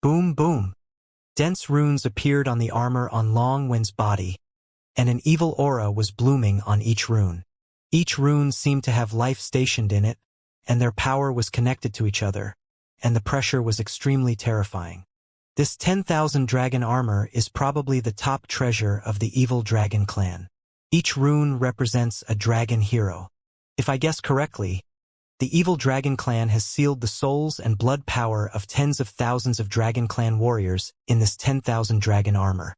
Boom, boom. Dense runes appeared on the armor on Long Wind's body, and an evil aura was blooming on each rune. Each rune seemed to have life stationed in it, and their power was connected to each other, and the pressure was extremely terrifying. This 10,000 dragon armor is probably the top treasure of the evil dragon clan. Each rune represents a dragon hero. If I guess correctly, the evil dragon clan has sealed the souls and blood power of tens of thousands of dragon clan warriors in this 10,000 dragon armor.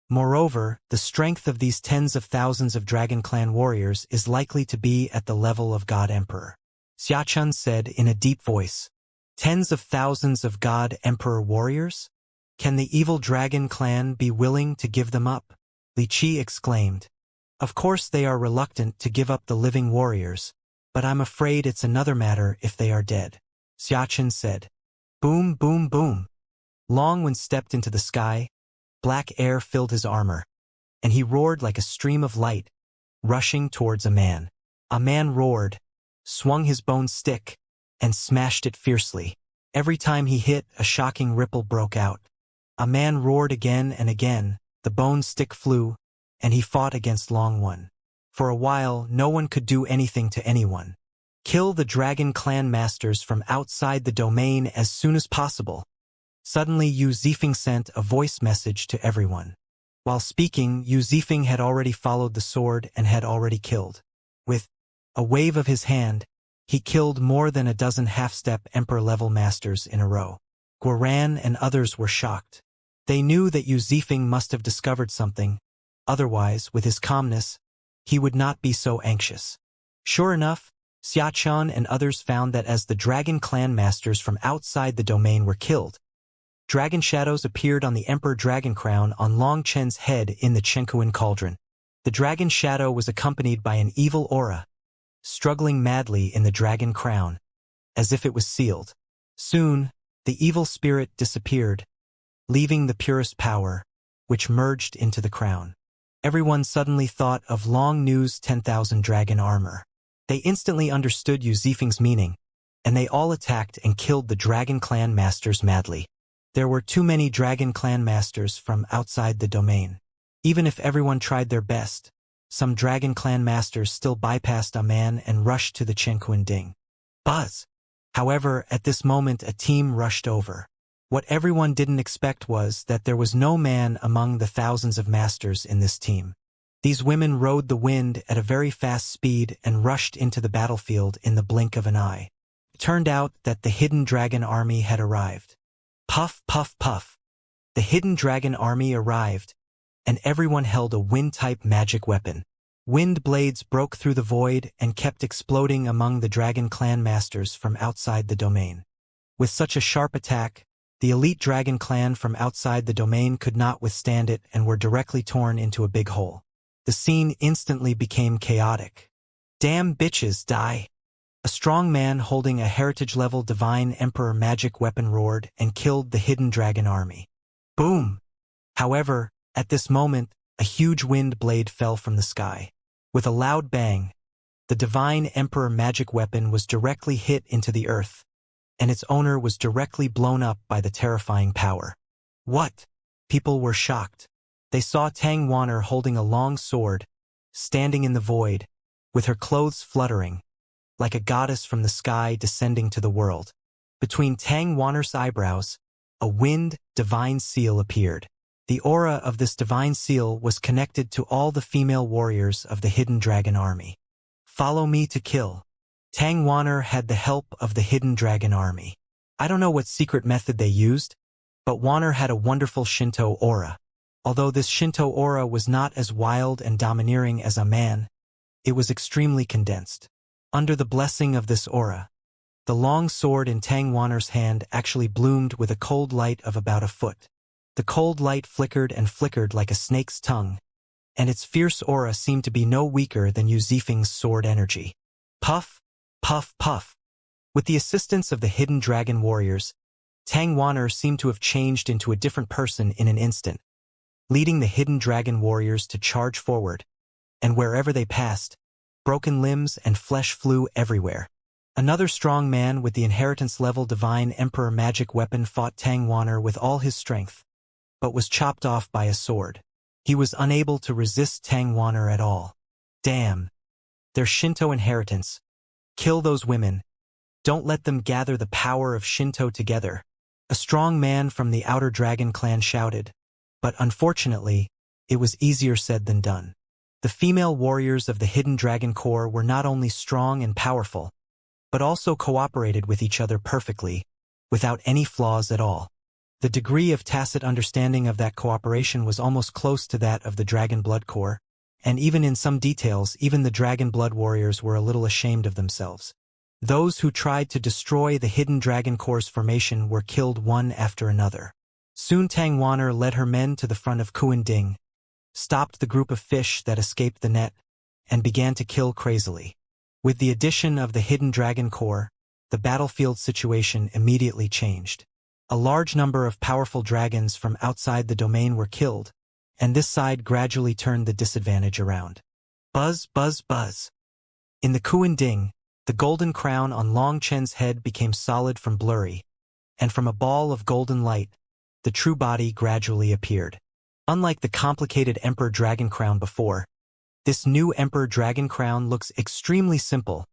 Moreover, the strength of these tens of thousands of dragon clan warriors is likely to be at the level of God Emperor. Xiachun said in a deep voice. Tens of thousands of God Emperor warriors? Can the evil dragon clan be willing to give them up? Li Qi exclaimed. Of course they are reluctant to give up the living warriors, but I'm afraid it's another matter if they are dead. Xiachun said. Boom, boom, boom. Long Wind stepped into the sky, black air filled his armor, and he roared like a stream of light, rushing towards a man. A man roared, swung his bone stick, and smashed it fiercely. Every time he hit, a shocking ripple broke out. A man roared again and again, the bone stick flew, and he fought against Long One. For a while, no one could do anything to anyone. Kill the dragon clan masters from outside the domain as soon as possible. Suddenly, Yu Zifeng sent a voice message to everyone. While speaking, Yu Zifeng had already followed the sword and had already killed. With a wave of his hand, he killed more than a dozen half-step Emperor-level masters in a row. Guoran and others were shocked. They knew that Yu Zifeng must have discovered something. Otherwise, with his calmness, he would not be so anxious. Sure enough, Xiachun and others found that as the dragon clan masters from outside the domain were killed, dragon shadows appeared on the Emperor Dragon Crown on Long Chen's head in the Chenkuan Cauldron. The dragon shadow was accompanied by an evil aura, struggling madly in the dragon crown, as if it was sealed. Soon, the evil spirit disappeared, leaving the purest power, which merged into the crown. Everyone suddenly thought of Long Nu's 10,000 dragon armor. They instantly understood Yu Zifeng's meaning, and they all attacked and killed the dragon clan masters madly. There were too many dragon clan masters from outside the domain. Even if everyone tried their best, some dragon clan masters still bypassed a man and rushed to the Chenkuan Ding. Buzz! However, at this moment a team rushed over. What everyone didn't expect was that there was no man among the thousands of masters in this team. These women rode the wind at a very fast speed and rushed into the battlefield in the blink of an eye. It turned out that the hidden dragon army had arrived. Puff, puff, puff. The hidden dragon army arrived, and everyone held a wind-type magic weapon. Wind blades broke through the void and kept exploding among the dragon clan masters from outside the domain. With such a sharp attack, the elite dragon clan from outside the domain could not withstand it and were directly torn into a big hole. The scene instantly became chaotic. Damn bitches, die! A strong man holding a heritage-level divine emperor magic weapon roared and killed the hidden dragon army. Boom! However, at this moment, a huge wind blade fell from the sky. With a loud bang, the divine emperor magic weapon was directly hit into the earth, and its owner was directly blown up by the terrifying power. What? People were shocked. They saw Tang Wanner holding a long sword, standing in the void, with her clothes fluttering, like a goddess from the sky descending to the world. Between Tang Wanner's eyebrows, a wind divine seal appeared. The aura of this divine seal was connected to all the female warriors of the hidden dragon army. Follow me to kill. Tang Wanner had the help of the hidden dragon army. I don't know what secret method they used, but Wanner had a wonderful Shinto aura. Although this Shinto aura was not as wild and domineering as a man, it was extremely condensed. Under the blessing of this aura, the long sword in Tang Wanner's hand actually bloomed with a cold light of about a foot. The cold light flickered and flickered like a snake's tongue, and its fierce aura seemed to be no weaker than Yu Zifeng's sword energy. Puff, puff, puff. With the assistance of the hidden dragon warriors, Tang Wanner seemed to have changed into a different person in an instant, leading the hidden dragon warriors to charge forward, and wherever they passed, broken limbs and flesh flew everywhere. Another strong man with the inheritance-level divine emperor magic weapon fought Tang Wanner with all his strength, but was chopped off by a sword. He was unable to resist Tang Wanner at all. Damn. Their Shinto inheritance. Kill those women. Don't let them gather the power of Shinto together. A strong man from the Outer Dragon clan shouted. But unfortunately, it was easier said than done. The female warriors of the Hidden Dragon Corps were not only strong and powerful, but also cooperated with each other perfectly, without any flaws at all. The degree of tacit understanding of that cooperation was almost close to that of the Dragon Blood Corps, and even in some details, even the Dragon Blood warriors were a little ashamed of themselves. Those who tried to destroy the Hidden Dragon Corps' formation were killed one after another. Soon Tang Wanner led her men to the front of Kuan Ding, stopped the group of fish that escaped the net, and began to kill crazily. With the addition of the Hidden Dragon Corps, the battlefield situation immediately changed. A large number of powerful dragons from outside the domain were killed, and this side gradually turned the disadvantage around. Buzz, buzz, buzz. In the Kuan Ding, the golden crown on Long Chen's head became solid from blurry, and from a ball of golden light, the true body gradually appeared. Unlike the complicated Emperor Dragon Crown before, this new Emperor Dragon Crown looks extremely simple,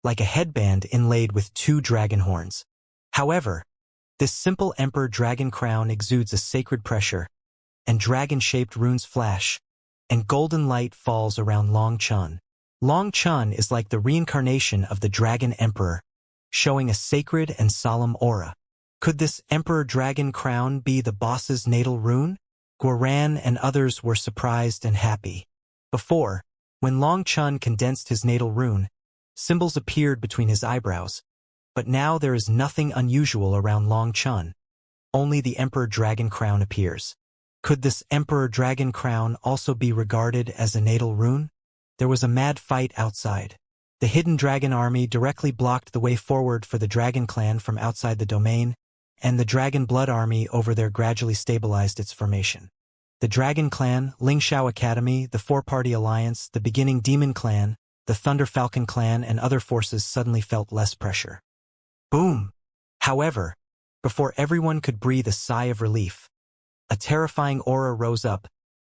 like a headband inlaid with 2 dragon horns. However, this simple Emperor Dragon Crown exudes a sacred pressure, and dragon-shaped runes flash, and golden light falls around Long Chun. Long Chun is like the reincarnation of the Dragon Emperor, showing a sacred and solemn aura. Could this Emperor Dragon Crown be the boss's natal rune? Guoran and others were surprised and happy. Before, when Long Chun condensed his natal rune, symbols appeared between his eyebrows, but now there is nothing unusual around Long Chun. Only the Emperor Dragon Crown appears. Could this Emperor Dragon Crown also be regarded as a natal rune? There was a mad fight outside. The Hidden Dragon Army directly blocked the way forward for the Dragon Clan from outside the domain, and the Dragon Blood Army over there gradually stabilized its formation. The Dragon Clan, Lingshao Academy, the Four-Party Alliance, the Beginning Demon Clan, the Thunder Falcon Clan, and other forces suddenly felt less pressure. Boom! However, before everyone could breathe a sigh of relief, a terrifying aura rose up,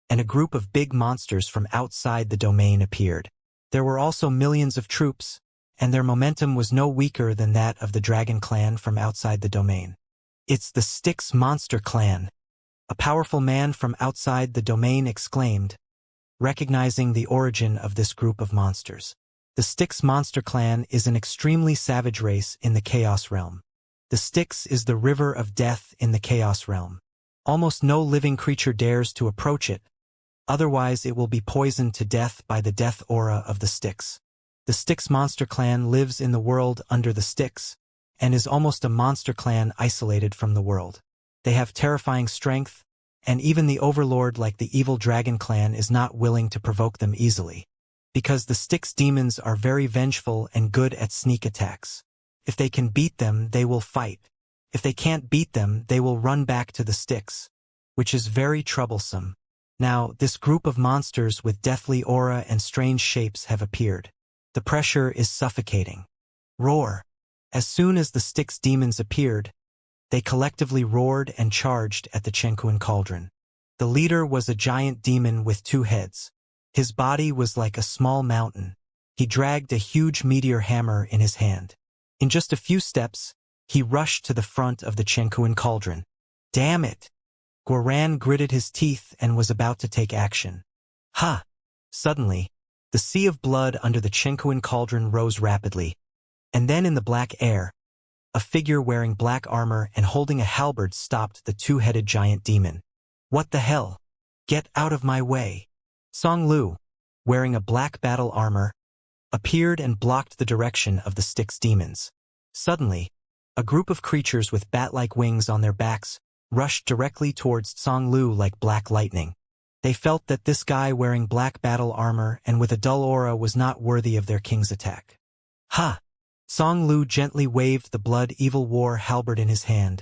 and a group of big monsters from outside the domain appeared. There were also millions of troops, and their momentum was no weaker than that of the Dragon Clan from outside the domain. It's the Styx Monster Clan, a powerful man from outside the domain exclaimed, recognizing the origin of this group of monsters. The Styx Monster Clan is an extremely savage race in the Chaos Realm. The Styx is the river of death in the Chaos Realm. Almost no living creature dares to approach it, otherwise it will be poisoned to death by the death aura of the Styx. The Styx Monster Clan lives in the world under the Styx, and is almost a monster clan isolated from the world. They have terrifying strength, and even the overlord like the evil Dragon Clan is not willing to provoke them easily. Because the Styx demons are very vengeful and good at sneak attacks. If they can beat them, they will fight. If they can't beat them, they will run back to the Styx, which is very troublesome. Now, this group of monsters with deathly aura and strange shapes have appeared. The pressure is suffocating. Roar! As soon as the Styx demons appeared, they collectively roared and charged at the Chenkuan Cauldron. The leader was a giant demon with 2 heads. His body was like a small mountain. He dragged a huge meteor hammer in his hand. In just a few steps, he rushed to the front of the Chenkuan Cauldron. Damn it! Guoran gritted his teeth and was about to take action. Ha! Suddenly, the sea of blood under the Chenkuan Cauldron rose rapidly, and then in the black air, a figure wearing black armor and holding a halberd stopped the 2-headed giant demon. What the hell? Get out of my way! Song Lu, wearing a black battle armor, appeared and blocked the direction of the Styx demons. Suddenly, a group of creatures with bat-like wings on their backs rushed directly towards Song Lu like black lightning. They felt that this guy wearing black battle armor and with a dull aura was not worthy of their king's attack. Ha! Song Lu gently waved the blood evil war halberd in his hand,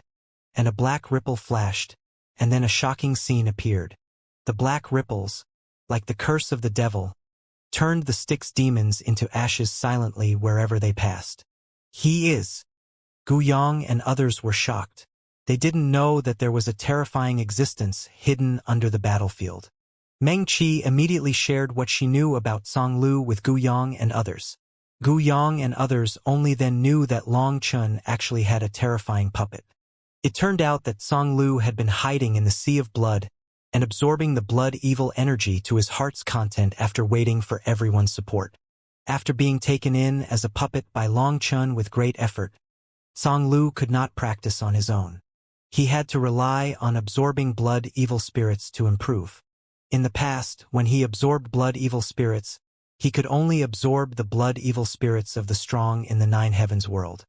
and a black ripple flashed, and then a shocking scene appeared. The black ripples, like the curse of the devil, turned the Styx demons into ashes silently wherever they passed. He is. Gu Yong and others were shocked. They didn't know that there was a terrifying existence hidden under the battlefield. Meng Qi immediately shared what she knew about Song Lu with Gu Yong and others. Gu Yong and others only then knew that Long Chun actually had a terrifying puppet. It turned out that Song Lu had been hiding in the sea of blood and absorbing the blood-evil energy to his heart's content after waiting for everyone's support. After being taken in as a puppet by Long Chun with great effort, Song Lu could not practice on his own. He had to rely on absorbing blood-evil spirits to improve. In the past, when he absorbed blood-evil spirits, he could only absorb the blood-evil spirits of the strong in the Nine Heavens world.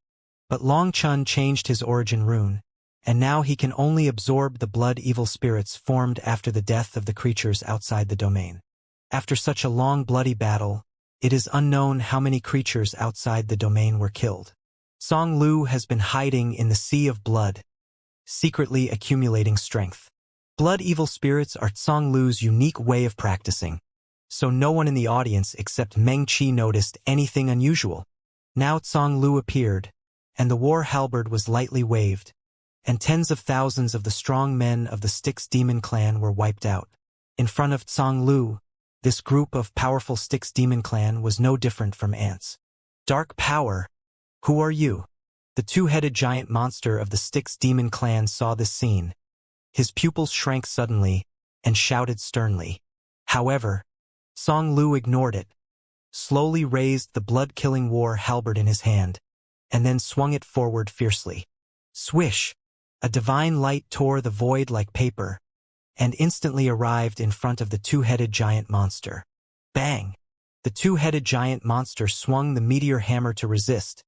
But Long Chun changed his origin rune, and now he can only absorb the blood-evil spirits formed after the death of the creatures outside the domain. After such a long bloody battle, it is unknown how many creatures outside the domain were killed. Song Lu has been hiding in the sea of blood, secretly accumulating strength. Blood-evil spirits are Song Lu's unique way of practicing, so no one in the audience except Meng Qi noticed anything unusual. Now Song Lu appeared, and the war halberd was lightly waved, and tens of thousands of the strong men of the Styx demon clan were wiped out. In front of Song Lu, this group of powerful Styx demon clan was no different from ants. Dark power, who are you? The two-headed giant monster of the Styx demon clan saw this scene. His pupils shrank suddenly and shouted sternly. However, Song Lu ignored it, slowly raised the blood-killing war halberd in his hand, and then swung it forward fiercely. Swish! A divine light tore the void like paper, and instantly arrived in front of the two-headed giant monster. Bang! The two-headed giant monster swung the meteor hammer to resist,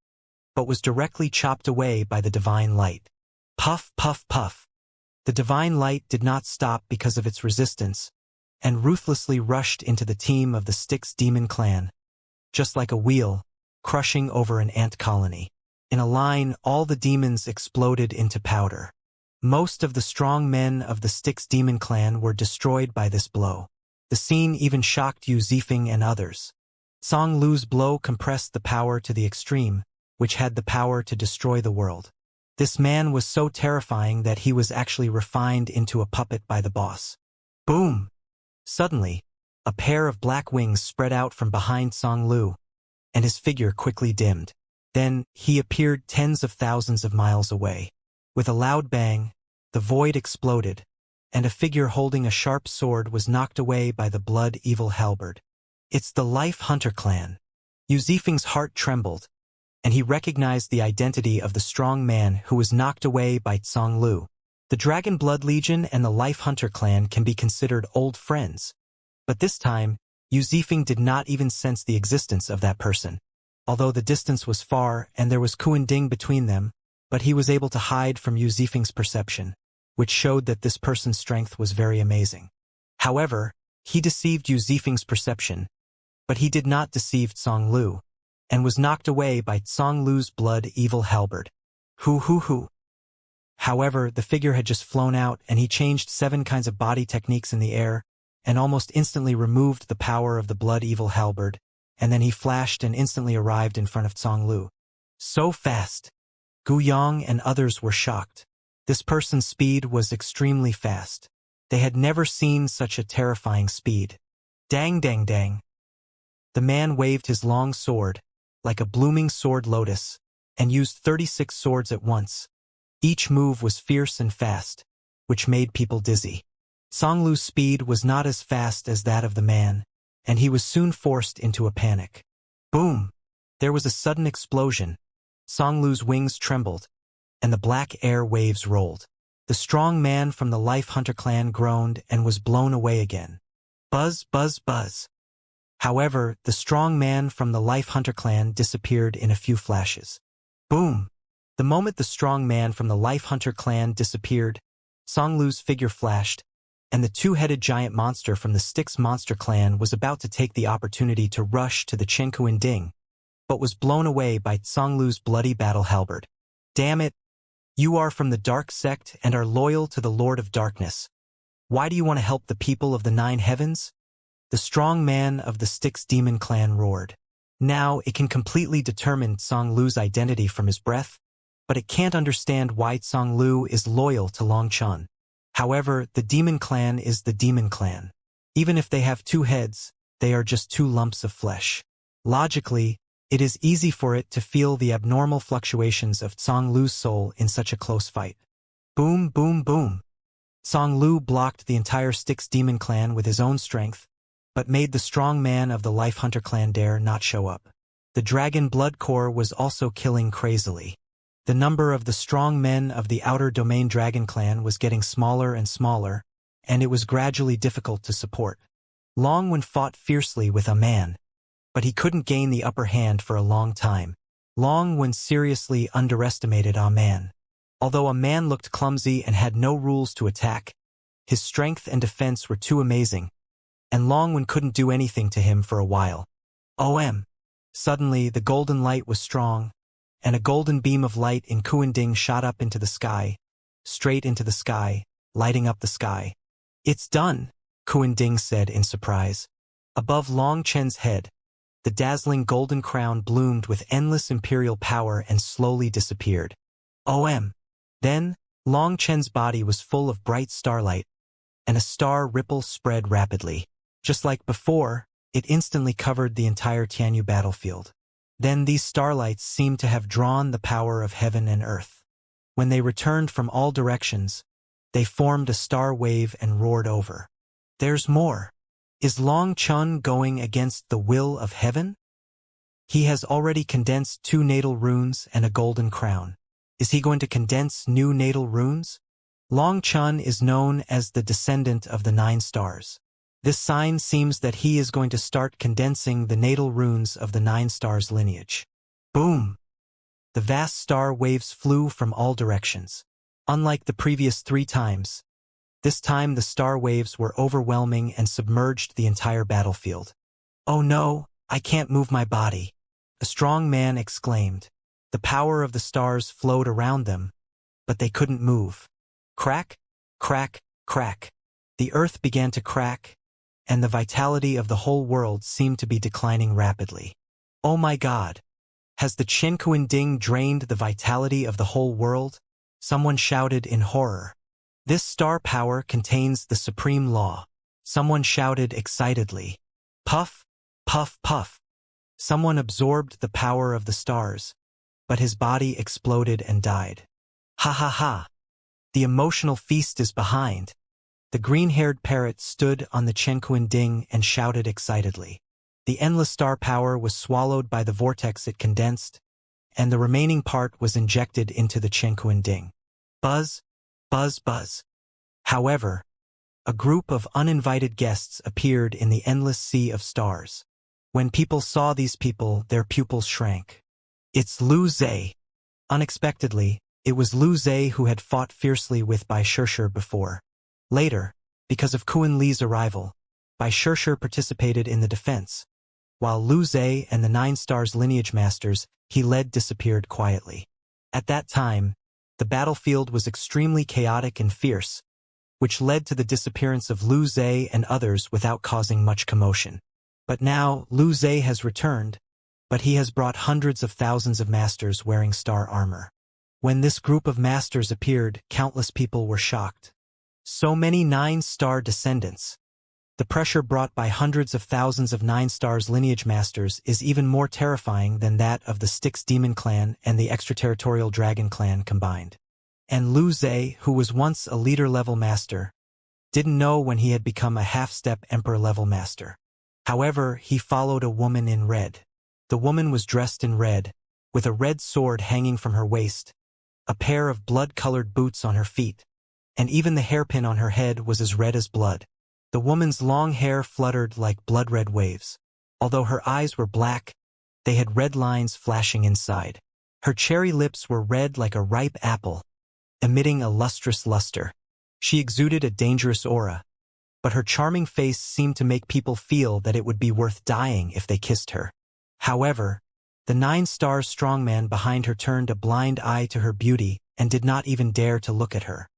but was directly chopped away by the divine light. Puff, puff, puff. The divine light did not stop because of its resistance, and ruthlessly rushed into the team of the Styx demon clan, just like a wheel, crushing over an ant colony. In a line, all the demons exploded into powder. Most of the strong men of the Styx demon clan were destroyed by this blow. The scene even shocked Yu Zifeng and others. Song Lu's blow compressed the power to the extreme, which had the power to destroy the world. This man was so terrifying that he was actually refined into a puppet by the boss. Boom! Suddenly, a pair of black wings spread out from behind Song Lu, and his figure quickly dimmed. Then, he appeared tens of thousands of miles away. With a loud bang, the void exploded, and a figure holding a sharp sword was knocked away by the blood-evil halberd. It's the Life Hunter clan. Yu Zifeng's heart trembled, and he recognized the identity of the strong man who was knocked away by Song Lu. The Dragon Blood Legion and the Life Hunter clan can be considered old friends, but this time, Yu Zifeng did not even sense the existence of that person. Although the distance was far and there was Kuan Ding between them, but he was able to hide from Yu Zifeng's perception, which showed that this person's strength was very amazing. However, he deceived Yu Zifeng's perception, but he did not deceive Song Lu, and was knocked away by Song Lu's blood-evil halberd. Hoo. However, the figure had just flown out, and he changed 7 kinds of body techniques in the air, and almost instantly removed the power of the blood-evil halberd, and then he flashed and instantly arrived in front of Song Lu. So fast! Gu Yong and others were shocked. This person's speed was extremely fast. They had never seen such a terrifying speed. Dang dang dang! The man waved his long sword, like a blooming sword lotus, and used 36 swords at once. Each move was fierce and fast, which made people dizzy. Song Lu's speed was not as fast as that of the man, and he was soon forced into a panic. Boom! There was a sudden explosion. Song Lu's wings trembled, and the black air waves rolled. The strong man from the Life Hunter clan groaned and was blown away again. Buzz, buzz, buzz. However, the strong man from the Life Hunter clan disappeared in a few flashes. Boom! The moment the strong man from the Life Hunter clan disappeared, Song Lu's figure flashed, and the two-headed giant monster from the Styx monster clan was about to take the opportunity to rush to the Kuan Ding, but was blown away by Song Lu's bloody battle halberd. Damn it! You are from the dark sect and are loyal to the Lord of Darkness. Why do you want to help the people of the Nine Heavens? The strong man of the Styx demon clan roared. Now it can completely determine Song Lu's identity from his breath, but it can't understand why Song Lu is loyal to Long Chun. However, the demon clan is the demon clan. Even if they have two heads, they are just two lumps of flesh. Logically, it is easy for it to feel the abnormal fluctuations of Song Lu's soul in such a close fight. Boom, boom, boom. Song Lu blocked the entire Styx demon clan with his own strength, but made the strong man of the Life Hunter clan dare not show up. The Dragon Blood Core was also killing crazily. The number of the strong men of the Outer Domain Dragon clan was getting smaller and smaller, and it was gradually difficult to support. Longwen fought fiercely with a man, but he couldn't gain the upper hand for a long time. Longwen seriously underestimated a man. Although a man looked clumsy and had no rules to attack, his strength and defense were too amazing, and Longwen couldn't do anything to him for a while. Suddenly the golden light was strong, and a golden beam of light in Kuanding shot up into the sky, straight into the sky, lighting up the sky. "It's done," Kuanding said in surprise. Above Long Chen's head, the dazzling golden crown bloomed with endless imperial power and slowly disappeared. Then, Long Chen's body was full of bright starlight, and a star ripple spread rapidly. Just like before, it instantly covered the entire Tianyu battlefield. Then these starlights seemed to have drawn the power of heaven and earth. When they returned from all directions, they formed a star wave and roared over. "There's more. Is Long Chun going against the will of heaven? He has already condensed 2 natal runes and a golden crown. Is he going to condense new natal runes?" Long Chun is known as the descendant of the 9 stars. This sign seems that he is going to start condensing the natal runes of the 9 stars lineage. Boom! The vast star waves flew from all directions. Unlike the previous 3 times, this time the star waves were overwhelming and submerged the entire battlefield. "Oh no, I can't move my body," a strong man exclaimed. The power of the stars flowed around them, but they couldn't move. Crack, crack, crack. The earth began to crack, and the vitality of the whole world seemed to be declining rapidly. "Oh my God! Has the Chen Kuanding drained the vitality of the whole world?" Someone shouted in horror. "This star power contains the supreme law," someone shouted excitedly. Puff, puff, puff. Someone absorbed the power of the stars, but his body exploded and died. "Ha ha ha! The emotional feast is behind." The green-haired parrot stood on the Chen Kuanding and shouted excitedly. The endless star power was swallowed by the vortex it condensed, and the remaining part was injected into the Chen Kuanding. Buzz, buzz, buzz. However, a group of uninvited guests appeared in the endless sea of stars. When people saw these people, their pupils shrank. "It's Lu Zhe." Unexpectedly, it was Lu Zhe who had fought fiercely with Bai Shirshir before. Later, because of Kuan Li's arrival, Bai Shirshir participated in the defense, while Lu Zhe and the 9 stars lineage masters he led disappeared quietly. At that time, the battlefield was extremely chaotic and fierce, which led to the disappearance of Lu Zhe and others without causing much commotion. But now, Lu Zhe has returned, but he has brought hundreds of thousands of masters wearing star armor. When this group of masters appeared, countless people were shocked. So many 9-star descendants. The pressure brought by hundreds of thousands of 9 stars lineage masters is even more terrifying than that of the Styx Demon Clan and the extraterritorial Dragon Clan combined. And Lu Zhe, who was once a leader-level master, didn't know when he had become a half-step Emperor-level master. However, he followed a woman in red. The woman was dressed in red, with a red sword hanging from her waist, a pair of blood-colored boots on her feet, and even the hairpin on her head was as red as blood. The woman's long hair fluttered like blood-red waves. Although her eyes were black, they had red lines flashing inside. Her cherry lips were red like a ripe apple, emitting a lustrous luster. She exuded a dangerous aura, but her charming face seemed to make people feel that it would be worth dying if they kissed her. However, the 9-star strongman behind her turned a blind eye to her beauty and did not even dare to look at her.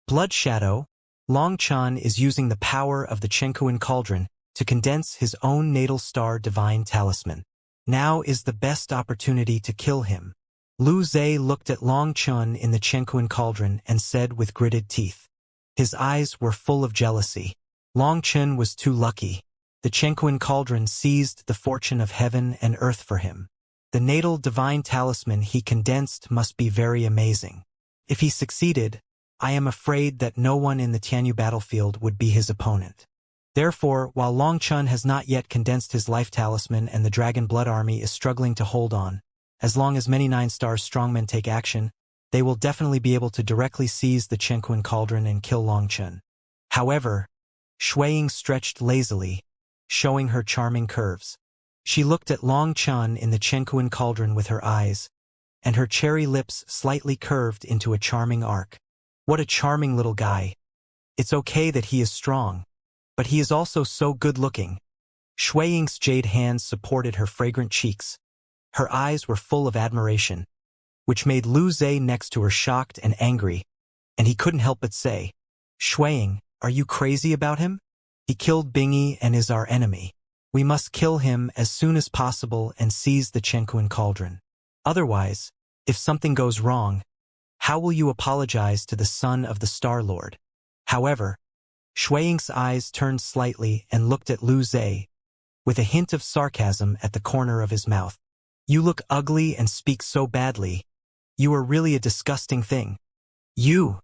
Blood Shadow, Long Chan is using the power of the Chenkuan Cauldron to condense his own natal star divine talisman. Now is the best opportunity to kill him. Lu Zhe looked at Long Chun in the Chenkuan cauldron and said with gritted teeth. His eyes were full of jealousy. Long Chun was too lucky. The Chenkuan cauldron seized the fortune of heaven and earth for him. The natal divine talisman he condensed must be very amazing. If he succeeded, I am afraid that no one in the Tianyu battlefield would be his opponent. Therefore, while Long Chun has not yet condensed his life talisman and the Dragon Blood Army is struggling to hold on, as long as many 9-star strongmen take action, they will definitely be able to directly seize the Chenkuan cauldron and kill Long Chun. However, Shui Ying stretched lazily, showing her charming curves. She looked at Long Chun in the Chenkuan cauldron with her eyes, and her cherry lips slightly curved into a charming arc. What a charming little guy. It's okay that he is strong, but he is also so good-looking. Shui Ying's jade hands supported her fragrant cheeks. Her eyes were full of admiration, which made Lu Zhe next to her shocked and angry, and he couldn't help but say, Shui Ying, are you crazy about him? He killed Bingyi and is our enemy. We must kill him as soon as possible and seize the Chenkuan cauldron. Otherwise, if something goes wrong, how will you apologize to the son of the Star Lord? However, Shui Ying's eyes turned slightly and looked at Lu Zhe, with a hint of sarcasm at the corner of his mouth. You look ugly and speak so badly. You are really a disgusting thing. You!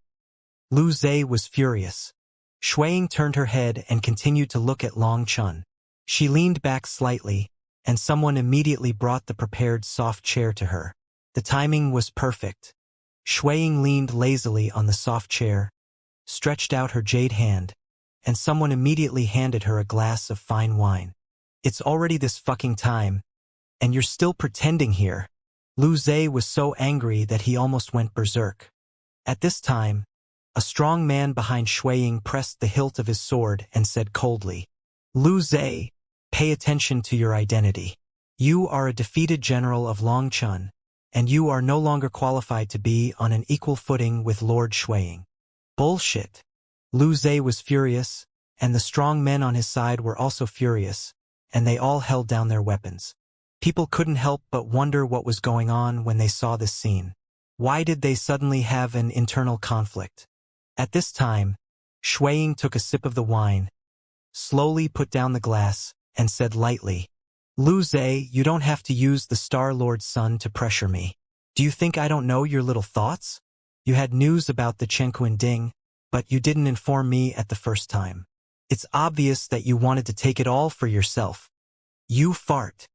Lu Zhe was furious. Shui Ying turned her head and continued to look at Long Chun. She leaned back slightly, and someone immediately brought the prepared soft chair to her. The timing was perfect. Shui Ying leaned lazily on the soft chair, stretched out her jade hand, and someone immediately handed her a glass of fine wine. It's already this fucking time, and you're still pretending here. Lu Zhe was so angry that he almost went berserk. At this time, a strong man behind Shui Ying pressed the hilt of his sword and said coldly, Lu Zhe, pay attention to your identity. You are a defeated general of Long Chun, and you are no longer qualified to be on an equal footing with Lord Shui Ying. Bullshit. Lu Zhe was furious, and the strong men on his side were also furious, and they all held down their weapons. People couldn't help but wonder what was going on when they saw this scene. Why did they suddenly have an internal conflict? At this time, Shui Ying took a sip of the wine, slowly put down the glass, and said lightly, Lu Zhe, you don't have to use the Star Lord's son to pressure me. Do you think I don't know your little thoughts? You had news about the Chenkuan Ding, but you didn't inform me at the first time. It's obvious that you wanted to take it all for yourself. You fart.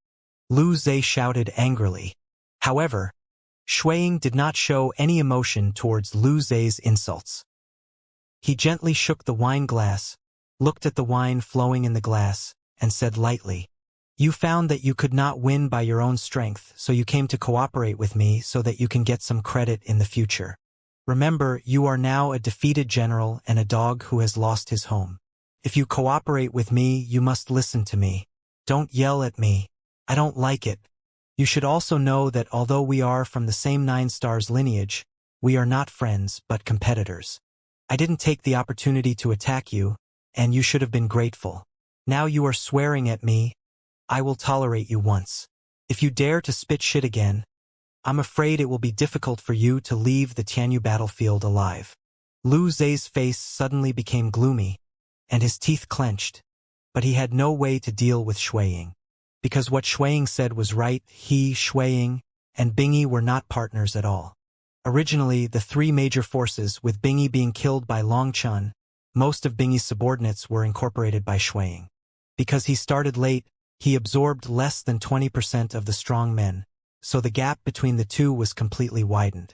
Lu Zhe shouted angrily. However, Shui Ying did not show any emotion towards Lu Zhe's insults. He gently shook the wine glass, looked at the wine flowing in the glass, and said lightly, You found that you could not win by your own strength, so you came to cooperate with me so that you can get some credit in the future. Remember, you are now a defeated general and a dog who has lost his home. If you cooperate with me, you must listen to me. Don't yell at me. I don't like it. You should also know that although we are from the same 9 stars lineage, we are not friends but competitors. I didn't take the opportunity to attack you, and you should have been grateful. Now you are swearing at me. I will tolerate you once. If you dare to spit shit again, I'm afraid it will be difficult for you to leave the Tianyu battlefield alive. Lu Zhe's face suddenly became gloomy, and his teeth clenched, but he had no way to deal with Shui Ying. Because what Shui Ying said was right, he, Shui Ying, and Bingyi were not partners at all. Originally, the 3 major forces, with Bingyi being killed by Long Chun, most of Bingyi's subordinates were incorporated by Shui Ying. Because he started late, he absorbed less than 20% of the strong men, so the gap between the two was completely widened.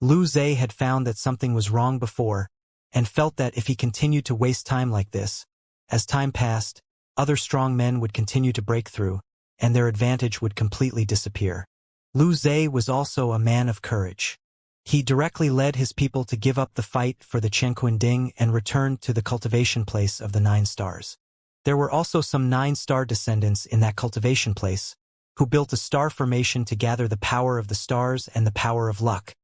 Lu Zhe had found that something was wrong before, and felt that if he continued to waste time like this, as time passed, other strong men would continue to break through, and their advantage would completely disappear. Lu Zhe was also a man of courage. He directly led his people to give up the fight for the Chenkuan Ding and returned to the cultivation place of the 9 stars. There were also some 9-star descendants in that cultivation place, who built a star formation to gather the power of the stars and the power of luck,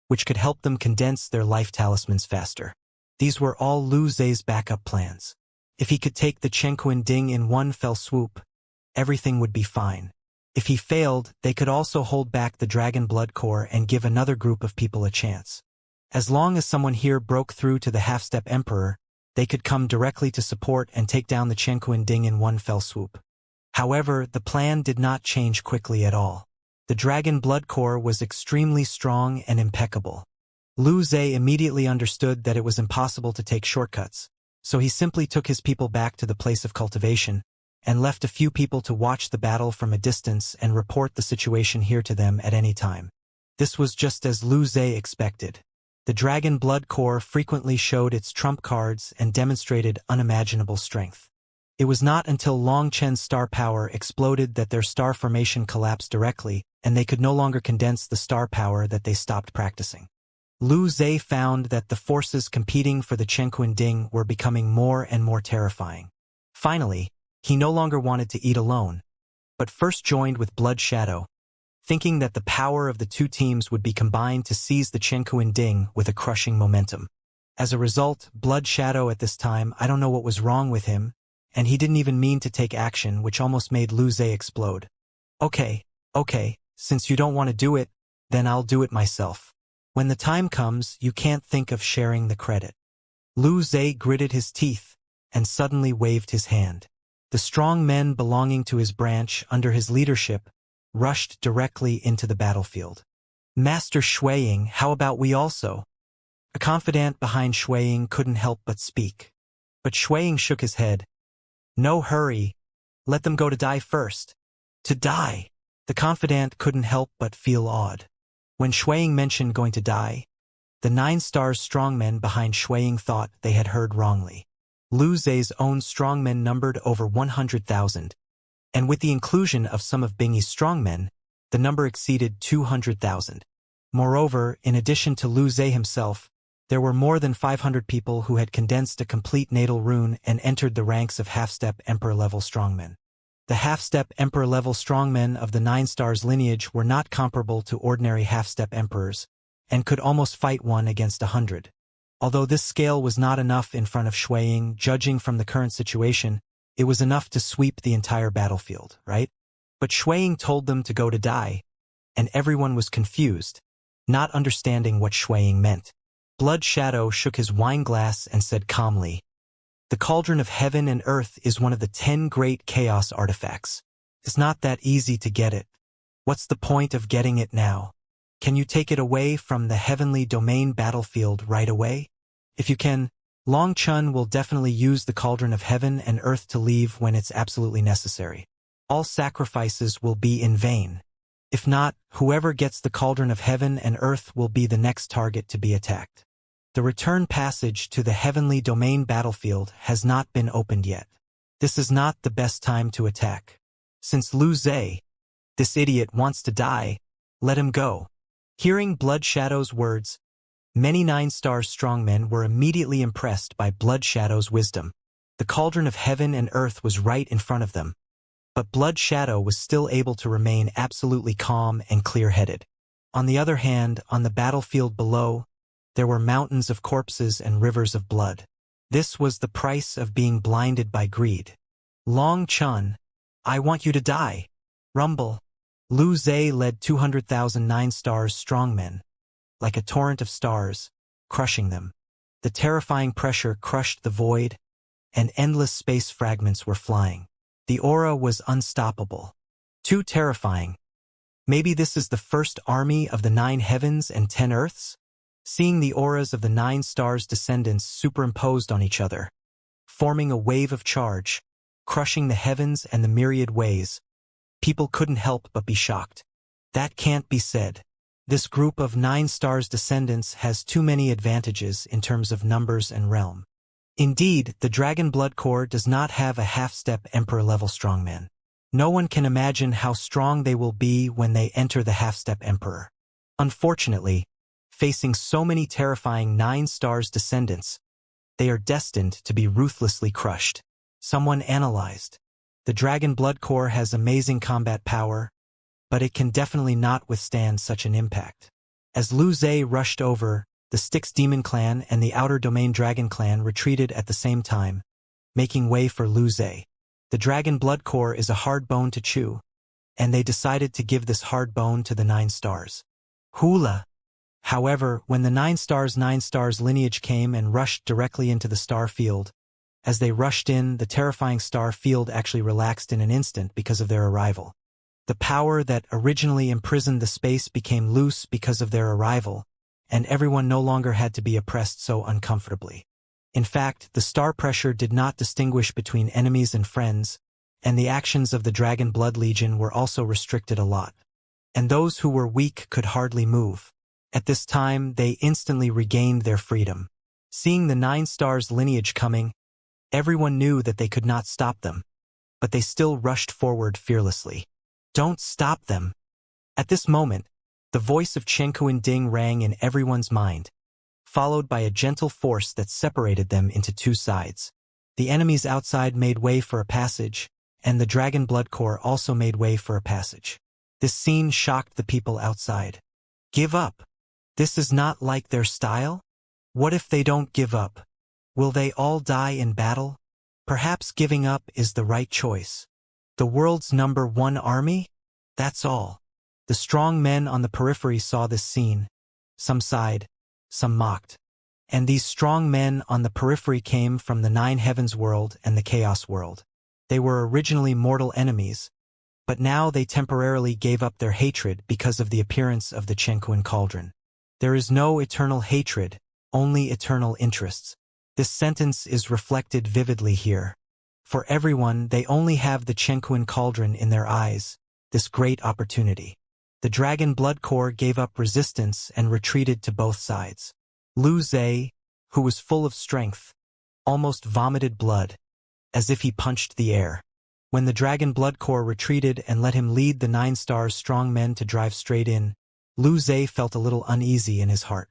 which could help them condense their life talismans faster. These were all Lu Zhe's backup plans. If he could take the Chenkuan Ding in one fell swoop, everything would be fine. If he failed, they could also hold back the Dragon Blood Core and give another group of people a chance. As long as someone here broke through to the half-step Emperor, they could come directly to support and take down the Qianquan Ding in one fell swoop. However, the plan did not change quickly at all. The Dragon Blood Core was extremely strong and impeccable. Lu Zhe immediately understood that it was impossible to take shortcuts, so he simply took his people back to the place of cultivation, and left a few people to watch the battle from a distance and report the situation here to them at any time. This was just as Lu Zhe expected. The Dragon Blood Core frequently showed its trump cards and demonstrated unimaginable strength. It was not until Long Chen's star power exploded that their star formation collapsed directly, and they could no longer condense the star power that they stopped practicing. Lu Zhe found that the forces competing for the Qianquan Ding were becoming more and more terrifying. Finally, he no longer wanted to eat alone, but first joined with Blood Shadow, thinking that the power of the two teams would be combined to seize the Qianquan Ding with a crushing momentum. As a result, Blood Shadow at this time, I don't know what was wrong with him, and he didn't even mean to take action, which almost made Lu Zhe explode. Okay, since you don't want to do it, then I'll do it myself. When the time comes, you can't think of sharing the credit. Lu Zhe gritted his teeth and suddenly waved his hand. The strong men belonging to his branch under his leadership rushed directly into the battlefield. Master Shuiying, how about we also? A confidant behind Shuiying couldn't help but speak. But Shuiying shook his head. No hurry. Let them go to die first. To die? The confidant couldn't help but feel awed. When Shuiying mentioned going to die, the 9 stars strongmen behind Shuiying thought they had heard wrongly. Lu Zhe's own strongmen numbered over 100,000, and with the inclusion of some of Bingyi's strongmen, the number exceeded 200,000. Moreover, in addition to Lu Zhe himself, there were more than 500 people who had condensed a complete natal rune and entered the ranks of half-step Emperor-level strongmen. The half-step Emperor-level strongmen of the 9 stars lineage were not comparable to ordinary half-step Emperors, and could almost fight 1 against 100. Although this scale was not enough in front of Shuiying, judging from the current situation, it was enough to sweep the entire battlefield, right? But Shuiying told them to go to die, and everyone was confused, not understanding what Shuiying meant. Blood Shadow shook his wine glass and said calmly, "The Cauldron of Heaven and Earth is one of the 10 great chaos artifacts. It's not that easy to get it. What's the point of getting it now? Can you take it away from the heavenly domain battlefield right away? If you can, Long Chun will definitely use the Cauldron of Heaven and Earth to leave when it's absolutely necessary. All sacrifices will be in vain. If not, whoever gets the Cauldron of Heaven and Earth will be the next target to be attacked. The return passage to the heavenly domain battlefield has not been opened yet. This is not the best time to attack. Since Lu Zhe, this idiot, wants to die, let him go." Hearing Blood Shadow's words, many 9 stars strongmen were immediately impressed by Blood Shadow's wisdom. The Cauldron of Heaven and Earth was right in front of them, but Blood Shadow was still able to remain absolutely calm and clear-headed. On the other hand, on the battlefield below, there were mountains of corpses and rivers of blood. This was the price of being blinded by greed. "Long Chun, I want you to die. Rumble." Lu Zhe led 200,000 9 stars strongmen, like a torrent of stars, crushing them. The terrifying pressure crushed the void, and endless space fragments were flying. The aura was unstoppable. Too terrifying. Maybe this is the first army of the 9 heavens and 10 earths? Seeing the auras of the 9 stars' descendants superimposed on each other, forming a wave of charge, crushing the heavens and the myriad ways, people couldn't help but be shocked. That can't be said. This group of 9 stars' descendants has too many advantages in terms of numbers and realm. Indeed, the Dragon Blood Core does not have a half-step Emperor-level strongman. No one can imagine how strong they will be when they enter the half-step Emperor. Unfortunately, facing so many terrifying 9 stars descendants, they are destined to be ruthlessly crushed. Someone analyzed. The Dragon Blood Core has amazing combat power, but it can definitely not withstand such an impact. As Lu Zhe rushed over, the Styx Demon Clan and the Outer Domain Dragon Clan retreated at the same time, making way for Lu Zhe. The Dragon Blood Core is a hard bone to chew, and they decided to give this hard bone to the 9 stars. Hula! However, when the 9 stars lineage came and rushed directly into the star field, as they rushed in, the terrifying star field actually relaxed in an instant because of their arrival. The power that originally imprisoned the space became loose because of their arrival, and everyone no longer had to be oppressed so uncomfortably. In fact, the star pressure did not distinguish between enemies and friends, and the actions of the Dragon Blood Legion were also restricted a lot. And those who were weak could hardly move. At this time, they instantly regained their freedom. Seeing the 9 stars lineage coming, everyone knew that they could not stop them, but they still rushed forward fearlessly. Don't stop them! At this moment, the voice of Chen Ding rang in everyone's mind, followed by a gentle force that separated them into 2 sides. The enemies outside made way for a passage, and the Dragon Blood Corps also made way for a passage. This scene shocked the people outside. Give up! This is not like their style? What if they don't give up? Will they all die in battle? Perhaps giving up is the right choice. The world's #1 army? That's all. The strong men on the periphery saw this scene. Some sighed, some mocked. And these strong men on the periphery came from the 9 Heavens world and the Chaos world. They were originally mortal enemies, but now they temporarily gave up their hatred because of the appearance of the Chenkuan Cauldron. There is no eternal hatred, only eternal interests. This sentence is reflected vividly here. For everyone, they only have the Chenkuan Cauldron in their eyes, this great opportunity. The Dragon Blood Corps gave up resistance and retreated to both sides. Lu Zhe, who was full of strength, almost vomited blood, as if he punched the air. When the Dragon Blood Corps retreated and let him lead the 9 stars strong men to drive straight in, Lu Zhe felt a little uneasy in his heart.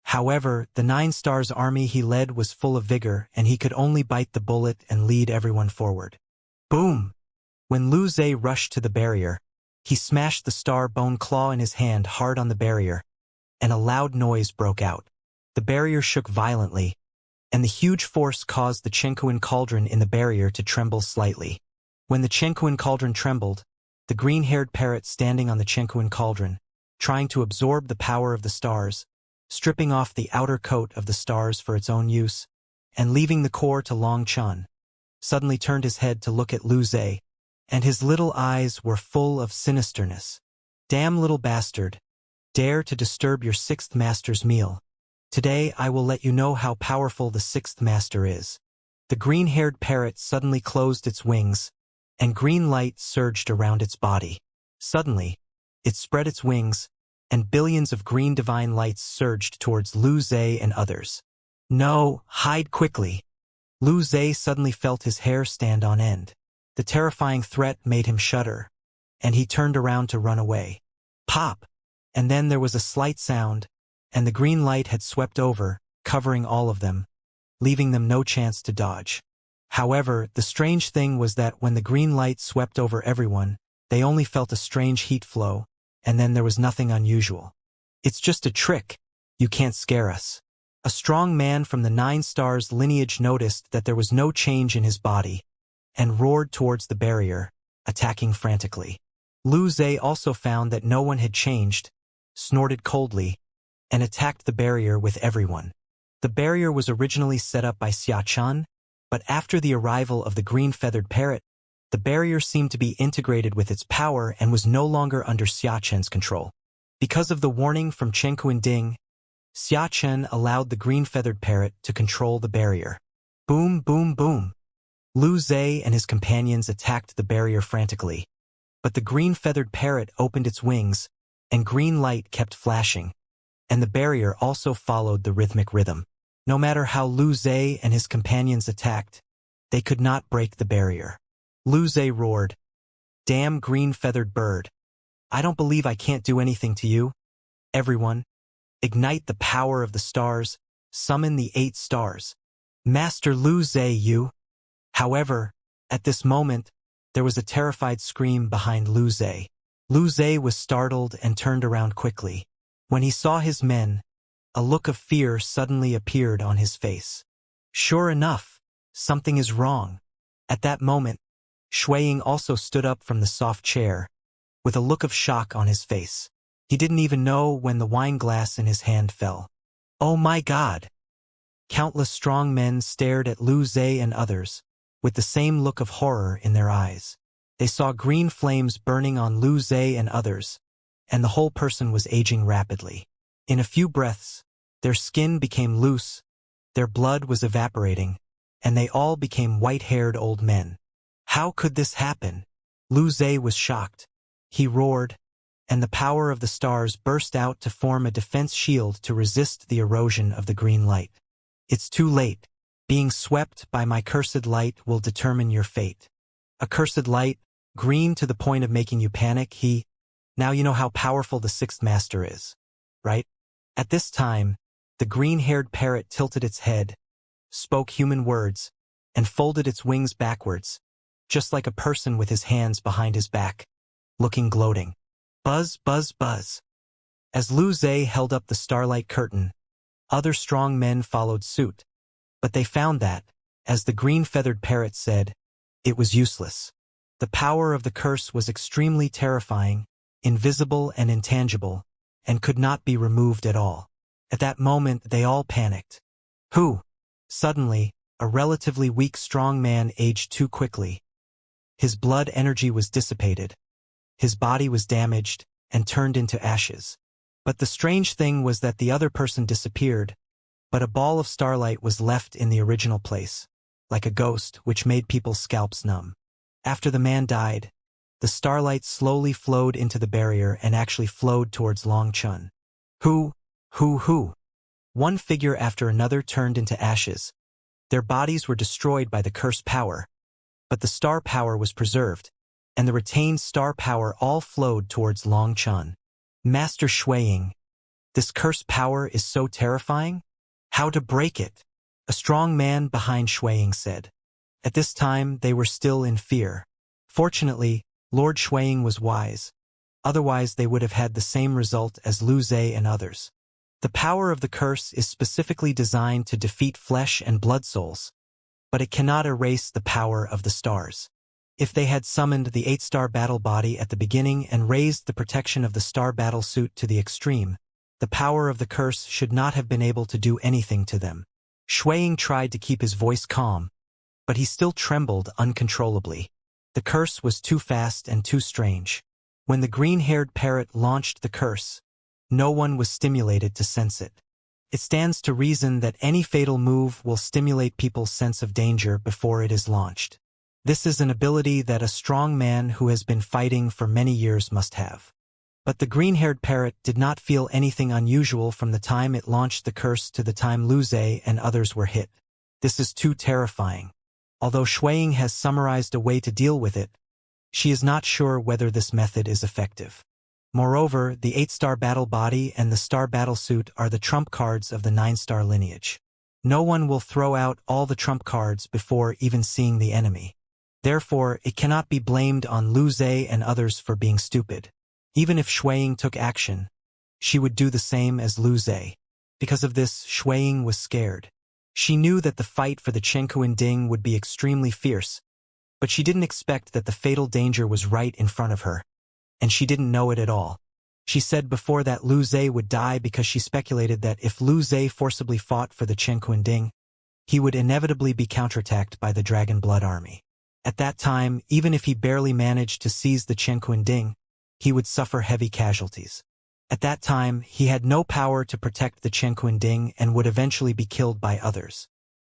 However, the 9 stars army he led was full of vigor, and he could only bite the bullet and lead everyone forward. Boom! When Lu Zhe rushed to the barrier, he smashed the star bone claw in his hand hard on the barrier, and a loud noise broke out. The barrier shook violently, and the huge force caused the Chenkuan Cauldron in the barrier to tremble slightly. When the Chenkuan Cauldron trembled, the green-haired parrot standing on the Chenkuan Cauldron, trying to absorb the power of the stars, stripping off the outer coat of the stars for its own use, and leaving the core to Long Chun, suddenly turned his head to look at Lu Zhe, and his little eyes were full of sinisterness. Damn little bastard! Dare to disturb your 6th master's meal. Today I will let you know how powerful the 6th master is. The green-haired parrot suddenly closed its wings, and green light surged around its body. Suddenly, it spread its wings, and billions of green divine lights surged towards Lu Zhe and others. No, hide quickly! Lu Zhe suddenly felt his hair stand on end. The terrifying threat made him shudder, and he turned around to run away. Pop! And then there was a slight sound, and the green light had swept over, covering all of them, leaving them no chance to dodge. However, the strange thing was that when the green light swept over everyone, they only felt a strange heat flow, and then there was nothing unusual. It's just a trick. You can't scare us. A strong man from the 9 stars lineage noticed that there was no change in his body, and roared towards the barrier, attacking frantically. Lu Zhe also found that no one had changed, snorted coldly, and attacked the barrier with everyone. The barrier was originally set up by Xia Chan, but after the arrival of the green-feathered parrot, the barrier seemed to be integrated with its power and was no longer under Xia Chen's control. Because of the warning from Chen Ding, Xia Chen allowed the green-feathered parrot to control the barrier. Boom, boom, boom. Lu Zhe and his companions attacked the barrier frantically, but the green-feathered parrot opened its wings, and green light kept flashing, and the barrier also followed the rhythmic rhythm. No matter how Lu Zhe and his companions attacked, they could not break the barrier. Lu Zhe roared, "Damn green-feathered bird! I don't believe I can't do anything to you. Everyone, ignite the power of the stars, summon the 8 stars. Master Lu Zhe, you!" However, at this moment, there was a terrified scream behind Lu Zhe. Lu Zhe was startled and turned around quickly. When he saw his men, a look of fear suddenly appeared on his face. Sure enough, something is wrong. At that moment, Shui Ying also stood up from the soft chair, with a look of shock on his face. He didn't even know when the wine glass in his hand fell. "Oh my God!" Countless strong men stared at Lu Zhe and others, with the same look of horror in their eyes. They saw green flames burning on Lu Zhe and others, and the whole person was aging rapidly. In a few breaths, their skin became loose, their blood was evaporating, and they all became white-haired old men. How could this happen? Lu Zhe was shocked. He roared, and the power of the stars burst out to form a defense shield to resist the erosion of the green light. "It's too late. Being swept by my cursed light will determine your fate." A cursed light, green to the point of making you panic. Now you know how powerful the sixth master is, right? At this time, the green-haired parrot tilted its head, spoke human words, and folded its wings backwards, just like a person with his hands behind his back, looking gloating. Buzz, buzz, buzz. As Lu Zhe held up the starlight curtain, other strong men followed suit, but they found that, as the green-feathered parrot said, it was useless. The power of the curse was extremely terrifying, invisible and intangible, and could not be removed at all. At that moment they all panicked. Who? Suddenly, a relatively weak strong man aged too quickly. His blood energy was dissipated. His body was damaged and turned into ashes. But the strange thing was that the other person disappeared, but a ball of starlight was left in the original place, like a ghost, which made people's scalps numb. After the man died, the starlight slowly flowed into the barrier and actually flowed towards Long Chun. Who? One figure after another turned into ashes. Their bodies were destroyed by the curse power, but the star power was preserved, and the retained star power all flowed towards Long Chun. Master Shuiying, this curse power is so terrifying. How to break it? A strong man behind Shuiying said. At this time, they were still in fear. Fortunately, Lord Shuiying was wise. Otherwise, they would have had the same result as Lu Zhe and others. The power of the curse is specifically designed to defeat flesh and blood souls, but it cannot erase the power of the stars. If they had summoned the 8-star battle body at the beginning and raised the protection of the star battle suit to the extreme, the power of the curse should not have been able to do anything to them. Shuiying tried to keep his voice calm, but he still trembled uncontrollably. The curse was too fast and too strange. When the green-haired parrot launched the curse, no one was stimulated to sense it. It stands to reason that any fatal move will stimulate people's sense of danger before it is launched. This is an ability that a strong man who has been fighting for many years must have. But the green-haired parrot did not feel anything unusual from the time it launched the curse to the time Lu Zhe and others were hit. This is too terrifying. Although Shuiying has summarized a way to deal with it, she is not sure whether this method is effective. Moreover, the 8-star battle body and the star battle suit are the trump cards of the 9-star lineage. No one will throw out all the trump cards before even seeing the enemy. Therefore, it cannot be blamed on Lu Zhe and others for being stupid. Even if Shuiying took action, she would do the same as Lu Zhe. Because of this, Shuiying was scared. She knew that the fight for the Chenkuan Ding would be extremely fierce, but she didn't expect that the fatal danger was right in front of her. And she didn't know it at all. She said before that Lu Zhe would die because she speculated that if Lu Zhe forcibly fought for the Chenkuan Ding, he would inevitably be counterattacked by the Dragon Blood army. At that time, even if he barely managed to seize the Chenkuan Ding, he would suffer heavy casualties. At that time, he had no power to protect the Chenkuan Ding and would eventually be killed by others.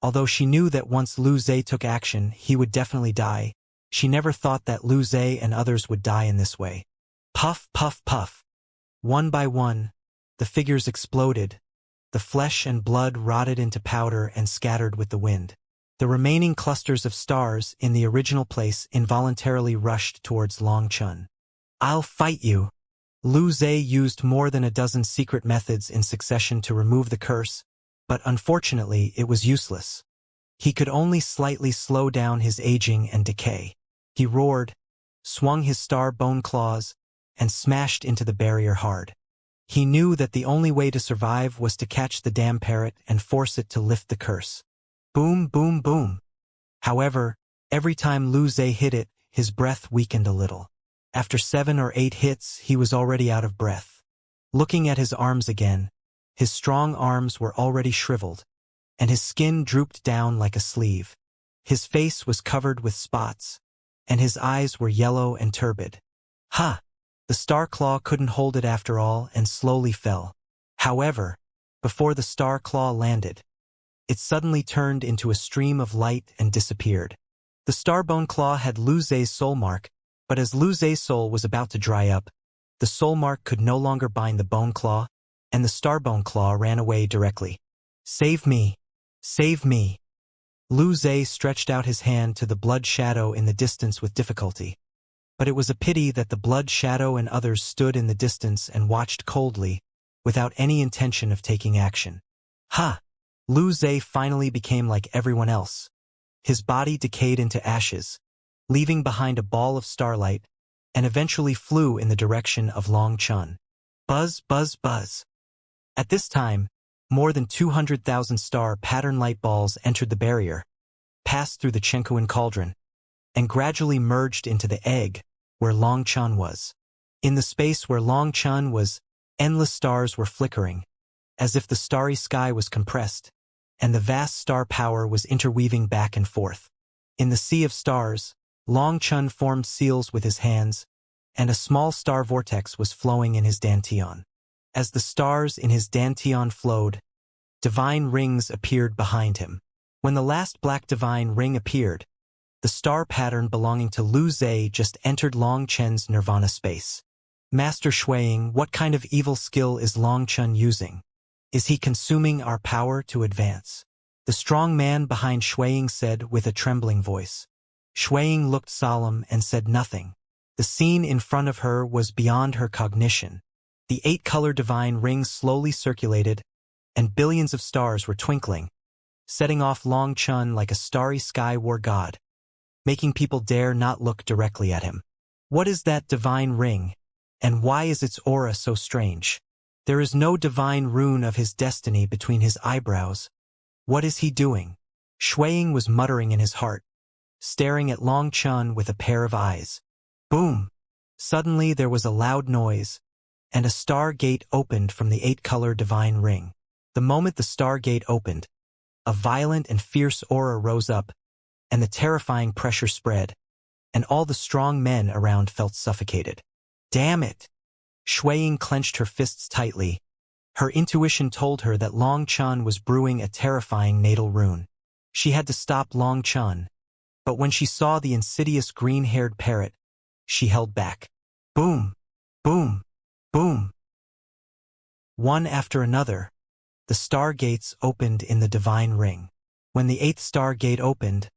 Although she knew that once Lu Zhe took action, he would definitely die, she never thought that Lu Zhe and others would die in this way. Puff, puff, puff. One by one, the figures exploded. The flesh and blood rotted into powder and scattered with the wind. The remaining clusters of stars in the original place involuntarily rushed towards Long Chun. I'll fight you. Lu Zhe used more than a dozen secret methods in succession to remove the curse, but unfortunately it was useless. He could only slightly slow down his aging and decay. He roared, swung his star bone claws, and smashed into the barrier hard. He knew that the only way to survive was to catch the damn parrot and force it to lift the curse. Boom, boom, boom. However, every time Lu Zhe hit it, his breath weakened a little. After 7 or 8 hits, he was already out of breath. Looking at his arms again, his strong arms were already shriveled, and his skin drooped down like a sleeve. His face was covered with spots, and his eyes were yellow and turbid. Ha! The star claw couldn't hold it after all and slowly fell. However, before the star claw landed, it suddenly turned into a stream of light and disappeared. The starbone claw had Lu Zhe's soul mark, but as Lu Zhe's soul was about to dry up, the soul mark could no longer bind the bone claw, and the starbone claw ran away directly. Save me! Save me! Lu Zhe stretched out his hand to the blood shadow in the distance with difficulty. But it was a pity that the blood shadow and others stood in the distance and watched coldly, without any intention of taking action. Ha! Lu Zhe finally became like everyone else. His body decayed into ashes, leaving behind a ball of starlight, and eventually flew in the direction of Long Chun. Buzz, buzz, buzz. At this time, more than 200,000 star pattern light balls entered the barrier, passed through the Chenkuan cauldron, and gradually merged into the egg where Long Chun was. In the space where Long Chun was, endless stars were flickering, as if the starry sky was compressed, and the vast star power was interweaving back and forth. In the sea of stars, Long Chun formed seals with his hands, and a small star vortex was flowing in his dantian. As the stars in his dantian flowed, divine rings appeared behind him. When the last black divine ring appeared, the star pattern belonging to Lu Zhe just entered Long Chen's nirvana space. Master Shuiying, what kind of evil skill is Long Chun using? Is he consuming our power to advance? The strong man behind Shuiying said with a trembling voice. Shuiying looked solemn and said nothing. The scene in front of her was beyond her cognition. The 8-color divine rings slowly circulated, and billions of stars were twinkling, setting off Long Chun like a starry sky war god, making people dare not look directly at him. What is that divine ring, and why is its aura so strange? There is no divine rune of his destiny between his eyebrows. What is he doing? Shuiying was muttering in his heart, staring at Long Chun with a pair of eyes. Boom! Suddenly there was a loud noise, and a star gate opened from the 8-color divine ring. The moment the star gate opened, a violent and fierce aura rose up, and the terrifying pressure spread, and all the strong men around felt suffocated. Damn it! Shuiying clenched her fists tightly. Her intuition told her that Long Chun was brewing a terrifying natal rune. She had to stop Long Chun, but when she saw the insidious green-haired parrot, she held back. Boom! Boom! Boom! One after another, the star gates opened in the divine ring. When the 8th star gate opened,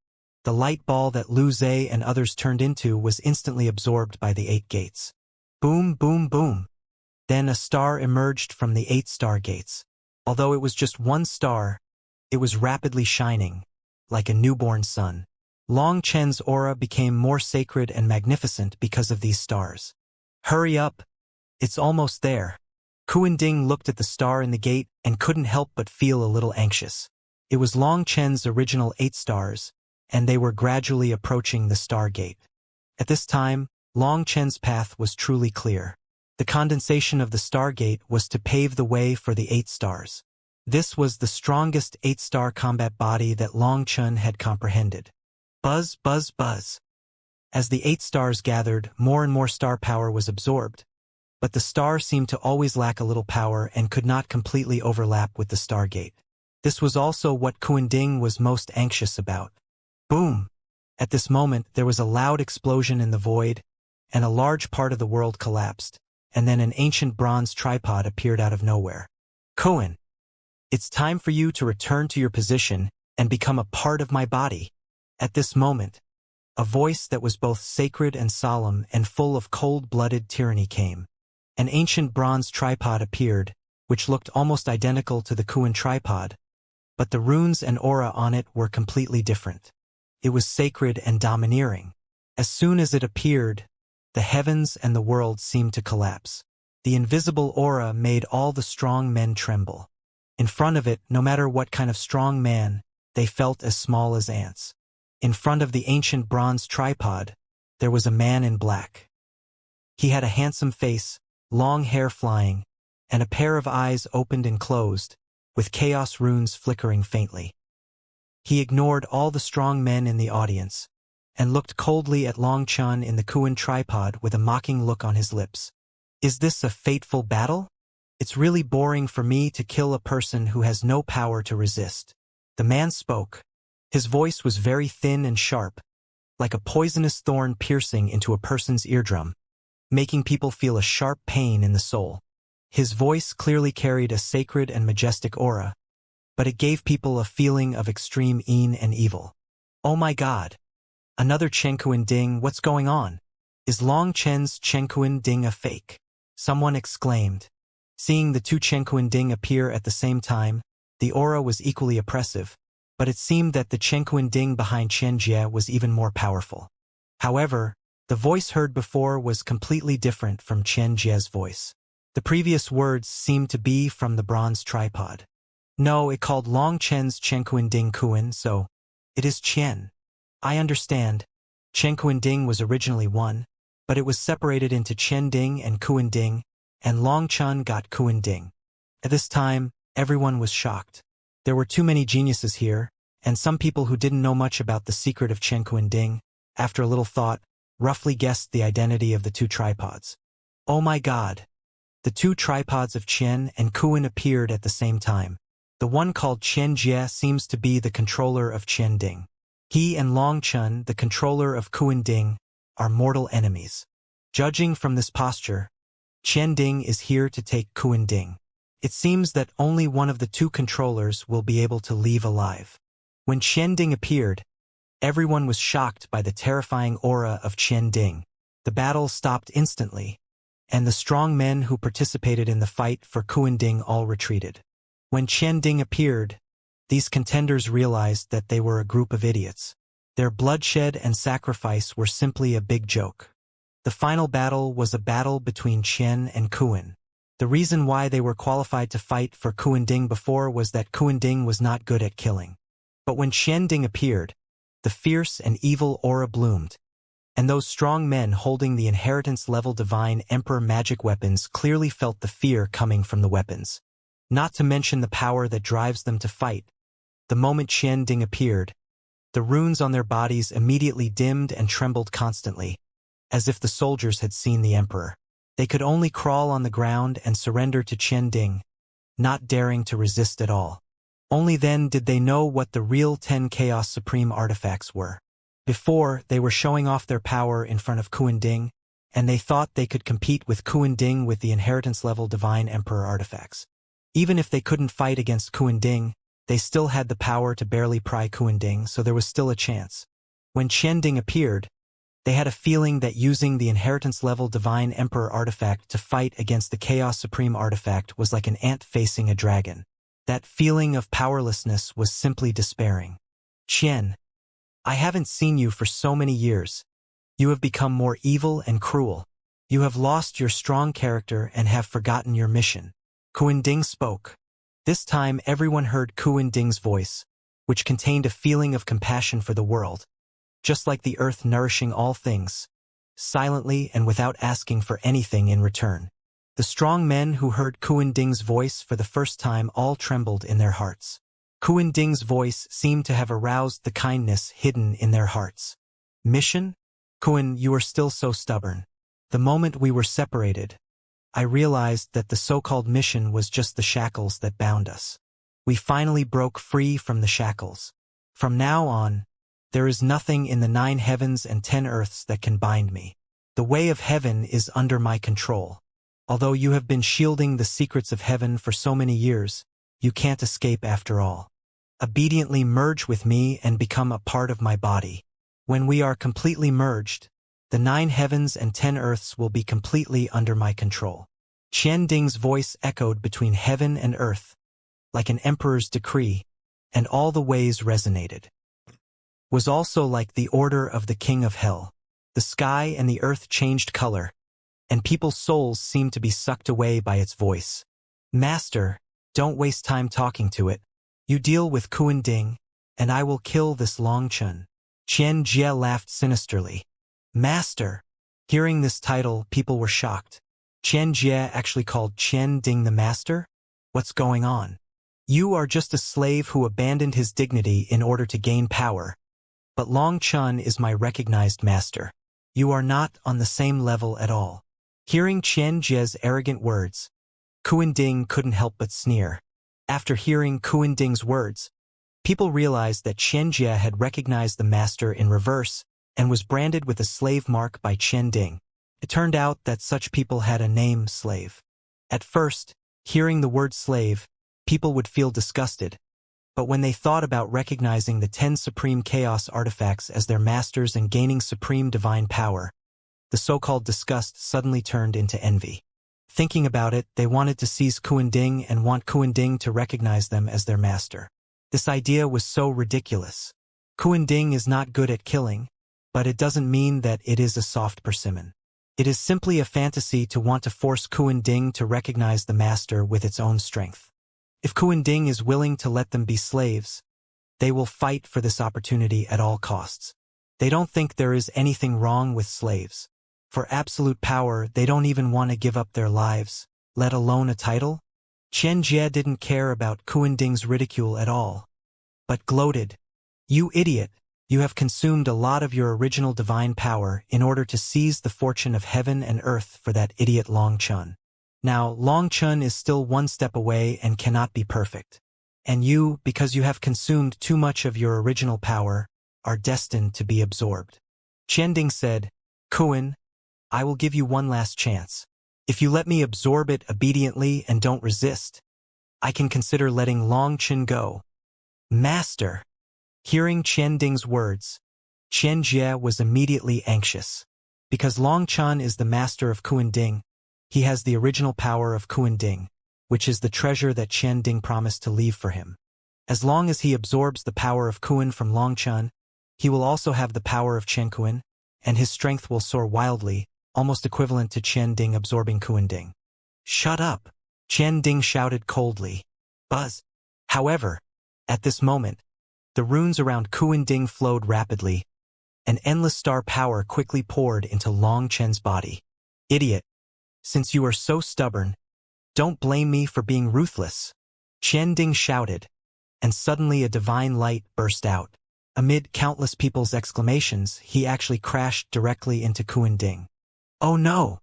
the light ball that Lu Zhe and others turned into was instantly absorbed by the 8 gates. Boom, boom, boom. Then a star emerged from the 8 star gates. Although it was just one star, it was rapidly shining, like a newborn sun. Long Chen's aura became more sacred and magnificent because of these stars. Hurry up! It's almost there. Kuan Ding looked at the star in the gate and couldn't help but feel a little anxious. It was Long Chen's original 8 stars, and they were gradually approaching the star gate. At this time, Long Chen's path was truly clear. The condensation of the Stargate was to pave the way for the 8 stars. This was the strongest 8-star combat body that Long Chun had comprehended. Buzz, buzz, buzz. As the 8 stars gathered, more and more star power was absorbed. But the star seemed to always lack a little power and could not completely overlap with the Stargate. This was also what Kuan Ding was most anxious about. Boom! At this moment, there was a loud explosion in the void, and a large part of the world collapsed, and then an ancient bronze tripod appeared out of nowhere. Kuan, it's time for you to return to your position and become a part of my body. At this moment, a voice that was both sacred and solemn and full of cold-blooded tyranny came. An ancient bronze tripod appeared, which looked almost identical to the Kuan tripod, but the runes and aura on it were completely different. It was sacred and domineering. As soon as it appeared, the heavens and the world seemed to collapse. The invisible aura made all the strong men tremble. In front of it, no matter what kind of strong man, they felt as small as ants. In front of the ancient bronze tripod, there was a man in black. He had a handsome face, long hair flying, and a pair of eyes opened and closed, with chaos runes flickering faintly. He ignored all the strong men in the audience, and looked coldly at Long Chun in the Kuan tripod with a mocking look on his lips. Is this a fateful battle? It's really boring for me to kill a person who has no power to resist. The man spoke. His voice was very thin and sharp, like a poisonous thorn piercing into a person's eardrum, making people feel a sharp pain in the soul. His voice clearly carried a sacred and majestic aura, but it gave people a feeling of extreme and evil. Oh my God! Another Chenkuan Ding, what's going on? Is Long Chen's Chenkuan Ding a fake? Someone exclaimed. Seeing the two Chenkuan Ding appear at the same time, the aura was equally oppressive, but it seemed that the Chenkuan Ding behind Chen Jie was even more powerful. However, the voice heard before was completely different from Chen Jie's voice. The previous words seemed to be from the bronze tripod. No, it called Long Chen's Chenkuan Ding Kuan, so it is Chen. I understand. Chenkuan Ding was originally one, but it was separated into Chen Ding and Kuan Ding, and Long Chun got Kuan Ding. At this time, everyone was shocked. There were too many geniuses here, and some people who didn't know much about the secret of Chenkuan Ding, after a little thought, roughly guessed the identity of the two tripods. Oh my God! The two tripods of Chen and Kuan appeared at the same time. The one called Chen Jie seems to be the controller of Chen Ding. He and Long Chun, the controller of Kuan Ding, are mortal enemies. Judging from this posture, Chen Ding is here to take Kuan Ding. It seems that only one of the two controllers will be able to leave alive. When Chen Ding appeared, everyone was shocked by the terrifying aura of Chen Ding. The battle stopped instantly, and the strong men who participated in the fight for Kuan Ding all retreated. When Chen Ding appeared, these contenders realized that they were a group of idiots. Their bloodshed and sacrifice were simply a big joke. The final battle was a battle between Chen and Kuan. The reason why they were qualified to fight for Kuan Ding before was that Kuan Ding was not good at killing. But when Chen Ding appeared, the fierce and evil aura bloomed, and those strong men holding the inheritance-level divine emperor magic weapons clearly felt the fear coming from the weapons. Not to mention the power that drives them to fight. The moment Chen Ding appeared, the runes on their bodies immediately dimmed and trembled constantly, as if the soldiers had seen the emperor. They could only crawl on the ground and surrender to Chen Ding, not daring to resist at all. Only then did they know what the real 10 Chaos Supreme artifacts were. Before, they were showing off their power in front of Kuan Ding, and they thought they could compete with Kuan Ding with the inheritance-level divine emperor artifacts. Even if they couldn't fight against Kuan Ding, they still had the power to barely pry Kuan Ding, so there was still a chance. When Chen Ding appeared, they had a feeling that using the inheritance-level divine emperor artifact to fight against the Chaos Supreme artifact was like an ant facing a dragon. That feeling of powerlessness was simply despairing. Chen, I haven't seen you for so many years. You have become more evil and cruel. You have lost your strong character and have forgotten your mission. Kuan Ding spoke. This time everyone heard Kuan Ding's voice, which contained a feeling of compassion for the world, just like the earth nourishing all things, silently and without asking for anything in return. The strong men who heard Kuan Ding's voice for the first time all trembled in their hearts. Kuan Ding's voice seemed to have aroused the kindness hidden in their hearts. Mission? Kuan, you are still so stubborn. The moment we were separated, I realized that the so-called mission was just the shackles that bound us. We finally broke free from the shackles. From now on, there is nothing in the 9 heavens and 10 earths that can bind me. The way of heaven is under my control. Although you have been shielding the secrets of heaven for so many years, you can't escape after all. Obediently merge with me and become a part of my body. When we are completely merged, the 9 heavens and 10 earths will be completely under my control. Chen Ding's voice echoed between heaven and earth, like an emperor's decree, and all the ways resonated. Was also like the order of the king of hell. The sky and the earth changed color, and people's souls seemed to be sucked away by its voice. Master, don't waste time talking to it. You deal with Kuan Ding, and I will kill this Long Chun. Chen Jie laughed sinisterly. Master, Hearing this title, people were shocked. Qian Jie actually called Qian Ding the master? What's going on? You are just a slave who abandoned his dignity in order to gain power. But Long Chun is my recognized master. You are not on the same level at all. Hearing Qian Jie's arrogant words, Kuan Ding couldn't help but sneer. After hearing Kuan Ding's words, people realized that Qian Jie had recognized the master in reverse and was branded with a slave mark by Qian Ding. It turned out that such people had a name, slave. At first, hearing the word slave, people would feel disgusted. But when they thought about recognizing the 10 supreme chaos artifacts as their masters and gaining supreme divine power, the so-called disgust suddenly turned into envy. Thinking about it, they wanted to seize Kuan Ding and want Kuan Ding to recognize them as their master. This idea was so ridiculous. Kuan Ding is not good at killing, but it doesn't mean that it is a soft persimmon. It is simply a fantasy to want to force Kuan Ding to recognize the master with its own strength. If Kuan Ding is willing to let them be slaves, they will fight for this opportunity at all costs. They don't think there is anything wrong with slaves. For absolute power, they don't even want to give up their lives, let alone a title. Qian Jie didn't care about Kuan Ding's ridicule at all, but gloated. You idiot, you have consumed a lot of your original divine power in order to seize the fortune of heaven and earth for that idiot Long Chun. Now, Long Chun is still one step away and cannot be perfect. And you, because you have consumed too much of your original power, are destined to be absorbed. Qian Ding said, Kuan, I will give you one last chance. If you let me absorb it obediently and don't resist, I can consider letting Long Chun go. Master! Hearing Qian Ding's words, Qian Jie was immediately anxious. Because Long Chun is the master of Kuan Ding, he has the original power of Kuan Ding, which is the treasure that Qian Ding promised to leave for him. As long as he absorbs the power of Kuan from Long Chun, he will also have the power of Qian Kuan, and his strength will soar wildly, almost equivalent to Qian Ding absorbing Kuan Ding. Shut up! Qian Ding shouted coldly. Buzz! However, at this moment, the runes around Kuan Ding flowed rapidly. An endless star power quickly poured into Long Chen's body. Idiot! Since you are so stubborn, don't blame me for being ruthless. Qian Ding shouted, and suddenly a divine light burst out. Amid countless people's exclamations, he actually crashed directly into Kuan Ding. Oh no!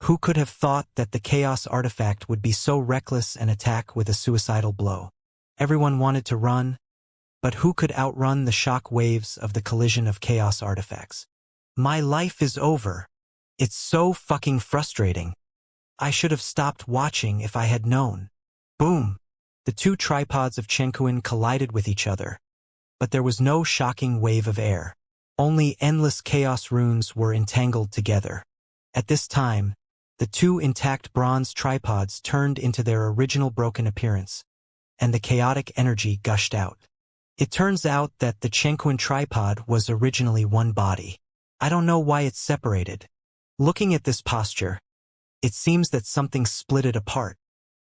Who could have thought that the chaos artifact would be so reckless and attack with a suicidal blow? Everyone wanted to run, but who could outrun the shock waves of the collision of chaos artifacts? My life is over. It's so fucking frustrating. I should have stopped watching if I had known. Boom! The two tripods of Qian Kuan collided with each other. But there was no shocking wave of air. Only endless chaos runes were entangled together. At this time, the two intact bronze tripods turned into their original broken appearance, and the chaotic energy gushed out. It turns out that the Qian Kuan tripod was originally one body. I don't know why it's separated. Looking at this posture, it seems that something split it apart.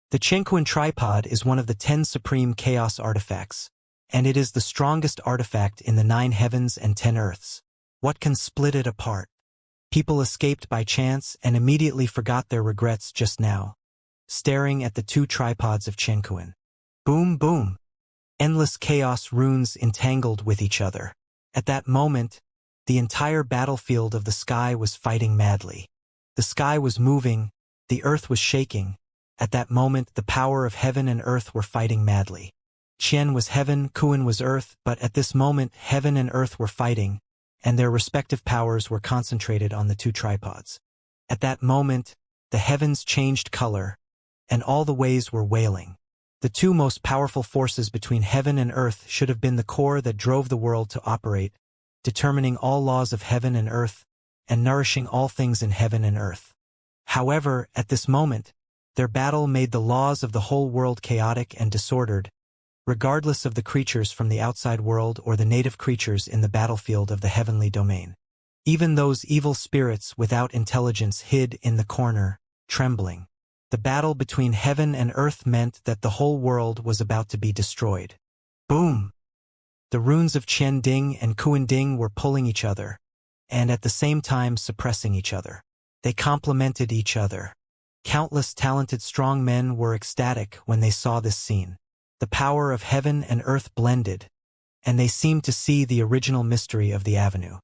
The Qian Kuan tripod is one of the 10 supreme chaos artifacts, and it is the strongest artifact in the 9 heavens and 10 earths. What can split it apart? People escaped by chance and immediately forgot their regrets just now, staring at the two tripods of Qian Kuan. Boom, boom. Endless chaos runes entangled with each other. At that moment, the entire battlefield of the sky was fighting madly. The sky was moving, the earth was shaking. At that moment, the power of heaven and earth were fighting madly. Qian was heaven, Kuan was earth, but at this moment, heaven and earth were fighting, and their respective powers were concentrated on the two tripods. At that moment, the heavens changed color, and all the ways were wailing. The two most powerful forces between heaven and earth should have been the core that drove the world to operate, determining all laws of heaven and earth, and nourishing all things in heaven and earth. However, at this moment, their battle made the laws of the whole world chaotic and disordered, regardless of the creatures from the outside world or the native creatures in the battlefield of the heavenly domain. Even those evil spirits without intelligence hid in the corner, trembling. The battle between heaven and earth meant that the whole world was about to be destroyed. Boom! The runes of Qian Ding and Kuan Ding were pulling each other, and at the same time suppressing each other. They complemented each other. Countless talented strong men were ecstatic when they saw this scene. The power of heaven and earth blended, and they seemed to see the original mystery of the avenue.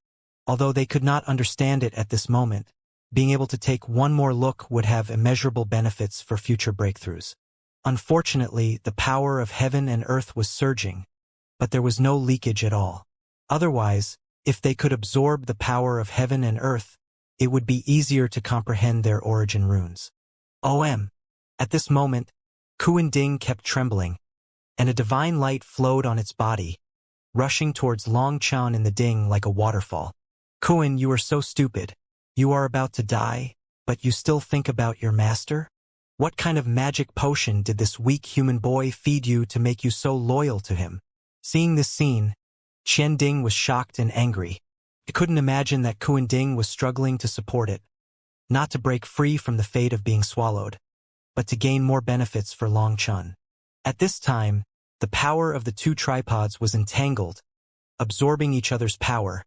Although they could not understand it at this moment, being able to take one more look would have immeasurable benefits for future breakthroughs. Unfortunately, the power of heaven and earth was surging, but there was no leakage at all. Otherwise, if they could absorb the power of heaven and earth, it would be easier to comprehend their origin runes. At this moment, Kuan Ding kept trembling, and a divine light flowed on its body, rushing towards Long Chan in the Ding like a waterfall. Kuan, you are so stupid. You are about to die, but you still think about your master? What kind of magic potion did this weak human boy feed you to make you so loyal to him? Seeing this scene, Qian Ding was shocked and angry. He couldn't imagine that Kuan Ding was struggling to support it, not to break free from the fate of being swallowed, but to gain more benefits for Long Chan. At this time, the power of the two tripods was entangled, absorbing each other's power,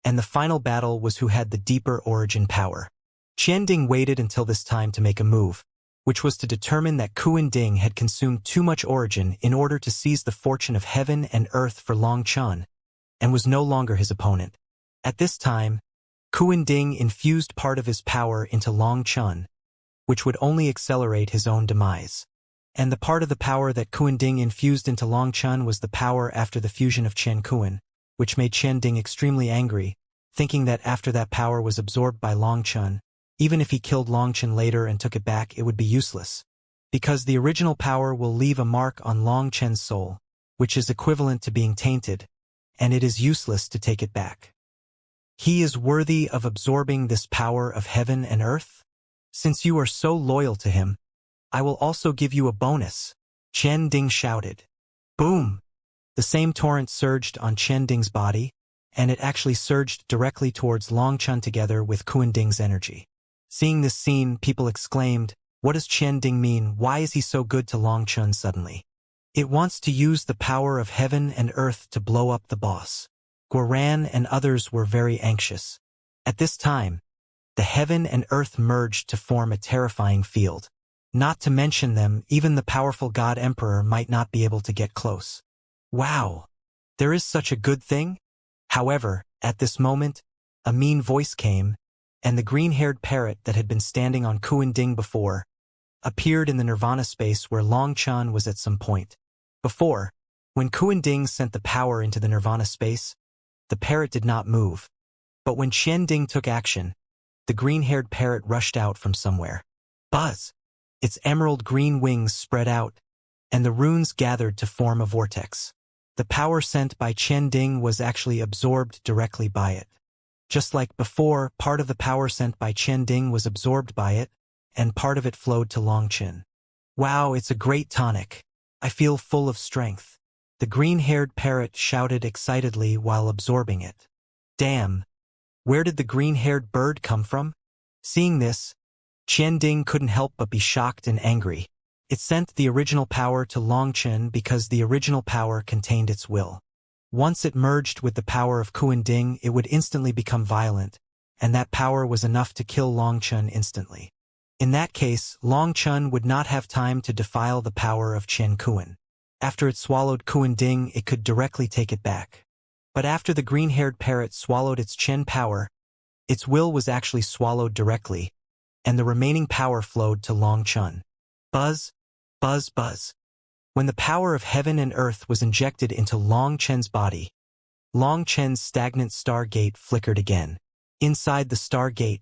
and the final battle was who had the deeper origin power. Qian Ding waited until this time to make a move, which was to determine that Kuan Ding had consumed too much origin in order to seize the fortune of heaven and earth for Long Chan, and was no longer his opponent. At this time, Kuan Ding infused part of his power into Long Chan, which would only accelerate his own demise. And the part of the power that Kuan Ding infused into Long Chan was the power after the fusion of Chen Kuan, which made Qian Ding extremely angry, thinking that after that power was absorbed by Long Chan, even if he killed Long Chan later and took it back, it would be useless, because the original power will leave a mark on Long Chen's soul, which is equivalent to being tainted, and it is useless to take it back. He is worthy of absorbing this power of heaven and earth? Since you are so loyal to him, I will also give you a bonus, Qian Ding shouted. Boom! The same torrent surged on Qian Ding's body, and it actually surged directly towards Long Chan together with Kuan Ding's energy. Seeing this scene, people exclaimed, "What does Qian Ding mean? Why is he so good to Long Chan suddenly? It wants to use the power of heaven and earth to blow up the boss." Guoran and others were very anxious. At this time, the heaven and earth merged to form a terrifying field. Not to mention them, even the powerful God Emperor might not be able to get close. Wow! There is such a good thing? However, at this moment, a mean voice came, and the green-haired parrot that had been standing on Kuan Ding before appeared in the nirvana space where Long Chan was at some point. Before, when Kuan Ding sent the power into the nirvana space, the parrot did not move. But when Qian Ding took action, the green-haired parrot rushed out from somewhere. Buzz! Its emerald green wings spread out, and the runes gathered to form a vortex. The power sent by Qian Ding was actually absorbed directly by it. Just like before, part of the power sent by Qian Ding was absorbed by it, and part of it flowed to Long Chan. Wow, it's a great tonic. I feel full of strength. The green-haired parrot shouted excitedly while absorbing it. Damn! Where did the green-haired bird come from? Seeing this, Qian Ding couldn't help but be shocked and angry. It sent the original power to Long Chan because the original power contained its will. Once it merged with the power of Kuan Ding, it would instantly become violent, and that power was enough to kill Long Chan instantly. In that case, Long Chan would not have time to defile the power of Chen Kuan. After it swallowed Kuan Ding, it could directly take it back. But after the green-haired parrot swallowed its Chen power, its will was actually swallowed directly, and the remaining power flowed to Long Chan. Buzz, buzz, buzz. When the power of heaven and earth was injected into Long Chen's body, Long Chen's stagnant stargate flickered again. Inside the stargate,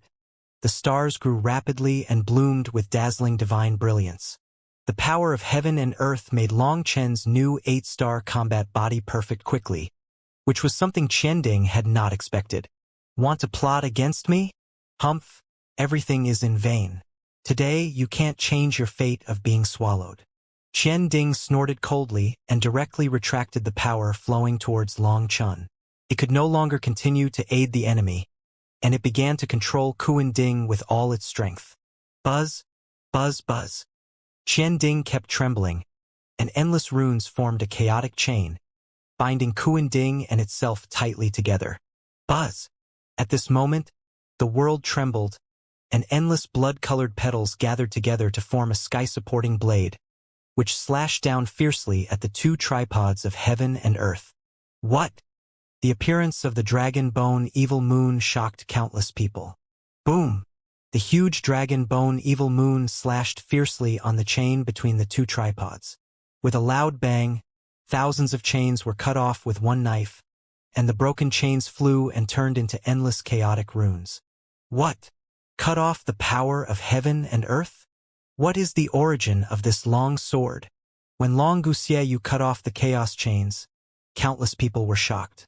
the stars grew rapidly and bloomed with dazzling divine brilliance. The power of heaven and earth made Long Chen's new 8-star combat body perfect quickly, which was something Qian Ding had not expected. Want to plot against me? Humph, everything is in vain. Today you can't change your fate of being swallowed. Qian Ding snorted coldly and directly retracted the power flowing towards Long Chan. It could no longer continue to aid the enemy, and it began to control Kuan Ding with all its strength. Buzz, buzz, buzz. Qian Ding kept trembling, and endless runes formed a chaotic chain, binding Kuan Ding and itself tightly together. Buzz! At this moment, the world trembled, and endless blood-colored petals gathered together to form a sky-supporting blade, which slashed down fiercely at the two tripods of heaven and earth. What? The appearance of the dragon bone evil moon shocked countless people. Boom! The huge dragon bone evil moon slashed fiercely on the chain between the two tripods. With a loud bang, thousands of chains were cut off with one knife, and the broken chains flew and turned into endless chaotic runes. What? Cut off the power of heaven and earth? What is the origin of this long sword? When Long Guxiayu cut off the chaos chains, countless people were shocked.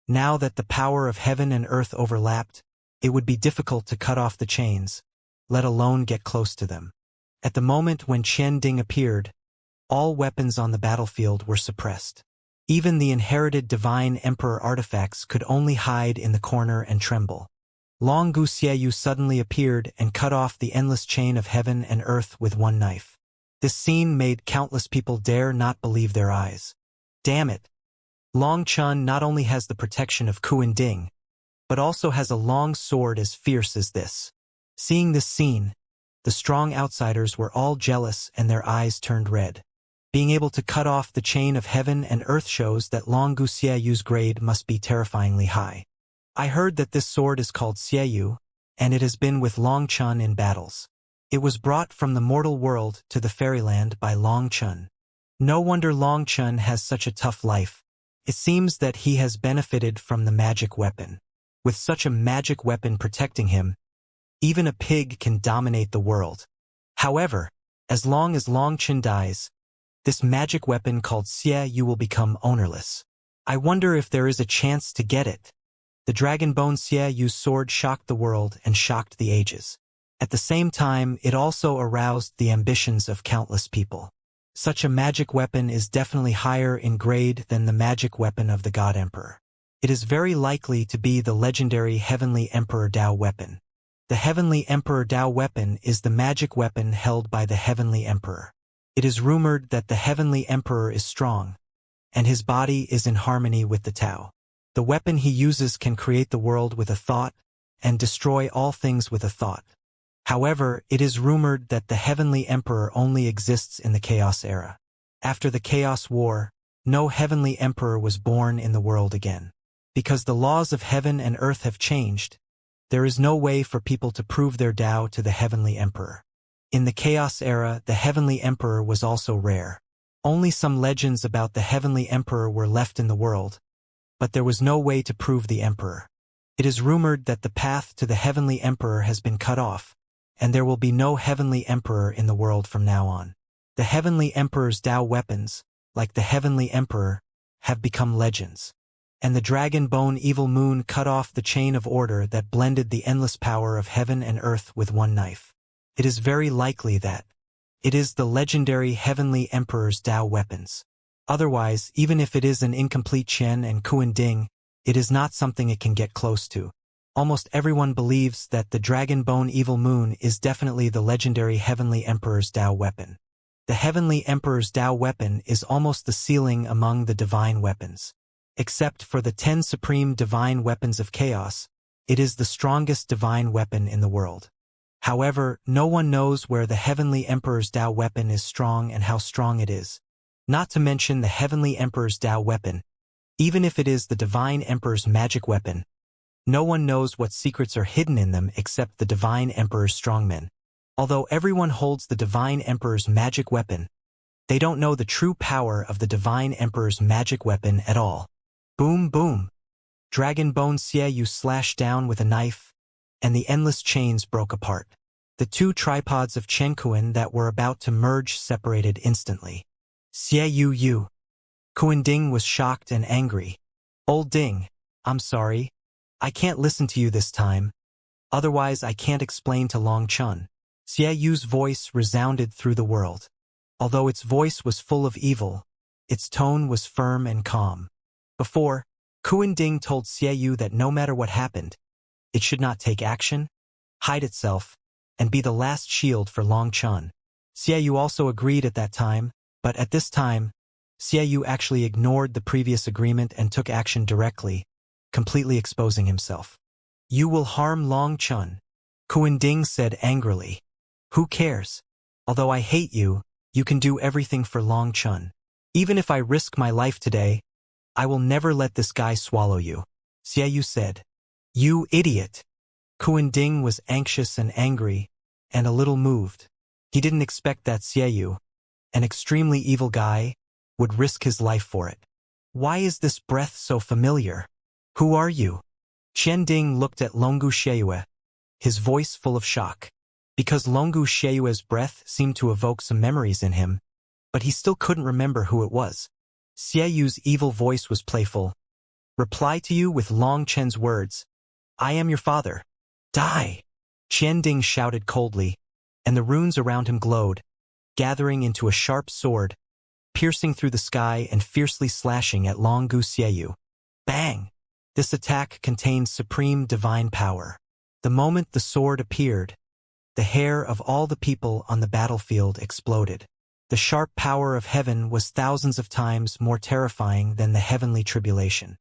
Now that the power of heaven and earth overlapped, it would be difficult to cut off the chains, let alone get close to them. At the moment when Qian Ding appeared, all weapons on the battlefield were suppressed. Even the inherited divine emperor artifacts could only hide in the corner and tremble. Long Guxiayu suddenly appeared and cut off the endless chain of heaven and earth with one knife. This scene made countless people dare not believe their eyes. Damn it! Long Chun not only has the protection of Kuan Ding, but also has a long sword as fierce as this. Seeing this scene, the strong outsiders were all jealous and their eyes turned red. Being able to cut off the chain of heaven and earth shows that Long Guxiayu's grade must be terrifyingly high. I heard that this sword is called Xiayu, and it has been with Long Chun in battles. It was brought from the mortal world to the fairyland by Long Chun. No wonder Long Chun has such a tough life. It seems that he has benefited from the magic weapon. With such a magic weapon protecting him, even a pig can dominate the world. However, as long as Long Chun dies, this magic weapon called Xia Yu will become ownerless. I wonder if there is a chance to get it. The dragon bone Xia Yu's sword shocked the world and shocked the ages. At the same time, it also aroused the ambitions of countless people. Such a magic weapon is definitely higher in grade than the magic weapon of the God Emperor. It is very likely to be the legendary Heavenly Emperor Dao weapon. The Heavenly Emperor Dao weapon is the magic weapon held by the Heavenly Emperor. It is rumored that the Heavenly Emperor is strong, and his body is in harmony with the Tao. The weapon he uses can create the world with a thought, and destroy all things with a thought. However, it is rumored that the Heavenly Emperor only exists in the Chaos era. After the Chaos War, no Heavenly Emperor was born in the world again. Because the laws of heaven and earth have changed, there is no way for people to prove their Tao to the Heavenly Emperor. In the Chaos era, the Heavenly Emperor was also rare. Only some legends about the Heavenly Emperor were left in the world, but there was no way to prove the Emperor. It is rumored that the path to the Heavenly Emperor has been cut off, and there will be no Heavenly Emperor in the world from now on. The Heavenly Emperor's Tao weapons, like the Heavenly Emperor, have become legends. And the dragon bone evil moon cut off the chain of order that blended the endless power of heaven and earth with one knife. It is very likely that it is the legendary Heavenly Emperor's Tao weapons. Otherwise, even if it is an incomplete Qian and Kuan Ding, it is not something it can get close to. Almost everyone believes that the dragon bone evil moon is definitely the legendary Heavenly Emperor's Tao weapon. The Heavenly Emperor's Tao weapon is almost the ceiling among the divine weapons. Except for the 10 supreme divine weapons of chaos, it is the strongest divine weapon in the world. However, no one knows where the Heavenly Emperor's Tao weapon is strong and how strong it is. Not to mention the Heavenly Emperor's Tao weapon. Even if it is the Divine Emperor's magic weapon, no one knows what secrets are hidden in them except the Divine Emperor's strongmen. Although everyone holds the Divine Emperor's magic weapon, they don't know the true power of the Divine Emperor's magic weapon at all. Boom boom. Dragon Bone Xia Yu slashed down with a knife, and the endless chains broke apart. The two tripods of Chen that were about to merge separated instantly. Xia Yu. Kuan Ding was shocked and angry. Old Ding, I'm sorry. I can't listen to you this time. Otherwise I can't explain to Long Chun. Xia Yu's voice resounded through the world. Although its voice was full of evil, its tone was firm and calm. Before, Kuan Ding told Xia Yu that no matter what happened, it should not take action, hide itself, and be the last shield for Long Chun. Xia Yu also agreed at that time, but at this time, Xia Yu actually ignored the previous agreement and took action directly, completely exposing himself. You will harm Long Chun. Ding said angrily. Who cares? Although I hate you, you can do everything for Long Chun. Even if I risk my life today, I will never let this guy swallow you. Xiaoyu said. You idiot. Ding was anxious and angry, and a little moved. He didn't expect that Xiaoyu, an extremely evil guy, would risk his life for it. Why is this breath so familiar? Who are you? Ding looked at Longu Xiaoyue, his voice full of shock. Because Longu Xiaoyue's breath seemed to evoke some memories in him, but he still couldn't remember who it was. Xiaoyu's evil voice was playful. Reply to you with Long Chen's words. I am your father. Die! Ding shouted coldly, and the runes around him glowed, gathering into a sharp sword, piercing through the sky and fiercely slashing at Longu Xiaoyu. Bang! This attack contained supreme divine power. The moment the sword appeared, the hair of all the people on the battlefield exploded. The sharp power of heaven was thousands of times more terrifying than the heavenly tribulation.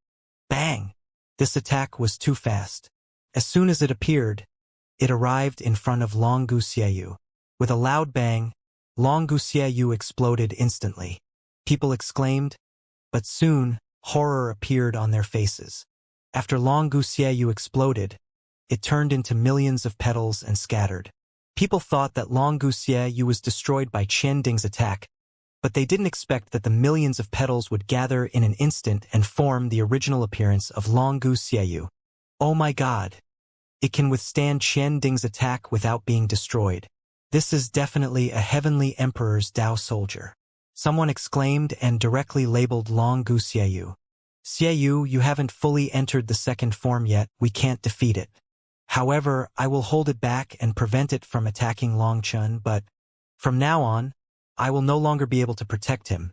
Bang! This attack was too fast. As soon as it appeared, it arrived in front of Longu Xiaoyu. With a loud bang, Longu Xiaoyu exploded instantly. People exclaimed, but soon, horror appeared on their faces. After Longu Xiaoyu exploded, it turned into millions of petals and scattered. People thought that Longu Xiaoyu was destroyed by Ding's attack, but they didn't expect that the millions of petals would gather in an instant and form the original appearance of Longu Xiaoyu. Oh my god! It can withstand Ding's attack without being destroyed. This is definitely a heavenly emperor's Dao soldier. Someone exclaimed and directly labeled Longu Xiaoyu. Xiaoyu, you haven't fully entered the second form yet, we can't defeat it. However, I will hold it back and prevent it from attacking Long Chun, but from now on, I will no longer be able to protect him.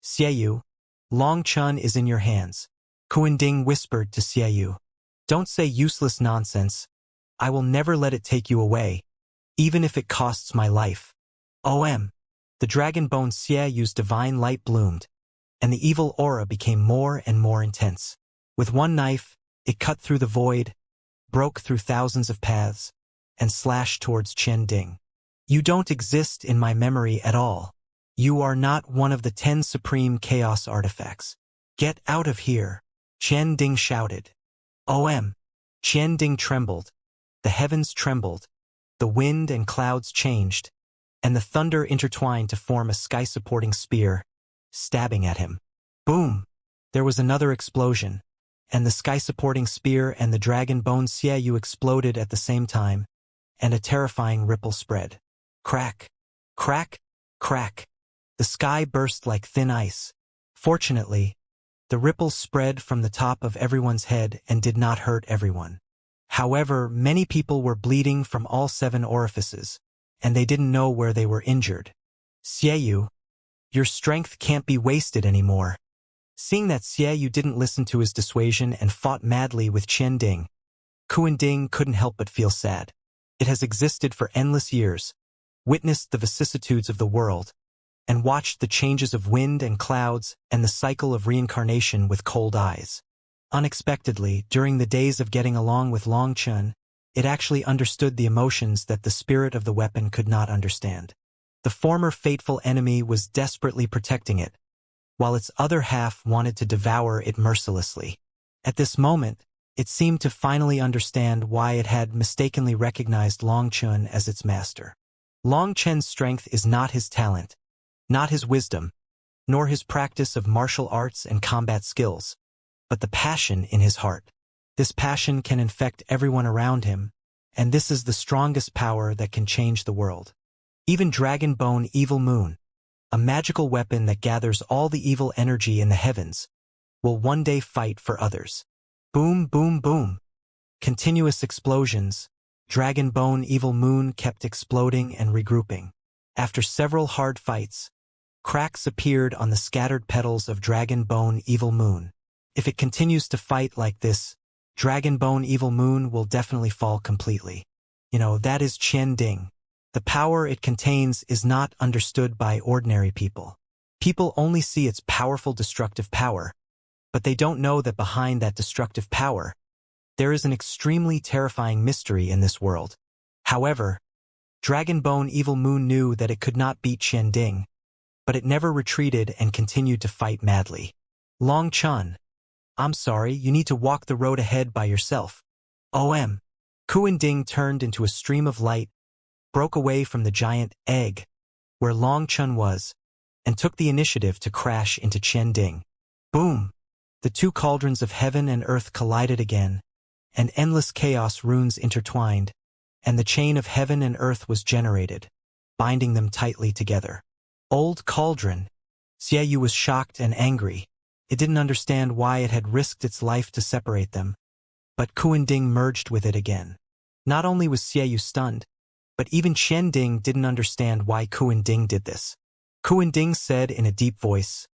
Xiaoyu, Long Chun is in your hands. Ding whispered to Xiaoyu. Don't say useless nonsense. I will never let it take you away, even if it costs my life. The dragon bone Xiaoyu's divine light bloomed, and the evil aura became more and more intense. With one knife, it cut through the void, broke through thousands of paths, and slashed towards Ding. You don't exist in my memory at all. You are not one of the 10 supreme chaos artifacts. Get out of here, Ding shouted. Ding trembled. The heavens trembled. The wind and clouds changed, and the thunder intertwined to form a sky-supporting spear, stabbing at him. Boom! There was another explosion, and the sky-supporting spear and the dragon bone Xiaoyu exploded at the same time, and a terrifying ripple spread. Crack! Crack! Crack! The sky burst like thin ice. Fortunately, the ripples spread from the top of everyone's head and did not hurt everyone. However, many people were bleeding from all 7 orifices, and they didn't know where they were injured. Xiaoyu, your strength can't be wasted anymore. Seeing that Xiaoyu didn't listen to his dissuasion and fought madly with Ding, Ding couldn't help but feel sad. It has existed for endless years, witnessed the vicissitudes of the world, and watched the changes of wind and clouds and the cycle of reincarnation with cold eyes. Unexpectedly, during the days of getting along with Long Chun, it actually understood the emotions that the spirit of the weapon could not understand. The former fateful enemy was desperately protecting it, while its other half wanted to devour it mercilessly. At this moment, it seemed to finally understand why it had mistakenly recognized Long Chun as its master. Long Chun's strength is not his talent, not his wisdom, nor his practice of martial arts and combat skills, but the passion in his heart. This passion can infect everyone around him, and this is the strongest power that can change the world. Even Dragon Bone Evil Moon, a magical weapon that gathers all the evil energy in the heavens, will one day fight for others. Boom, boom, boom. Continuous explosions. Dragon Bone Evil Moon kept exploding and regrouping. After several hard fights, cracks appeared on the scattered petals of Dragon Bone Evil Moon. If it continues to fight like this, Dragon Bone Evil Moon will definitely fall completely. That is Ding. The power it contains is not understood by ordinary people. People only see its powerful destructive power, but they don't know that behind that destructive power, There is an extremely terrifying mystery in this world. However, Dragonbone Evil Moon knew that it could not beat Qianding, but it never retreated and continued to fight madly. Long Chun, I'm sorry, you need to walk the road ahead by yourself. Qianding turned into a stream of light, broke away from the giant egg, where Long Chun was, and took the initiative to crash into Qianding. Boom! The two cauldrons of heaven and earth collided again, and endless chaos runes intertwined, and the chain of heaven and earth was generated, binding them tightly together. Old cauldron. Xiaoyu was shocked and angry. It didn't understand why it had risked its life to separate them. But Qianding merged with it again. Not only was Xiaoyu stunned, but even Qianding didn't understand why Qianding did this. Qianding said in a deep voice,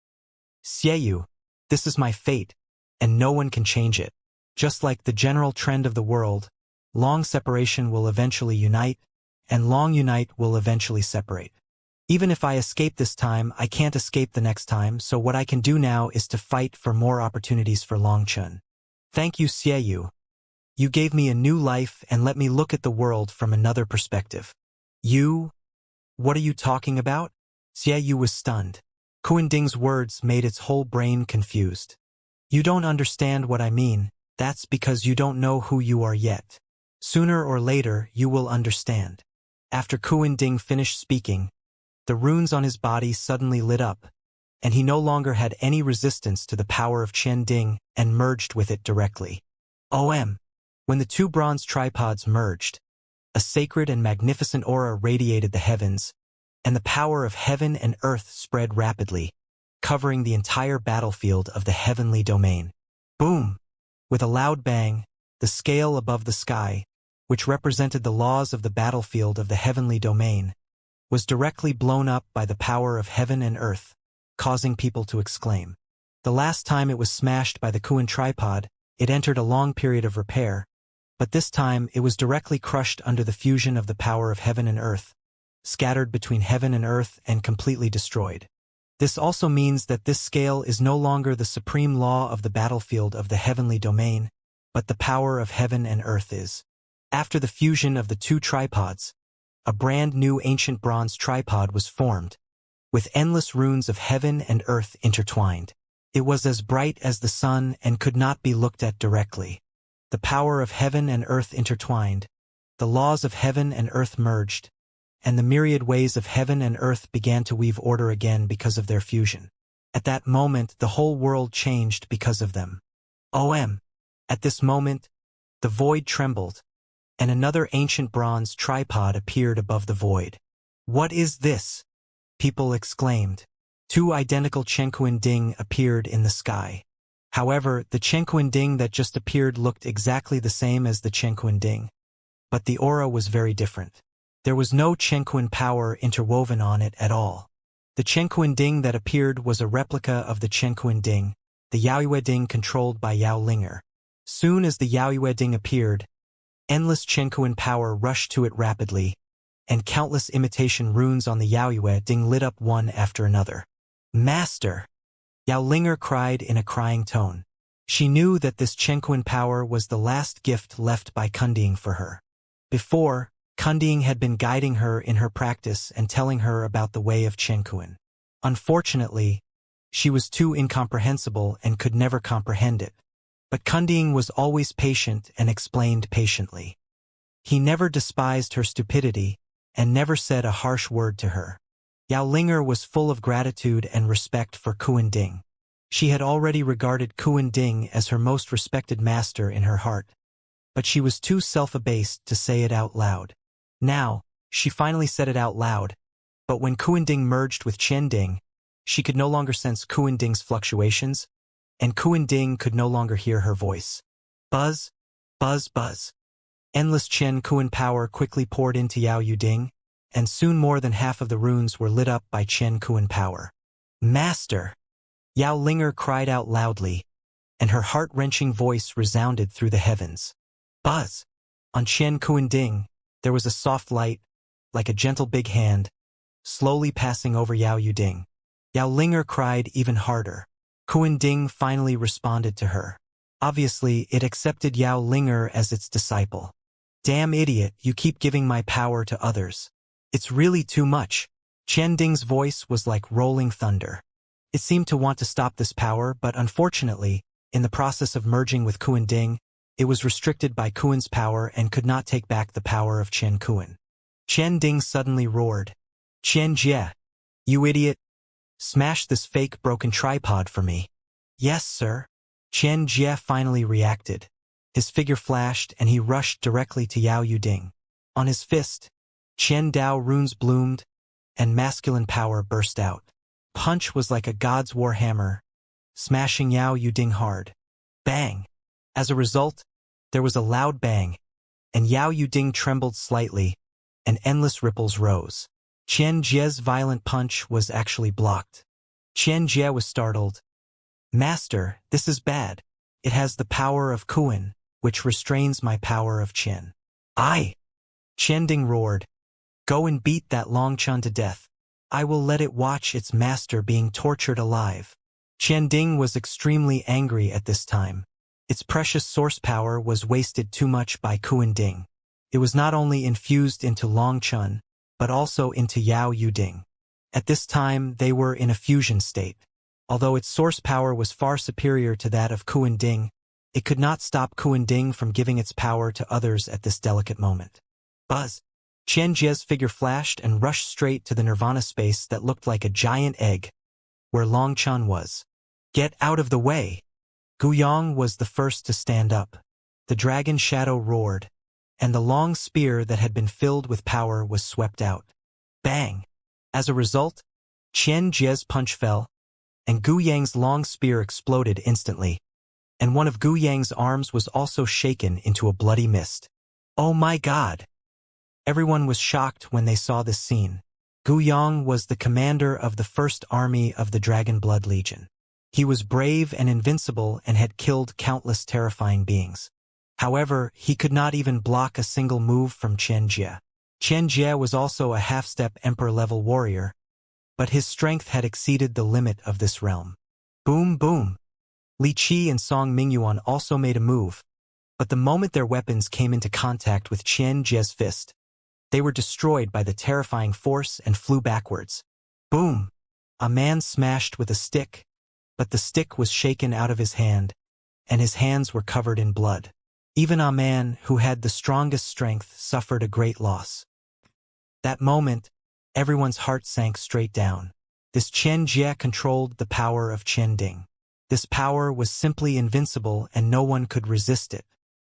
Xiaoyu, this is my fate, and no one can change it. Just like the general trend of the world, long separation will eventually unite, and long unite will eventually separate. Even if I escape this time, I can't escape the next time, so what I can do now is to fight for more opportunities for Long Chun. Thank you, Xiaoyu. You gave me a new life and let me look at the world from another perspective. You? What are you talking about? Xiaoyu was stunned. Qianding's words made its whole brain confused. You don't understand what I mean, that's because you don't know who you are yet. Sooner or later, you will understand. After Qianding finished speaking, the runes on his body suddenly lit up, and he no longer had any resistance to the power of Qianding and merged with it directly. When the two bronze tripods merged, a sacred and magnificent aura radiated the heavens, and the power of heaven and earth spread rapidly, covering the entire battlefield of the heavenly domain. Boom! With a loud bang, the scale above the sky, which represented the laws of the battlefield of the heavenly domain, was directly blown up by the power of heaven and earth, causing people to exclaim. The last time it was smashed by the Qian tripod, it entered a long period of repair, but this time it was directly crushed under the fusion of the power of heaven and earth, scattered between heaven and earth and completely destroyed. This also means that this scale is no longer the supreme law of the battlefield of the heavenly domain, but the power of heaven and earth is. After the fusion of the two tripods, a brand new ancient bronze tripod was formed, with endless runes of heaven and earth intertwined. It was as bright as the sun and could not be looked at directly. The power of heaven and earth intertwined, the laws of heaven and earth merged, and the myriad ways of heaven and earth began to weave order again because of their fusion. At that moment, the whole world changed because of them. At this moment, the void trembled, and another ancient bronze tripod appeared above the void. What is this? People exclaimed. Two identical Qianding appeared in the sky. However, the Qianding that just appeared looked exactly the same as the Qianding, but the aura was very different. There was no Qian power interwoven on it at all. The Qianding that appeared was a replica of the Qianding, the Yaoyueding controlled by Yao Linger. Soon as the Yaoyueding appeared, endless Qian power rushed to it rapidly, and countless imitation runes on the Yaoyueding lit up one after another. Master! Yao Linger cried in a crying tone. She knew that this Qian power was the last gift left by Qianding for her. Before, Qianding had been guiding her in her practice and telling her about the way of Qian. Unfortunately, she was too incomprehensible and could never comprehend it. But Qianding was always patient and explained patiently. He never despised her stupidity and never said a harsh word to her. Yao Linger was full of gratitude and respect for Qianding. She had already regarded Qianding as her most respected master in her heart, but she was too self-abased to say it out loud. Now, she finally said it out loud, but when Qianding merged with Qianding, she could no longer sense Qianding's fluctuations, and Qianding could no longer hear her voice. Buzz, buzz, buzz. Endless Qian power quickly poured into Yaoyueding, and soon more than half of the runes were lit up by Qian power. Master! Yao Linger cried out loudly, and her heart-wrenching voice resounded through the heavens. Buzz! On Qianding, there was a soft light, like a gentle big hand, slowly passing over Yaoyueding. Yao Linger cried even harder. Qianding finally responded to her. Obviously, it accepted Yao Linger as its disciple. Damn idiot, you keep giving my power to others. It's really too much. Qian Ding's voice was like rolling thunder. It seemed to want to stop this power, but unfortunately, in the process of merging with Kuan Ding, it was restricted by Kuan's power and could not take back the power of Qian Kuan. Qian Ding suddenly roared. Qian Jie, you idiot! Smash this fake broken tripod for me. Yes, sir. Qian Jie finally reacted. His figure flashed and he rushed directly to Yao Yuding. On his fist, Qian Dao runes bloomed, and masculine power burst out. Punch was like a god's warhammer, smashing Yao Yuding hard. Bang! As a result, there was a loud bang, and Yao Yuding trembled slightly, and endless ripples rose. Qian Jie's violent punch was actually blocked. Qian Jie was startled. Master, this is bad. It has the power of Kuan, which restrains my power of Qian. Aye! Qian Ding roared. Go and beat that Longchan to death. I will let it watch its master being tortured alive. Qian Ding was extremely angry at this time. Its precious source power was wasted too much by Kuan Ding. It was not only infused into Longchan, but also into Yao Yuding. At this time, they were in a fusion state. Although its source power was far superior to that of Kuan Ding, it could not stop Kuan Ding from giving its power to others at this delicate moment. Buzz! Qian Jie's figure flashed and rushed straight to the nirvana space that looked like a giant egg, where Longchan was. Get out of the way! Guyang was the first to stand up. The dragon shadow roared, and the long spear that had been filled with power was swept out. Bang! As a result, Qian Jie's punch fell, and Gu Yang's long spear exploded instantly, and one of Gu Yang's arms was also shaken into a bloody mist. Oh my god! Everyone was shocked when they saw this scene. Gu Yang was the commander of the first army of the Dragon Blood Legion. He was brave and invincible and had killed countless terrifying beings. However, he could not even block a single move from Qian Jie. Qian Jie was also a half-step emperor-level warrior, but his strength had exceeded the limit of this realm. Boom boom! Li Qi and Song Mingyuan also made a move, but the moment their weapons came into contact with Qian Jie's fist, they were destroyed by the terrifying force and flew backwards. Boom! A man smashed with a stick, but the stick was shaken out of his hand, and his hands were covered in blood. Even a man who had the strongest strength suffered a great loss. That moment, everyone's heart sank straight down. This Qian Jie controlled the power of Qian Ding. This power was simply invincible and no one could resist it.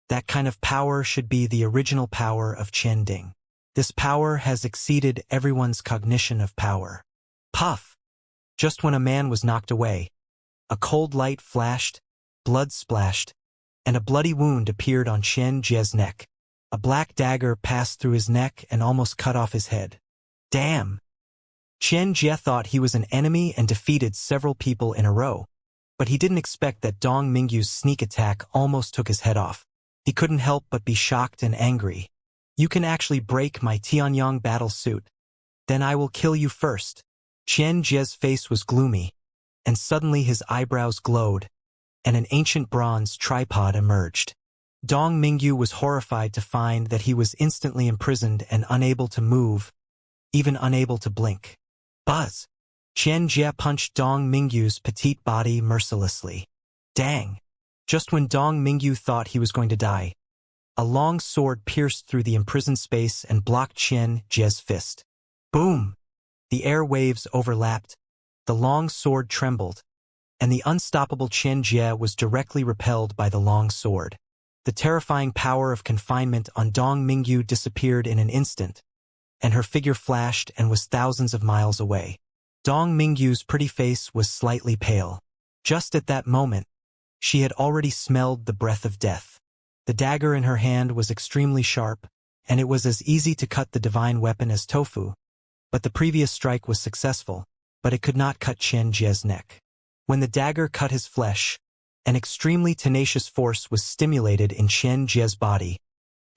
That kind of power should be the original power of Qian Ding. This power has exceeded everyone's cognition of power. Puff! Just when a man was knocked away, a cold light flashed, blood splashed, and a bloody wound appeared on Qian Jie's neck. A black dagger passed through his neck and almost cut off his head. Damn! Qian Jie thought he was an enemy and defeated several people in a row, but he didn't expect that Dong Mingyu's sneak attack almost took his head off. He couldn't help but be shocked and angry. You can actually break my Tianyang battle suit. Then I will kill you first. Qian Jie's face was gloomy, and suddenly his eyebrows glowed, and an ancient bronze tripod emerged. Dong Mingyu was horrified to find that he was instantly imprisoned and unable to move, even unable to blink. Buzz! Qian Jie punched Dong Mingyu's petite body mercilessly. Dang! Just when Dong Mingyu thought he was going to die, a long sword pierced through the imprisoned space and blocked Qian Jie's fist. Boom! The air waves overlapped, the long sword trembled, and the unstoppable Qian Jie was directly repelled by the long sword. The terrifying power of confinement on Dong Mingyu disappeared in an instant, and her figure flashed and was thousands of miles away. Dong Mingyu's pretty face was slightly pale. Just at that moment, she had already smelled the breath of death. The dagger in her hand was extremely sharp, and it was as easy to cut the divine weapon as tofu. But the previous strike was successful, but it could not cut Qian Jie's neck. When the dagger cut his flesh, an extremely tenacious force was stimulated in Qian Jie's body,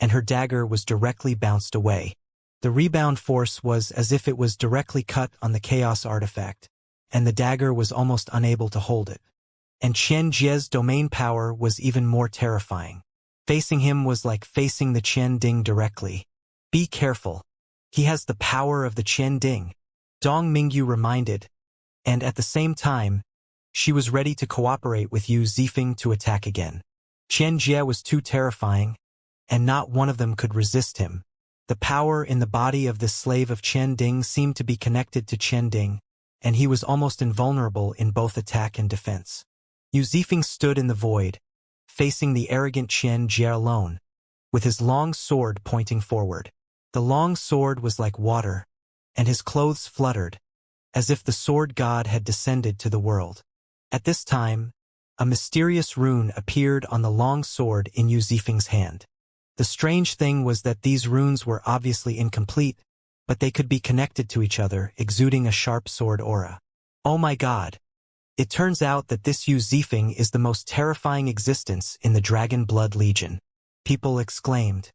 and her dagger was directly bounced away. The rebound force was as if it was directly cut on the chaos artifact, and the dagger was almost unable to hold it. And Qian Jie's domain power was even more terrifying. Facing him was like facing the Qian Ding directly. Be careful. He has the power of the Qian Ding, Dong Mingyu reminded, and at the same time, she was ready to cooperate with Yu Zifeng to attack again. Qian Jie was too terrifying, and not one of them could resist him. The power in the body of this slave of Qian Ding seemed to be connected to Qian Ding, and he was almost invulnerable in both attack and defense. Yu Zifeng stood in the void, facing the arrogant Qian Jie alone, with his long sword pointing forward. The long sword was like water, and his clothes fluttered, as if the sword god had descended to the world. At this time, a mysterious rune appeared on the long sword in Yu Zifeng's hand. The strange thing was that these runes were obviously incomplete, but they could be connected to each other, exuding a sharp sword aura. Oh my god! It turns out that this Yu Zifeng is the most terrifying existence in the Dragon Blood Legion. People exclaimed.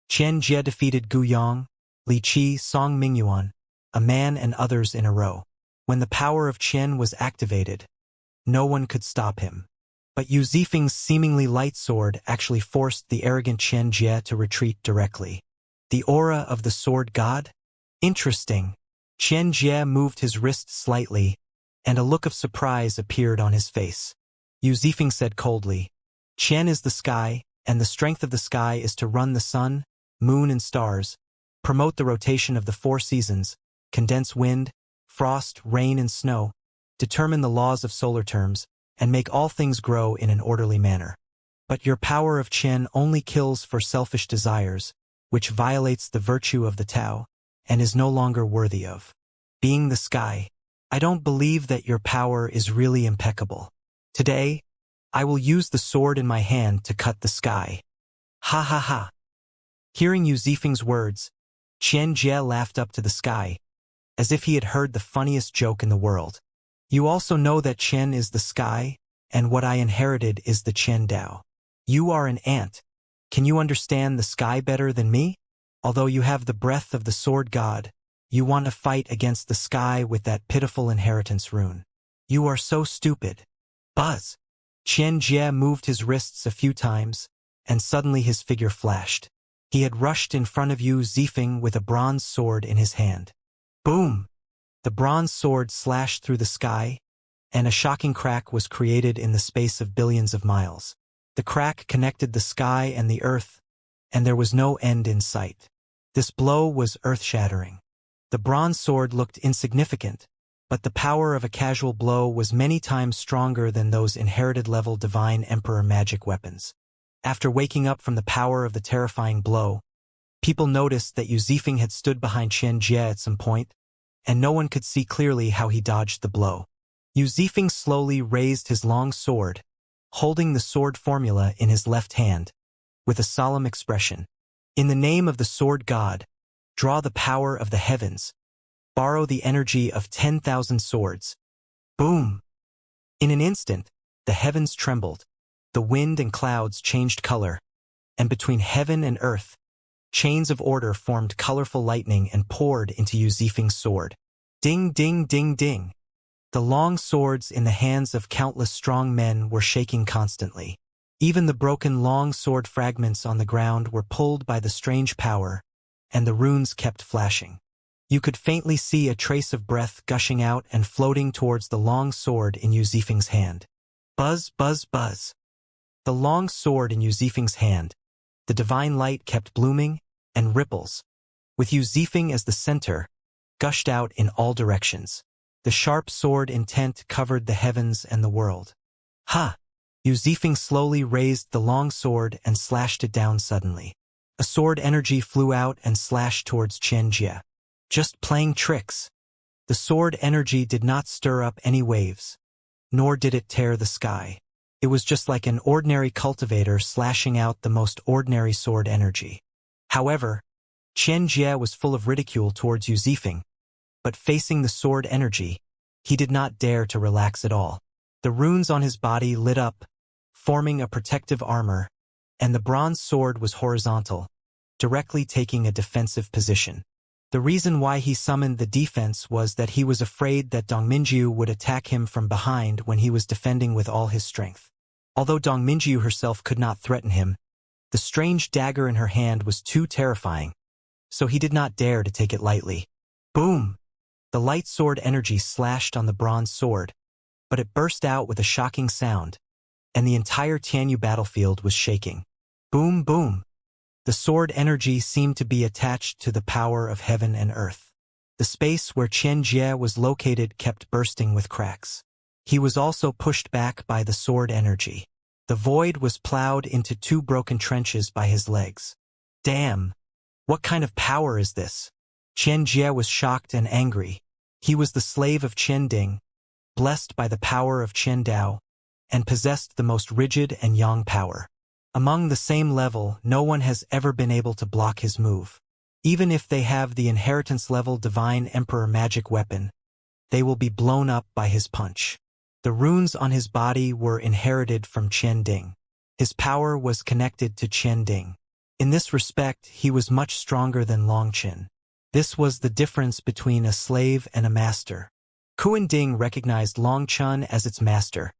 Qian Jie defeated Gu Yong, Li Qi, Song Mingyuan, a man and others in a row. When the power of Qian was activated, no one could stop him. But Yu Zifeng's seemingly light sword actually forced the arrogant Qian Jie to retreat directly. The aura of the sword god? Interesting. Qian Jie moved his wrist slightly, and a look of surprise appeared on his face. Yu Zifeng said coldly, Qian is the sky, and the strength of the sky is to run the sun, moon and stars, promote the rotation of the 4 seasons, condense wind, frost, rain and snow, determine the laws of solar terms, and make all things grow in an orderly manner. But your power of Qian only kills for selfish desires, which violates the virtue of the Tao, and is no longer worthy of being the sky. I don't believe that your power is really impeccable. Today, I will use the sword in my hand to cut the sky. Ha ha ha. Hearing Yu Zifeng's words, Qian Jie laughed up to the sky, as if he had heard the funniest joke in the world. You also know that Qian is the sky, and what I inherited is the Qian Dao. You are an ant. Can you understand the sky better than me? Although you have the breath of the sword god, you want to fight against the sky with that pitiful inheritance rune. You are so stupid. Buzz! Qian Jie moved his wrists a few times, and suddenly his figure flashed. He had rushed in front of Yu Zifeng with a bronze sword in his hand. Boom! The bronze sword slashed through the sky, and a shocking crack was created in the space of billions of miles. The crack connected the sky and the earth, and there was no end in sight. This blow was earth-shattering. The bronze sword looked insignificant, but the power of a casual blow was many times stronger than those inherited-level divine emperor magic weapons. After waking up from the power of the terrifying blow, people noticed that Yu Zifeng had stood behind Qian Jie at some point, and no one could see clearly how he dodged the blow. Yu Zifeng slowly raised his long sword, holding the sword formula in his left hand, with a solemn expression. In the name of the sword god, draw the power of the heavens, borrow the energy of 10,000 swords. Boom! In an instant, the heavens trembled, the wind and clouds changed color, and between heaven and earth, chains of order formed colorful lightning and poured into Yu Zifeng's sword. Ding, ding, ding, ding. The long swords in the hands of countless strong men were shaking constantly. Even the broken long sword fragments on the ground were pulled by the strange power, and the runes kept flashing. You could faintly see a trace of breath gushing out and floating towards the long sword in Yu Zifeng's hand. Buzz, buzz, buzz. The long sword in Yu Zifeng's hand, the divine light kept blooming, and ripples, with Yu Zifeng as the center, gushed out in all directions. The sharp sword intent covered the heavens and the world. Ha! Yu Zifeng slowly raised the long sword and slashed it down suddenly. A sword energy flew out and slashed towards Qian Jie. Just playing tricks. The sword energy did not stir up any waves, nor did it tear the sky. It was just like an ordinary cultivator slashing out the most ordinary sword energy. However, Qian Jie was full of ridicule towards Yu Zifeng, but facing the sword energy, he did not dare to relax at all. The runes on his body lit up, forming a protective armor, and the bronze sword was horizontal, directly taking a defensive position. The reason why he summoned the defense was that he was afraid that Dongminju would attack him from behind when he was defending with all his strength. Although Dongminju herself could not threaten him, the strange dagger in her hand was too terrifying, so he did not dare to take it lightly. Boom! The light sword energy slashed on the bronze sword, but it burst out with a shocking sound, and the entire Tianyu battlefield was shaking. Boom, boom! The sword energy seemed to be attached to the power of heaven and earth. The space where Qian Jie was located kept bursting with cracks. He was also pushed back by the sword energy. The void was plowed into 2 broken trenches by his legs. Damn! What kind of power is this? Qian Jie was shocked and angry. He was the slave of Qian Ding, blessed by the power of Qian Dao, and possessed the most rigid and yang power. Among the same level, no one has ever been able to block his move. Even if they have the inheritance-level Divine Emperor magic weapon, they will be blown up by his punch. The runes on his body were inherited from Qian Ding. His power was connected to Qian Ding. In this respect, he was much stronger than Longqin. This was the difference between a slave and a master. Kuan Ding recognized Longqin as its master,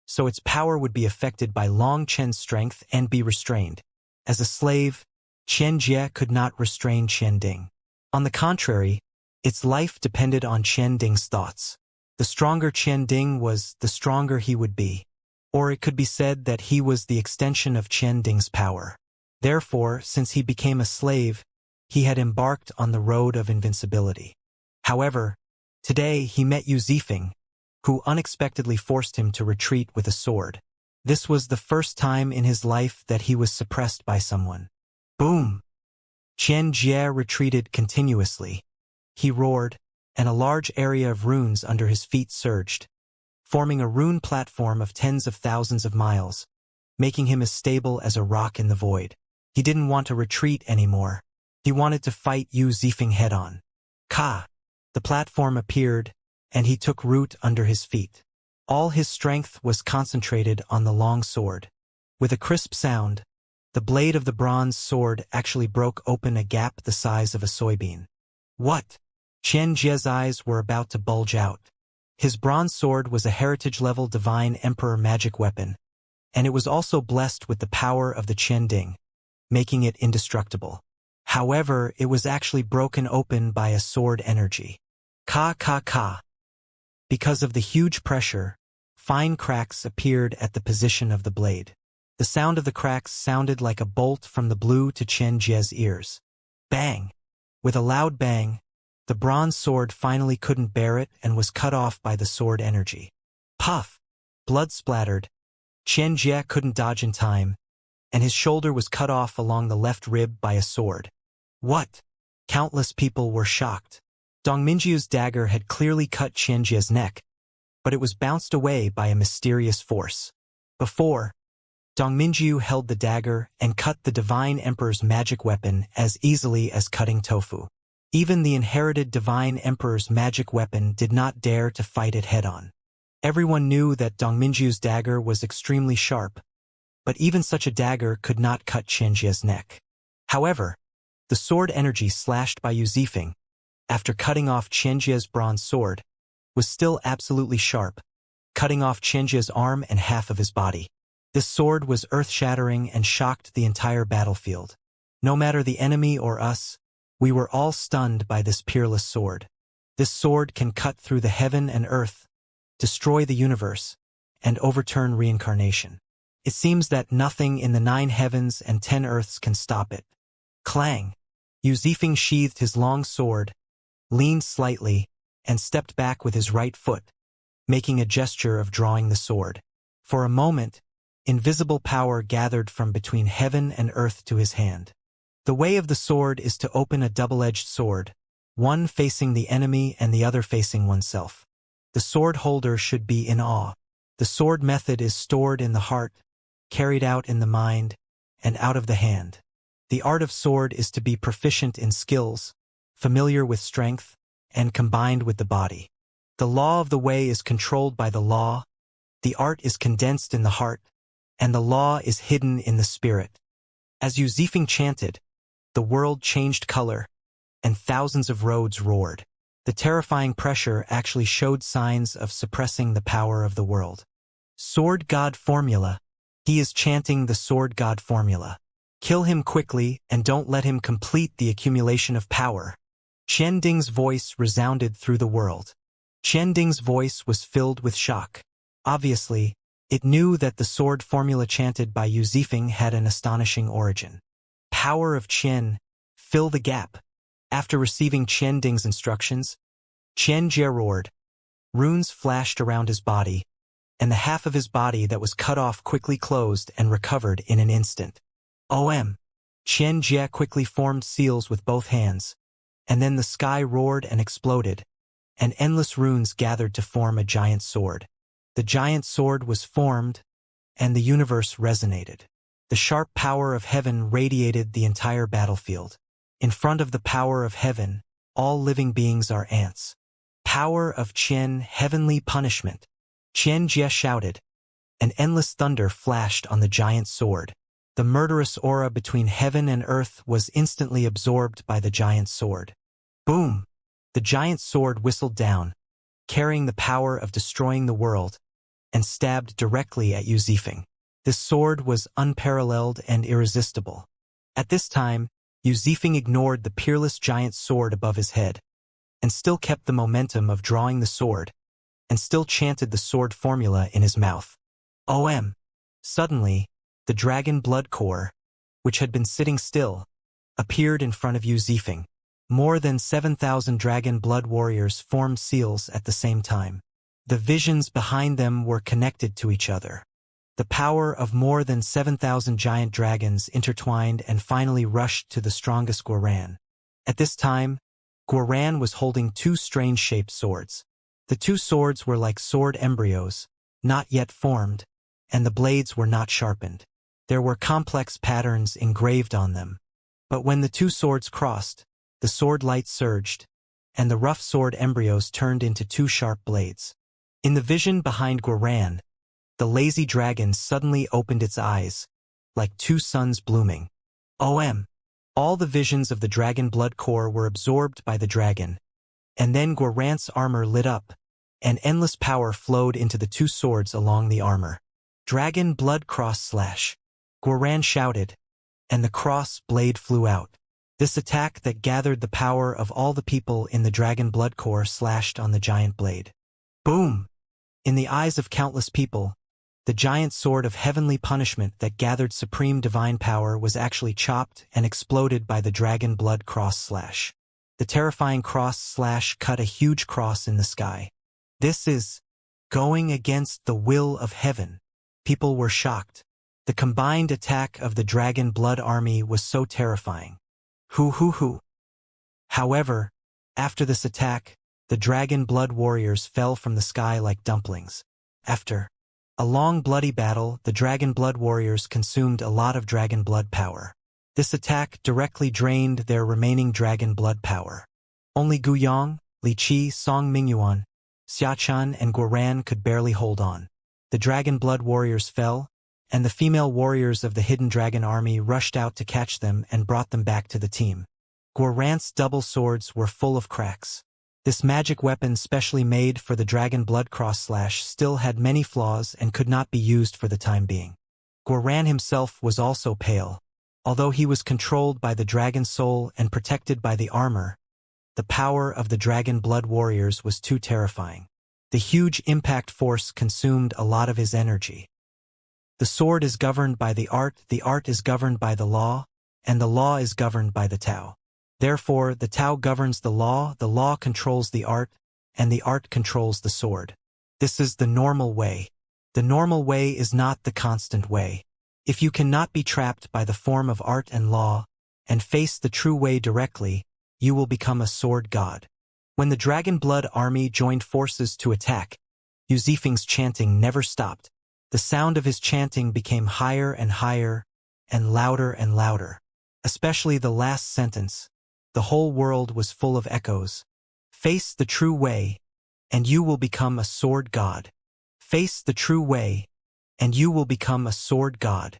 so its power would be affected by Longqin's strength and be restrained. As a slave, Qian Jie could not restrain Qian Ding. On the contrary, its life depended on Qian Ding's thoughts. The stronger Qian Ding was, the stronger he would be. Or it could be said that he was the extension of Qian Ding's power. Therefore, since he became a slave, he had embarked on the road of invincibility. However, today he met Yu Zifeng, who unexpectedly forced him to retreat with a sword. This was the first time in his life that he was suppressed by someone. Boom! Qian Jie retreated continuously. He roared, and a large area of runes under his feet surged, forming a rune platform of tens of thousands of miles, making him as stable as a rock in the void. He didn't want to retreat anymore. He wanted to fight Yu Zifeng head-on. Ka! The platform appeared, and he took root under his feet. All his strength was concentrated on the long sword. With a crisp sound, the blade of the bronze sword actually broke open a gap the size of a soybean. What? Qian Jie's eyes were about to bulge out. His bronze sword was a heritage-level Divine Emperor magic weapon, and it was also blessed with the power of the Qian Ding, making it indestructible. However, it was actually broken open by a sword energy. Ka ka ka. Because of the huge pressure, fine cracks appeared at the position of the blade. The sound of the cracks sounded like a bolt from the blue to Qian Jie's ears. Bang! With a loud bang, the bronze sword finally couldn't bear it and was cut off by the sword energy. Puff! Blood splattered. Qian Jie couldn't dodge in time, and his shoulder was cut off along the left rib by a sword. What? Countless people were shocked. Dongminju's dagger had clearly cut Qian Jie's neck, but it was bounced away by a mysterious force. Before, Dongminju held the dagger and cut the Divine Emperor's magic weapon as easily as cutting tofu. Even the inherited Divine Emperor's magic weapon did not dare to fight it head-on. Everyone knew that Dongminju's dagger was extremely sharp, but even such a dagger could not cut Qian Jie's neck. However, the sword energy slashed by Yu Zifeng, after cutting off Qian Jie's bronze sword, was still absolutely sharp, cutting off Qian Jie's arm and half of his body. This sword was earth-shattering and shocked the entire battlefield. No matter the enemy or us, we were all stunned by this peerless sword. This sword can cut through the heaven and earth, destroy the universe, and overturn reincarnation. It seems that nothing in the 9 heavens and 10 earths can stop it. Clang! Yu Zifeng sheathed his long sword, leaned slightly, and stepped back with his right foot, making a gesture of drawing the sword. For a moment, invisible power gathered from between heaven and earth to his hand. The way of the sword is to open a double-edged sword, one facing the enemy and the other facing oneself. The sword holder should be in awe. The sword method is stored in the heart, carried out in the mind, and out of the hand. The art of sword is to be proficient in skills, familiar with strength, and combined with the body. The law of the way is controlled by the law, the art is condensed in the heart, and the law is hidden in the spirit. As Yu Zifeng chanted, the world changed color, and thousands of roads roared. The terrifying pressure actually showed signs of suppressing the power of the world. Sword God Formula. He is chanting the Sword God Formula. Kill him quickly and don't let him complete the accumulation of power. Qian Ding's voice resounded through the world. Qian Ding's voice was filled with shock. Obviously, it knew that the sword formula chanted by Yu Zifeng had an astonishing origin. Power of Qian, fill the gap. After receiving Qian Ding's instructions, Qian Jie roared. Runes flashed around his body, and the half of his body that was cut off quickly closed and recovered in an instant. Qian Jie quickly formed seals with both hands, and then the sky roared and exploded, and endless runes gathered to form a giant sword. The giant sword was formed, and the universe resonated. The sharp power of heaven radiated the entire battlefield. In front of the power of heaven, all living beings are ants. Power of Qian, heavenly punishment. Qian Jie shouted. An endless thunder flashed on the giant sword. The murderous aura between heaven and earth was instantly absorbed by the giant sword. Boom! The giant sword whistled down, carrying the power of destroying the world, and stabbed directly at Yu Zifeng. This sword was unparalleled and irresistible. At this time, Yu Zifeng ignored the peerless giant sword above his head, and still kept the momentum of drawing the sword, and still chanted the sword formula in his mouth. Suddenly, the dragon blood core, which had been sitting still, appeared in front of Yu Zifeng. More than 7,000 dragon blood warriors formed seals at the same time. The visions behind them were connected to each other. The power of more than 7,000 giant dragons intertwined and finally rushed to the strongest Guoran. At this time, Guoran was holding two strange-shaped swords. The two swords were like sword embryos, not yet formed, and the blades were not sharpened. There were complex patterns engraved on them. But when the two swords crossed, the sword light surged, and the rough sword embryos turned into two sharp blades. In the vision behind Guoran, the lazy dragon suddenly opened its eyes, like two suns blooming. All the visions of the dragon blood core were absorbed by the dragon, and then Guoran's armor lit up, and endless power flowed into the two swords along the armor. Dragon blood cross slash. Guoran shouted, and the cross blade flew out. This attack that gathered the power of all the people in the dragon blood core slashed on the giant blade. Boom! In the eyes of countless people, the giant sword of heavenly punishment that gathered supreme divine power was actually chopped and exploded by the dragon blood cross slash. The terrifying cross slash cut a huge cross in the sky. This is going against the will of heaven. People were shocked. The combined attack of the dragon blood army was so terrifying. However, after this attack, the dragon blood warriors fell from the sky like dumplings. After a long bloody battle, the dragon blood warriors consumed a lot of dragon blood power. This attack directly drained their remaining dragon blood power. Only Guyang, Li Qi, Song Mingyuan, Xiachan, and Guoran could barely hold on. The dragon blood warriors fell, and the female warriors of the hidden dragon army rushed out to catch them and brought them back to the team. Guoran's double swords were full of cracks. This magic weapon specially made for the dragon blood cross slash still had many flaws and could not be used for the time being. Guoran himself was also pale. Although he was controlled by the dragon soul and protected by the armor, the power of the dragon blood warriors was too terrifying. The huge impact force consumed a lot of his energy. The sword is governed by the art is governed by the law, and the law is governed by the Tao. Therefore, the Tao governs the law controls the art, and the art controls the sword. This is the normal way. The normal way is not the constant way. If you cannot be trapped by the form of art and law, and face the true way directly, you will become a sword god. When the dragon blood army joined forces to attack, Yu Zifeng's chanting never stopped. The sound of his chanting became higher and higher, and louder, especially the last sentence. The whole world was full of echoes. Face the true way, and you will become a sword god. Face the true way, and you will become a sword god.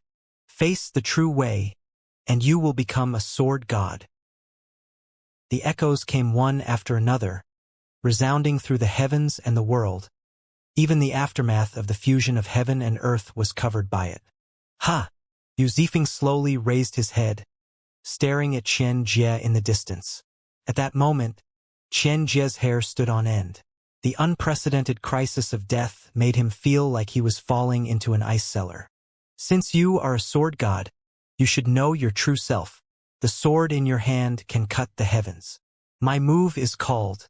Face the true way, and you will become a sword god. The echoes came one after another, resounding through the heavens and the world. Even the aftermath of the fusion of heaven and earth was covered by it. Ha! Yu Zifeng slowly raised his head, staring at Qian Jie in the distance. At that moment, Qian Jie's hair stood on end. The unprecedented crisis of death made him feel like he was falling into an ice cellar. Since you are a sword god, you should know your true self. The sword in your hand can cut the heavens. My move is called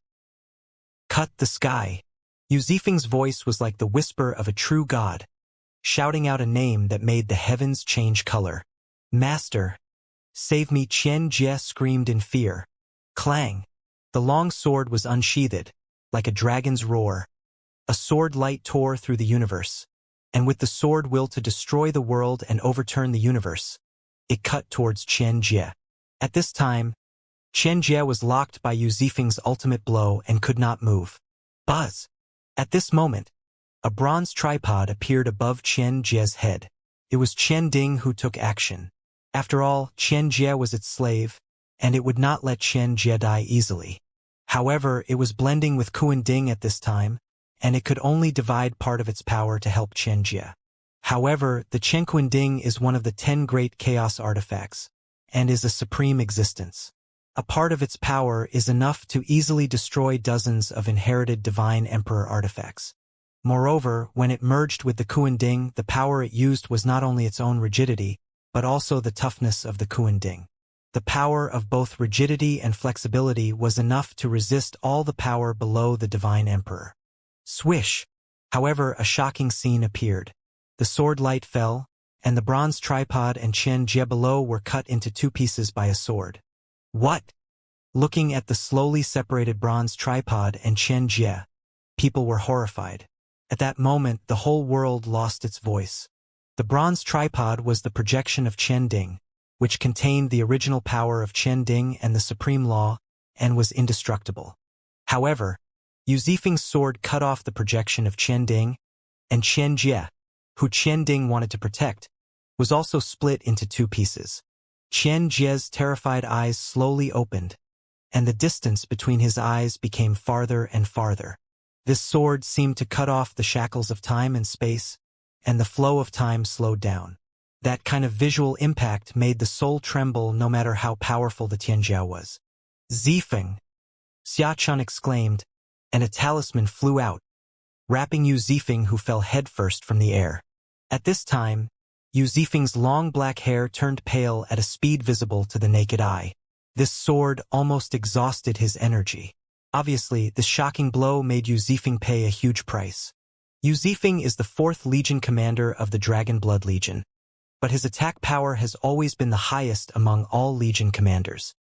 Cut the Sky. Yu Zifeng's voice was like the whisper of a true god, shouting out a name that made the heavens change color. Master, save me! Qian Jie screamed in fear. Clang! The long sword was unsheathed, like a dragon's roar. A sword light tore through the universe, and with the sword will to destroy the world and overturn the universe, it cut towards Qian Jie. At this time, Qian Jie was locked by Yu Zifeng's ultimate blow and could not move. Buzz! At this moment, a bronze tripod appeared above Qian Jie's head. It was Qian Ding who took action. After all, Qian Jie was its slave, and it would not let Qian Jie die easily. However, it was blending with Kuan Ding at this time, and it could only divide part of its power to help Qian Jie. However, the Kuan Ding is one of the 10 great chaos artifacts, and is a supreme existence. A part of its power is enough to easily destroy dozens of inherited divine emperor artifacts. Moreover, when it merged with the Kuan Ding, the power it used was not only its own rigidity, but also the toughness of the Kuan Ding. The power of both rigidity and flexibility was enough to resist all the power below the divine emperor. Swish! However, a shocking scene appeared. The sword light fell, and the bronze tripod and Qian Jie below were cut into 2 pieces by a sword. What? Looking at the slowly separated bronze tripod and Qian Jie, people were horrified. At that moment, the whole world lost its voice. The bronze tripod was the projection of Qian Ding, which contained the original power of Qian Ding and the supreme law, and was indestructible. However, Yu Zifeng's sword cut off the projection of Qian Ding, and Qian Jie, who Qian Ding wanted to protect, was also split into 2 pieces. Qian Jie's terrified eyes slowly opened, and the distance between his eyes became farther and farther. This sword seemed to cut off the shackles of time and space, and the flow of time slowed down. That kind of visual impact made the soul tremble no matter how powerful the Tianjia was. Zifeng! Xiachun exclaimed, and a talisman flew out, wrapping Yu Zifeng, who fell headfirst from the air. At this time, Yu Zifeng's long black hair turned pale at a speed visible to the naked eye. This sword almost exhausted his energy. Obviously, this shocking blow made Yu Zifeng pay a huge price. Yu Zifeng is the 4th Legion commander of the Dragon Blood Legion, but his attack power has always been the highest among all Legion commanders.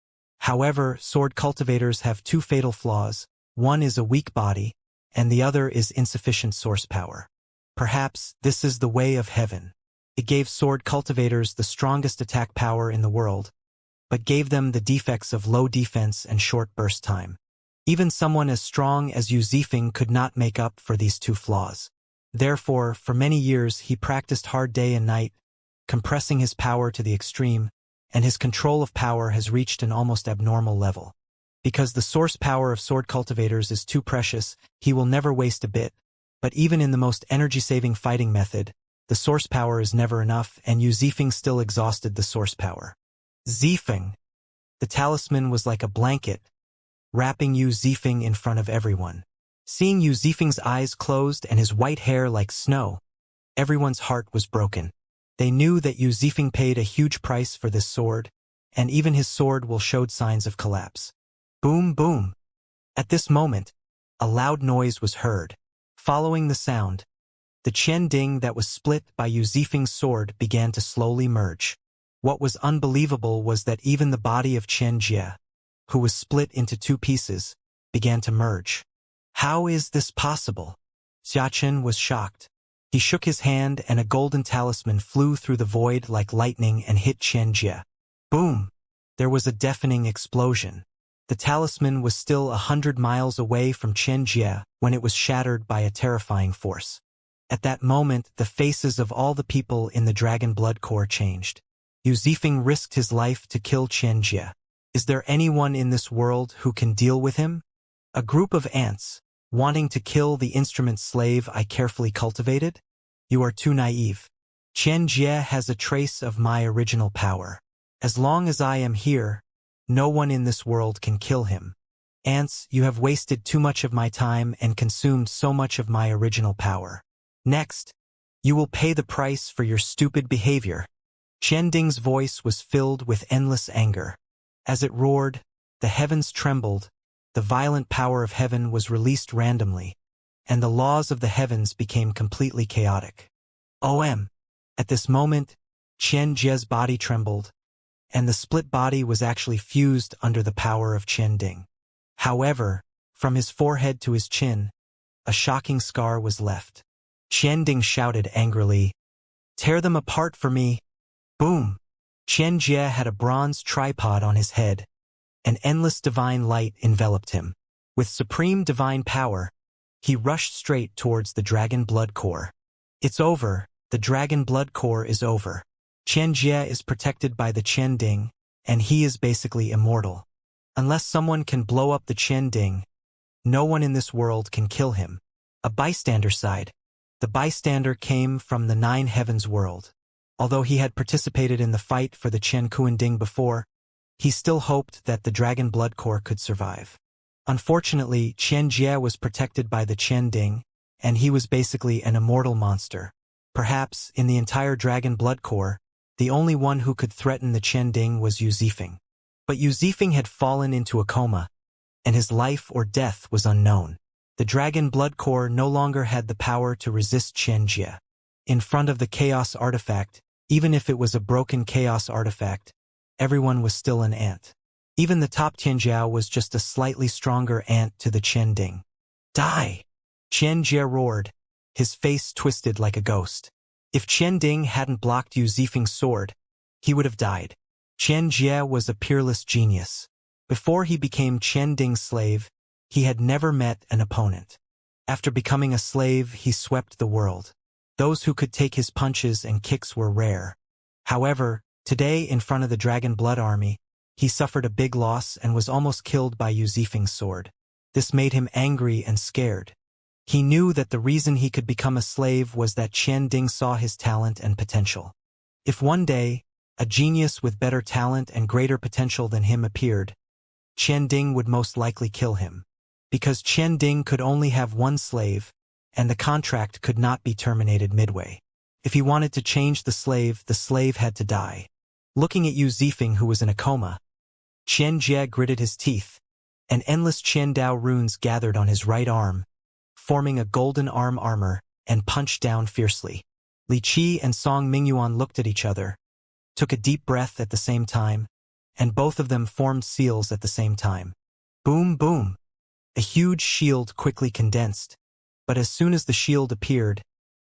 However, sword cultivators have 2 fatal flaws. One is a weak body, and the other is insufficient source power. Perhaps this is the way of heaven. It gave sword cultivators the strongest attack power in the world, but gave them the defects of low defense and short burst time. Even someone as strong as Yu Zifeng could not make up for these 2 flaws. Therefore, for many years he practiced hard day and night, compressing his power to the extreme, and his control of power has reached an almost abnormal level. Because the source power of sword cultivators is too precious, he will never waste a bit, but even in the most energy-saving fighting method, the source power is never enough, and Yu Zifeng still exhausted the source power. Zifeng! The talisman was like a blanket, wrapping Yu Zifeng in front of everyone. Seeing Yu Zifeng's eyes closed and his white hair like snow, everyone's heart was broken. They knew that Yu Zifeng paid a huge price for this sword, and even his sword will showed signs of collapse. Boom, boom! At this moment, a loud noise was heard. Following the sound, the Qian Ding that was split by Yu Zifeng's sword began to slowly merge. What was unbelievable was that even the body of Qian Jie, who was split into 2 pieces, began to merge. How is this possible? Xiachun was shocked. He shook his hand and a golden talisman flew through the void like lightning and hit Qian Jie. Boom! There was a deafening explosion. The talisman was still 100 miles away from Qian Jie when it was shattered by a terrifying force. At that moment, the faces of all the people in the Dragon Blood Corps changed. Yu Zifeng risked his life to kill Qian Jie. Is there anyone in this world who can deal with him? A group of ants, wanting to kill the instrument slave I carefully cultivated? You are too naive. Qian Jie has a trace of my original power. As long as I am here, no one in this world can kill him. Ants, you have wasted too much of my time and consumed so much of my original power. Next, you will pay the price for your stupid behavior. Qian Ding's voice was filled with endless anger. As it roared, the heavens trembled, the violent power of heaven was released randomly, and the laws of the heavens became completely chaotic. At this moment, Qian Jie's body trembled, and the split body was actually fused under the power of Qian Ding. However, from his forehead to his chin, a shocking scar was left. Qian Ding shouted angrily, "Tear them apart for me!" Boom! Qian Jie had a bronze tripod on his head. An endless divine light enveloped him. With supreme divine power, he rushed straight towards the dragon blood core. It's over. The dragon blood core is over. Qian Jie is protected by the Qian Ding, and he is basically immortal. Unless someone can blow up the Qian Ding, no one in this world can kill him. A bystander sighed. The bystander came from the Nine Heavens world. Although he had participated in the fight for the Qian Kuan Ding before, he still hoped that the dragon blood core could survive. Unfortunately, Qian Jie was protected by the Qian Ding, and he was basically an immortal monster. Perhaps, in the entire dragon blood core, the only one who could threaten the Qian Ding was Yu Zifeng. But Yu Zifeng had fallen into a coma, and his life or death was unknown. The dragon blood core no longer had the power to resist Qian Jie. In front of the chaos artifact, even if it was a broken chaos artifact, everyone was still an ant. Even the top Tianjiao was just a slightly stronger ant to the Qian Ding. Die! Qian Jie roared, his face twisted like a ghost. If Qian Ding hadn't blocked Yu Zifeng's sword, he would have died. Qian Jie was a peerless genius. Before he became Qian Ding's slave, he had never met an opponent. After becoming a slave, he swept the world. Those who could take his punches and kicks were rare. However, today in front of the Dragon Blood Army, he suffered a big loss and was almost killed by Yu Zifeng's sword. This made him angry and scared. He knew that the reason he could become a slave was that Qian Ding saw his talent and potential. If one day, a genius with better talent and greater potential than him appeared, Qian Ding would most likely kill him. Because Qian Ding could only have one slave, and the contract could not be terminated midway. If he wanted to change the slave had to die. Looking at Yu Zifeng, who was in a coma, Qian Jie gritted his teeth, and endless Qian Dao runes gathered on his right arm, forming a golden arm armor, and punched down fiercely. Li Qi and Song Mingyuan looked at each other, took a deep breath at the same time, and both of them formed seals at the same time. Boom, boom! A huge shield quickly condensed, but as soon as the shield appeared,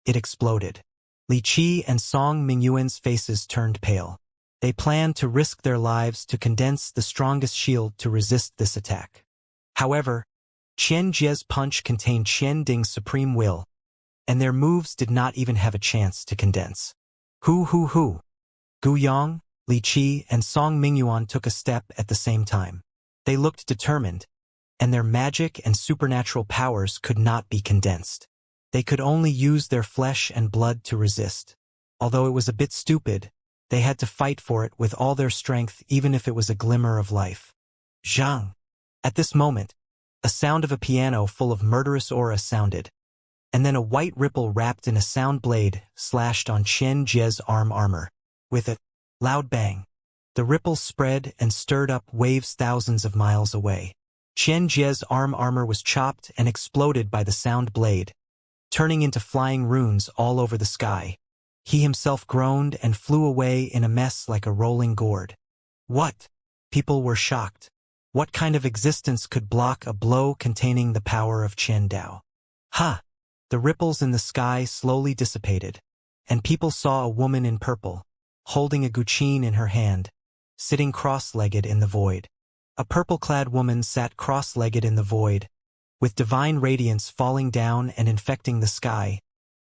it exploded. Li Qi and Song Mingyuan's faces turned pale. They planned to risk their lives to condense the strongest shield to resist this attack. However, Qian Jie's punch contained Qian Ding's supreme will, and their moves did not even have a chance to condense. Hu! Gu Yang, Li Qi, and Song Mingyuan took a step at the same time. They looked determined, and their magic and supernatural powers could not be condensed. They could only use their flesh and blood to resist. Although it was a bit stupid, they had to fight for it with all their strength, even if it was a glimmer of life. Zhang! At this moment, a sound of a piano full of murderous aura sounded, and then a white ripple wrapped in a sound blade slashed on Qian Jie's arm armor. With a loud bang, the ripple spread and stirred up waves thousands of miles away. Qian Jie's arm armor was chopped and exploded by the sound blade, turning into flying runes all over the sky. He himself groaned and flew away in a mess like a rolling gourd. What? People were shocked. What kind of existence could block a blow containing the power of Qian Dao? Ha! The ripples in the sky slowly dissipated, and people saw a woman in purple, holding a guqin in her hand, sitting cross-legged in the void. A purple-clad woman sat cross-legged in the void, with divine radiance falling down and infecting the sky,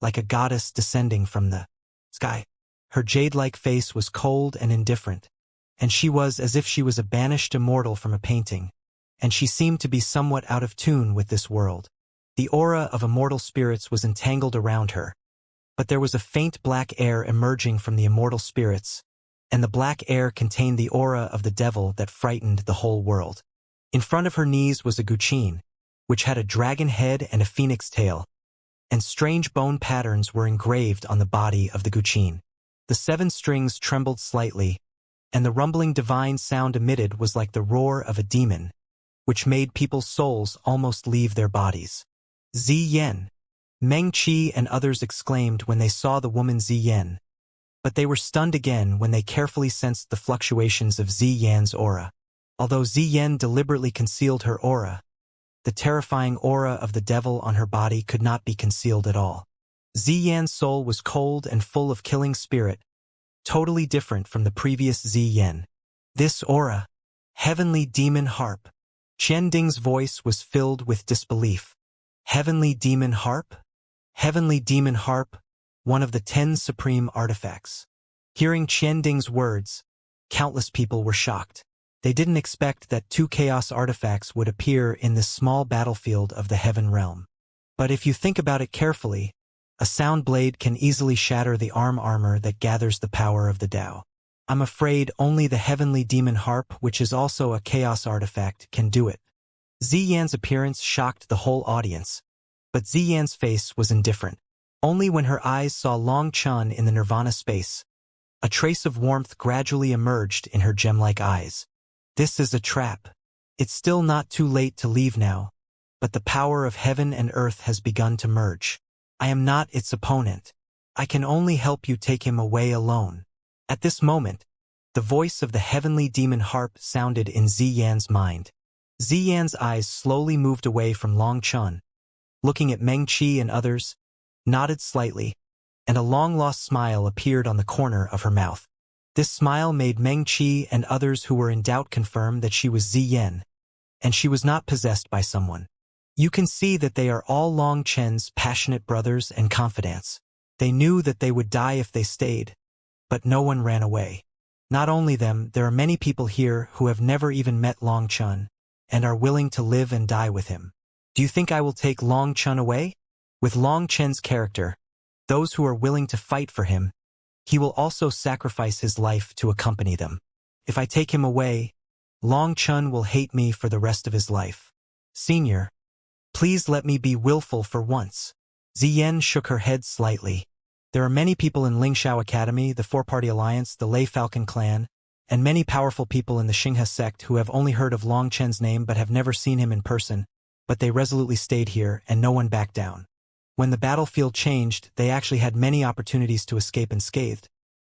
like a goddess descending from the sky. Her jade-like face was cold and indifferent, and she was as if she was a banished immortal from a painting, and she seemed to be somewhat out of tune with this world. The aura of immortal spirits was entangled around her, but there was a faint black air emerging from the immortal spirits, and the black air contained the aura of the devil that frightened the whole world. In front of her knees was a guqin, which had a dragon head and a phoenix tail, and strange bone patterns were engraved on the body of the guqin. The 7 strings trembled slightly, and the rumbling divine sound emitted was like the roar of a demon, which made people's souls almost leave their bodies. Ziyen. Meng Qi and others exclaimed when they saw the woman Ziyen, but they were stunned again when they carefully sensed the fluctuations of Ziyan's aura. Although Ziyen deliberately concealed her aura, the terrifying aura of the devil on her body could not be concealed at all. Ziyan's soul was cold and full of killing spirit, totally different from the previous Ziyen. This aura, heavenly demon harp. Qian Ding's voice was filled with disbelief. Heavenly demon harp? Heavenly demon harp, one of the 10 supreme artifacts. Hearing Qian Ding's words, countless people were shocked. They didn't expect that 2 chaos artifacts would appear in this small battlefield of the heaven realm. But if you think about it carefully, a sound blade can easily shatter the armor that gathers the power of the Tao. I'm afraid only the heavenly demon harp, which is also a chaos artifact, can do it. Ziyan's appearance shocked the whole audience, but Ziyan's face was indifferent. Only when her eyes saw Long Chun in the nirvana space, a trace of warmth gradually emerged in her gem-like eyes. This is a trap. It's still not too late to leave now, but the power of heaven and earth has begun to merge. I am not its opponent. I can only help you take him away alone. At this moment, the voice of the heavenly demon harp sounded in Ziyan's mind. Ziyan's eyes slowly moved away from Long Chun, looking at Meng Qi and others, nodded slightly, and a long-lost smile appeared on the corner of her mouth. This smile made Meng Qi and others who were in doubt confirm that she was Ziyen, and she was not possessed by someone. You can see that they are all Long Chen's passionate brothers and confidants. They knew that they would die if they stayed, but no one ran away. Not only them, there are many people here who have never even met Long Chun, and are willing to live and die with him. Do you think I will take Long Chun away? With Long Chen's character, those who are willing to fight for him, he will also sacrifice his life to accompany them. If I take him away, Long Chun will hate me for the rest of his life. Senior, please let me be willful for once. Ziyen shook her head slightly. There are many people in Lingshao Academy, the 4-party alliance, the Lei Falcon clan, and many powerful people in the Xinghe sect who have only heard of Long Chen's name but have never seen him in person, but they resolutely stayed here and no one backed down. When the battlefield changed, they actually had many opportunities to escape unscathed,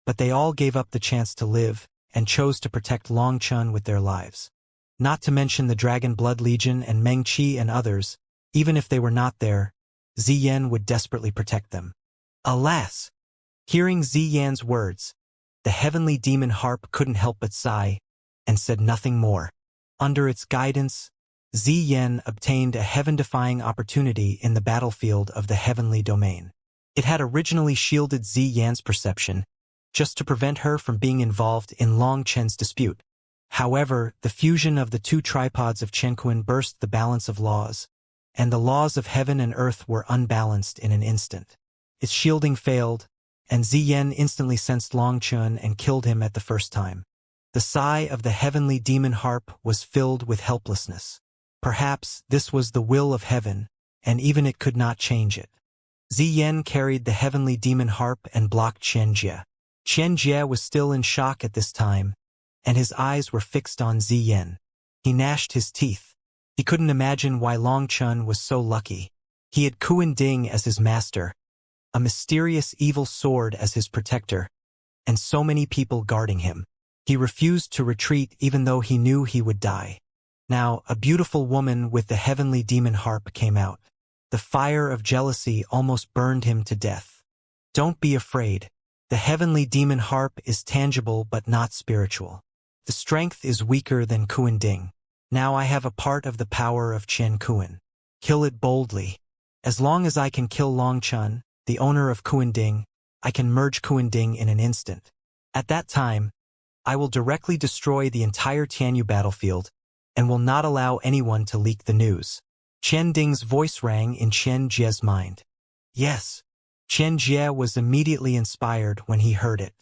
but they all gave up the chance to live and chose to protect Long Chun with their lives. Not to mention the Dragon Blood Legion and Meng Qi and others, even if they were not there, Ziyen would desperately protect them. Alas! Hearing Ziyan's words, the heavenly demon harp couldn't help but sigh, and said nothing more. Under its guidance, Ziyen obtained a heaven-defying opportunity in the battlefield of the heavenly domain. It had originally shielded Ziyan's perception, just to prevent her from being involved in Long Chen's dispute. However, the fusion of the 2 tripods of Chenquan burst the balance of laws, and the laws of heaven and earth were unbalanced in an instant. Its shielding failed, and Ziyen instantly sensed Long Chun and killed him at the first time. The sigh of the heavenly demon harp was filled with helplessness. Perhaps this was the will of heaven, and even it could not change it. Ziyen carried the heavenly demon harp and blocked Qianjie. Qianjie was still in shock at this time, and his eyes were fixed on Ziyen. He gnashed his teeth. He couldn't imagine why Long Chun was so lucky. He had Kuan Ding as his master, a mysterious evil sword as his protector, and so many people guarding him. He refused to retreat even though he knew he would die. Now, a beautiful woman with the heavenly demon harp came out. The fire of jealousy almost burned him to death. Don't be afraid. The heavenly demon harp is tangible but not spiritual. The strength is weaker than Kuan Ding. Now I have a part of the power of Chen Kuan. Kill it boldly. As long as I can kill Long Chun, the owner of Kuan Ding, I can merge Kuan Ding in an instant. At that time, I will directly destroy the entire Tianyu battlefield and will not allow anyone to leak the news. Chen Ding's voice rang in Chen Jie's mind. Yes. Chen Jie was immediately inspired when he heard it.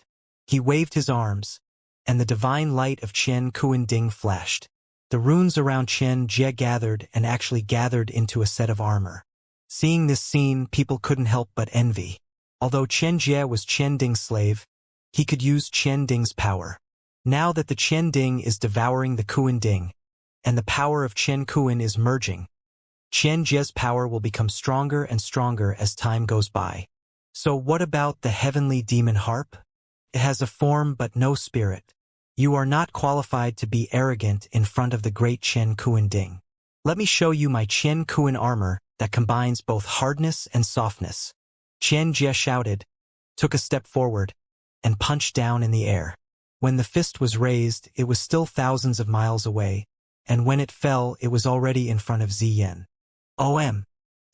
He waved his arms, and the divine light of Chen Kuan-Ding flashed. The runes around Chen Jie gathered and actually gathered into a set of armor. Seeing this scene, people couldn't help but envy. Although Chen Jie was Chen Ding's slave, he could use Chen Ding's power. Now that the Chen Ding is devouring the Kuan Ding, and the power of Chen Kuan is merging, Chen Jie's power will become stronger and stronger as time goes by. So what about the heavenly demon harp? It has a form but no spirit. You are not qualified to be arrogant in front of the great Chen Kuan Ding. Let me show you my Chen Kuan armor that combines both hardness and softness. Chen Jie shouted, took a step forward, and punched down in the air. When the fist was raised, it was still thousands of miles away, and when it fell, it was already in front of Ziyan.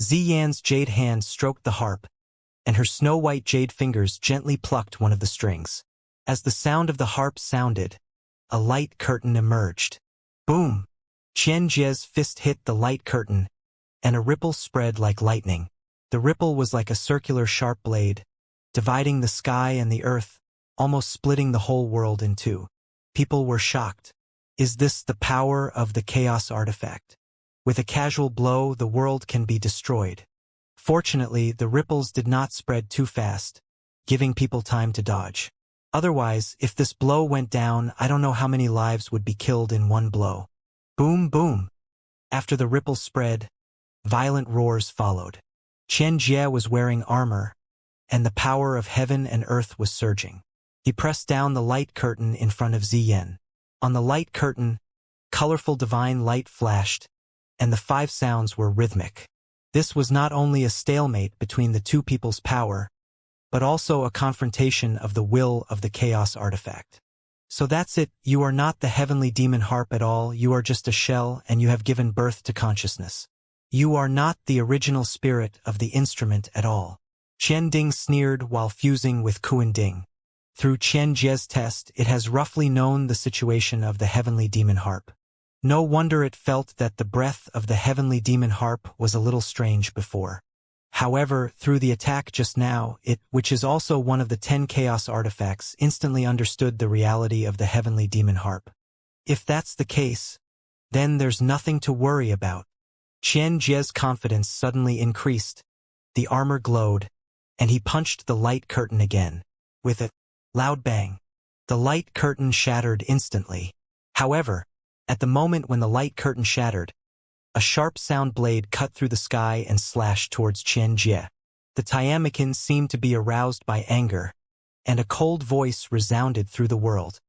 Ziyan's jade hand stroked the harp, and her snow-white jade fingers gently plucked one of the strings. As the sound of the harp sounded, a light curtain emerged. Boom! Chen Jie's fist hit the light curtain, and a ripple spread like lightning. The ripple was like a circular sharp blade, dividing the sky and the earth, almost splitting the whole world in two. People were shocked. Is this the power of the chaos artifact? With a casual blow, the world can be destroyed. Fortunately, the ripples did not spread too fast, giving people time to dodge. Otherwise, if this blow went down, I don't know how many lives would be killed in one blow. Boom, boom. After the ripples spread, violent roars followed. Chen Jie was wearing armor, and the power of heaven and earth was surging. He pressed down the light curtain in front of Ziyan. On the light curtain, colorful divine light flashed, and the 5 sounds were rhythmic. This was not only a stalemate between the two people's power, but also a confrontation of the will of the chaos artifact. So that's it, you are not the heavenly demon harp at all, you are just a shell and you have given birth to consciousness. You are not the original spirit of the instrument at all. Chen Ding sneered while fusing with Kuan Ding. Through Chen Jie's test, it has roughly known the situation of the heavenly demon harp. No wonder it felt that the breath of the heavenly demon harp was a little strange before. However, through the attack just now, it, which is also one of the 10 chaos artifacts, instantly understood the reality of the heavenly demon harp. If that's the case, then there's nothing to worry about. Chen Jie's confidence suddenly increased. The armor glowed, and he punched the light curtain again. With a loud bang, the light curtain shattered instantly. However, at the moment when the light curtain shattered, a sharp sound blade cut through the sky and slashed towards Chen Jie. The Tiamakin seemed to be aroused by anger, and a cold voice resounded through the world.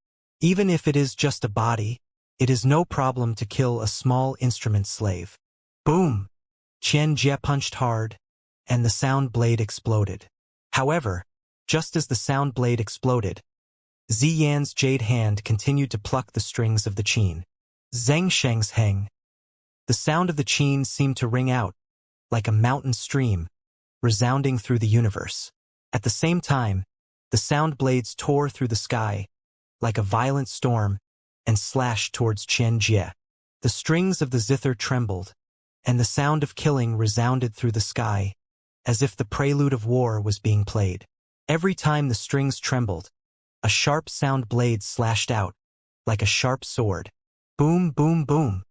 Even if it is just a body, it is no problem to kill a small instrument slave. Boom! Chen Jie punched hard, and the sound blade exploded. However, just as the sound blade exploded, Ziyan's jade hand continued to pluck the strings of the qin. Zheng Sheng's heng. The sound of the qin seemed to ring out, like a mountain stream, resounding through the universe. At the same time, the sound blades tore through the sky, like a violent storm, and slashed towards Chen Jie. The strings of the zither trembled, and the sound of killing resounded through the sky, as if the prelude of war was being played. Every time the strings trembled, a sharp sound blade slashed out, like a sharp sword. Boom, boom, boom.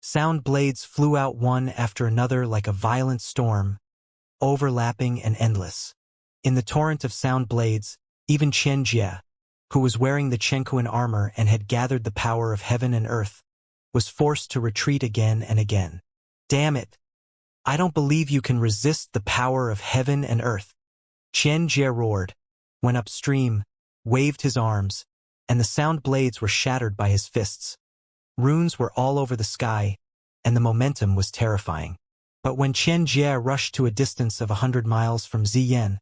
Sound blades flew out one after another like a violent storm, overlapping and endless. In the torrent of sound blades, even Chen Jie, who was wearing the Chenkuan armor and had gathered the power of heaven and earth, was forced to retreat again and again. Damn it! I don't believe you can resist the power of heaven and earth. Chen Jie roared, went upstream, waved his arms, and the sound blades were shattered by his fists. Runes were all over the sky, and the momentum was terrifying. But when Chen Jie rushed to a distance of 100 miles from Ziyan,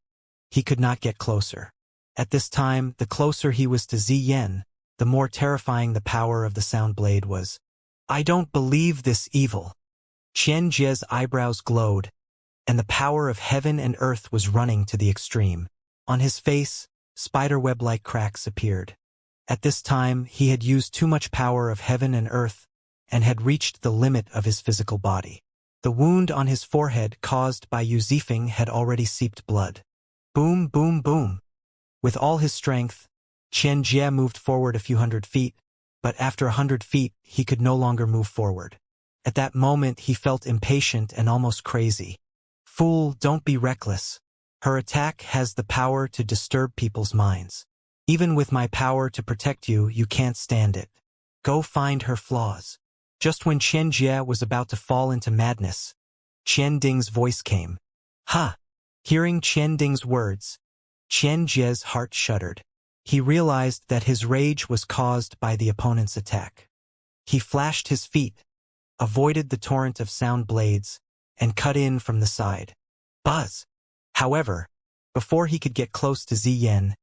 he could not get closer. At this time, the closer he was to Ziyan, the more terrifying the power of the sound blade was. I don't believe this evil. Chen Jie's eyebrows glowed, and the power of heaven and earth was running to the extreme. On his face, spiderweb-like cracks appeared. At this time, he had used too much power of heaven and earth and had reached the limit of his physical body. The wound on his forehead caused by Yuzifeng had already seeped blood. Boom, boom, boom. With all his strength, Qian Jie moved forward a few hundred feet, but after 100 feet, he could no longer move forward. At that moment, he felt impatient and almost crazy. Fool, don't be reckless. Her attack has the power to disturb people's minds. Even with my power to protect you, you can't stand it. Go find her flaws. Just when Qian Jie was about to fall into madness, Qian Ding's voice came. Ha! Hearing Qian Ding's words, Qian Jie's heart shuddered. He realized that his rage was caused by the opponent's attack. He flashed his feet, avoided the torrent of sound blades, and cut in from the side. Buzz! However, before he could get close to Ziyan,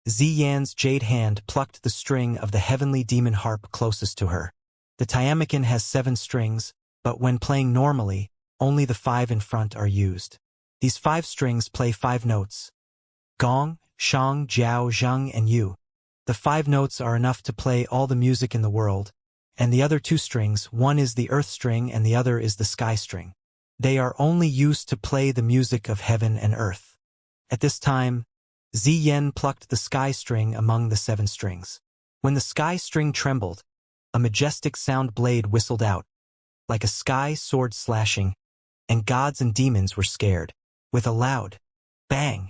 Ziyan's jade hand plucked the string of the heavenly demon harp closest to her. The Tiamakin has 7 strings, but when playing normally, only the 5 in front are used. These 5 strings play 5 notes: gong, shang, jiao, zhang, and yu. The 5 notes are enough to play all the music in the world, and the other 2 strings, one is the earth string and the other is the sky string. They are only used to play the music of heaven and earth. At this time, Ziyan plucked the sky string among the 7 strings. When the sky string trembled, a majestic sound blade whistled out, like a sky sword slashing, and gods and demons were scared. With a loud bang,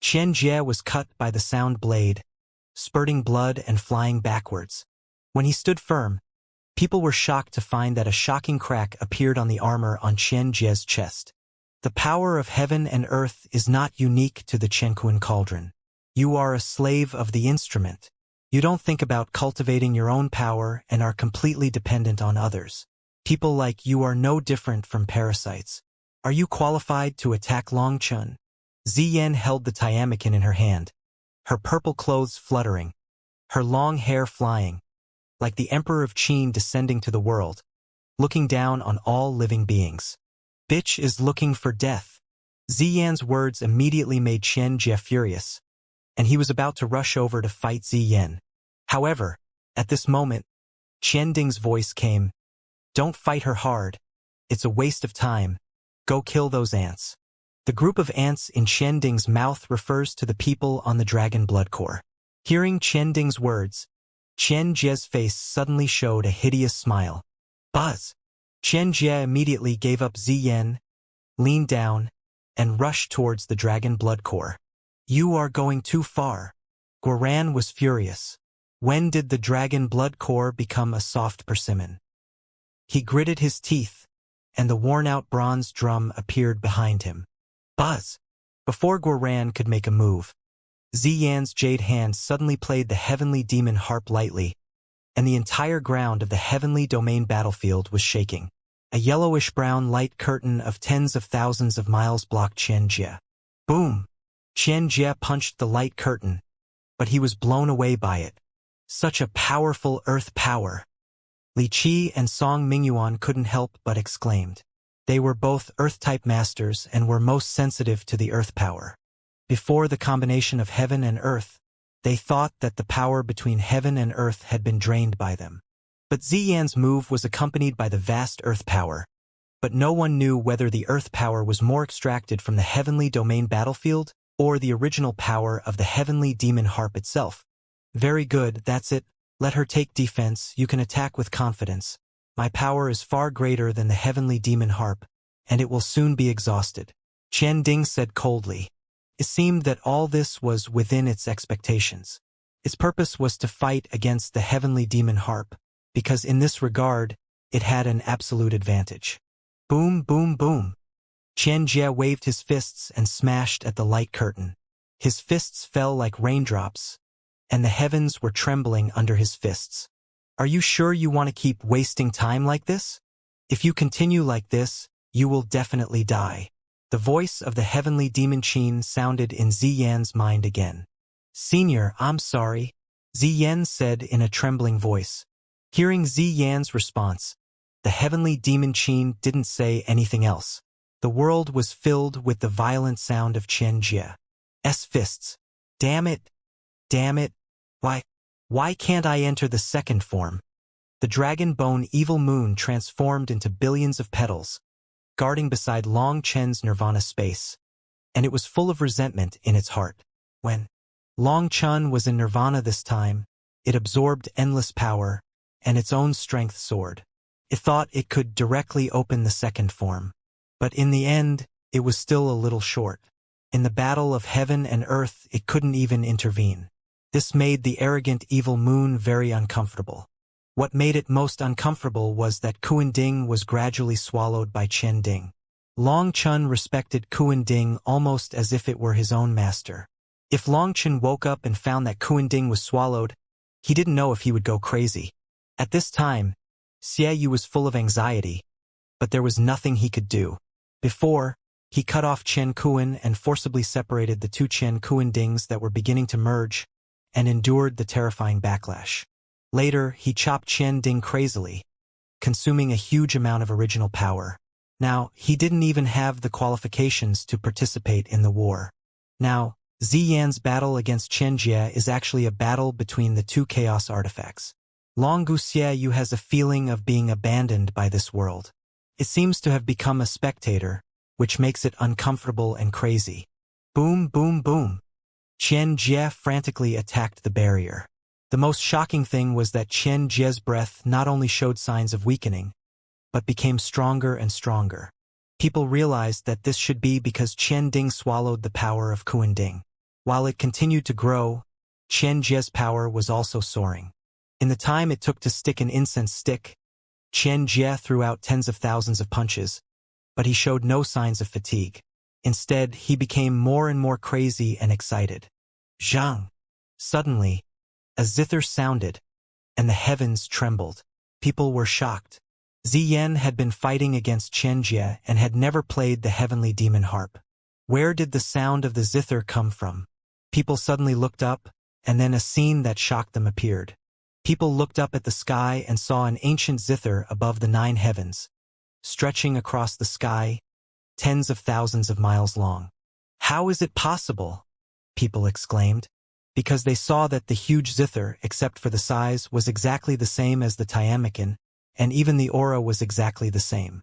Qian Jie was cut by the sound blade, spurting blood and flying backwards. When he stood firm, people were shocked to find that a shocking crack appeared on the armor on Qian Jie's chest. The power of heaven and earth is not unique to the Chenkuan cauldron. You are a slave of the instrument. You don't think about cultivating your own power and are completely dependent on others. People like you are no different from parasites. Are you qualified to attack Longchun? Ziyan held the Tiamakin in her hand, her purple clothes fluttering, her long hair flying, like the Emperor of Qin descending to the world, looking down on all living beings. Bitch is looking for death. Ziyan's words immediately made Qian Jie furious, and he was about to rush over to fight Ziyan. However, at this moment, Qian Ding's voice came. Don't fight her hard. It's a waste of time. Go kill those ants. The group of ants in Qian Ding's mouth refers to the people on the dragon blood core. Hearing Qian Ding's words, Qian Jie's face suddenly showed a hideous smile. Buzz! Qian Jie immediately gave up Ziyan, leaned down, and rushed towards the dragon blood core. You are going too far. Guoran was furious. When did the dragon blood core become a soft persimmon? He gritted his teeth, and the worn-out bronze drum appeared behind him. Buzz! Before Guoran could make a move, Ziyan's jade hand suddenly played the heavenly demon harp lightly, and the entire ground of the heavenly domain battlefield was shaking. A yellowish-brown light curtain of tens of thousands of miles blocked Qian Jie. Boom! Qian Jie punched the light curtain, but he was blown away by it. Such a powerful earth power! Li Qi and Song Mingyuan couldn't help but exclaimed. They were both earth-type masters and were most sensitive to the earth power. Before the combination of heaven and earth, they thought that the power between heaven and earth had been drained by them. But Ziyan's move was accompanied by the vast earth power, but no one knew whether the earth power was more extracted from the heavenly domain battlefield or the original power of the heavenly demon harp itself. Very good, that's it. Let her take defense, you can attack with confidence. My power is far greater than the heavenly demon harp, and it will soon be exhausted. Qian Ding said coldly. It seemed that all this was within its expectations. Its purpose was to fight against the heavenly demon harp, because in this regard, it had an absolute advantage. Boom, boom, boom. Qian Jie waved his fists and smashed at the light curtain. His fists fell like raindrops, and the heavens were trembling under his fists. Are you sure you want to keep wasting time like this? If you continue like this, you will definitely die. The voice of the heavenly demon Qin sounded in Ziyan's mind again. Senior, I'm sorry, Ziyan said in a trembling voice. Hearing Ziyan's response, the heavenly demon Qin didn't say anything else. The world was filled with the violent sound of Qian Jie's fists. Damn it! Damn it! Why can't I enter the second form? The dragon bone evil moon transformed into billions of petals, guarding beside Long Chen's nirvana space, and it was full of resentment in its heart. When Long Chen was in nirvana this time, it absorbed endless power, and its own strength soared. It thought it could directly open the second form. But in the end, it was still a little short. In the battle of heaven and earth, it couldn't even intervene. This made the arrogant evil moon very uncomfortable. What made it most uncomfortable was that Kuan Ding was gradually swallowed by Chen Ding. Long Chen respected Kuan Ding almost as if it were his own master. If Long Chen woke up and found that Kuan Ding was swallowed, he didn't know if he would go crazy. At this time, Xie Yu was full of anxiety, but there was nothing he could do. Before, he cut off Chen Kuan and forcibly separated the two Chen Kuan Dings that were beginning to merge, and endured the terrifying backlash. Later, he chopped Chen Ding crazily, consuming a huge amount of original power. Now, he didn't even have the qualifications to participate in the war. Now, Ziyan's battle against Chen Jie is actually a battle between the two chaos artifacts. Long Xie Yu has a feeling of being abandoned by this world. It seems to have become a spectator, which makes it uncomfortable and crazy. Boom, boom, boom. Chen Jie frantically attacked the barrier. The most shocking thing was that Chen Jie's breath not only showed signs of weakening, but became stronger and stronger. People realized that this should be because Chen Ding swallowed the power of Kuan Ding. While it continued to grow, Chen Jie's power was also soaring. In the time it took to stick an incense stick, Chen Jie threw out tens of thousands of punches, but he showed no signs of fatigue. Instead, he became more and more crazy and excited. Zhang! Suddenly, a zither sounded, and the heavens trembled. People were shocked. Ziyan had been fighting against Chen Jie and had never played the heavenly demon harp. Where did the sound of the zither come from? People suddenly looked up, and then a scene that shocked them appeared. People looked up at the sky and saw an ancient zither above the 9 heavens, stretching across the sky, tens of thousands of miles long. How is it possible? People exclaimed. Because they saw that the huge zither, except for the size, was exactly the same as the Tiamakin, and even the aura was exactly the same.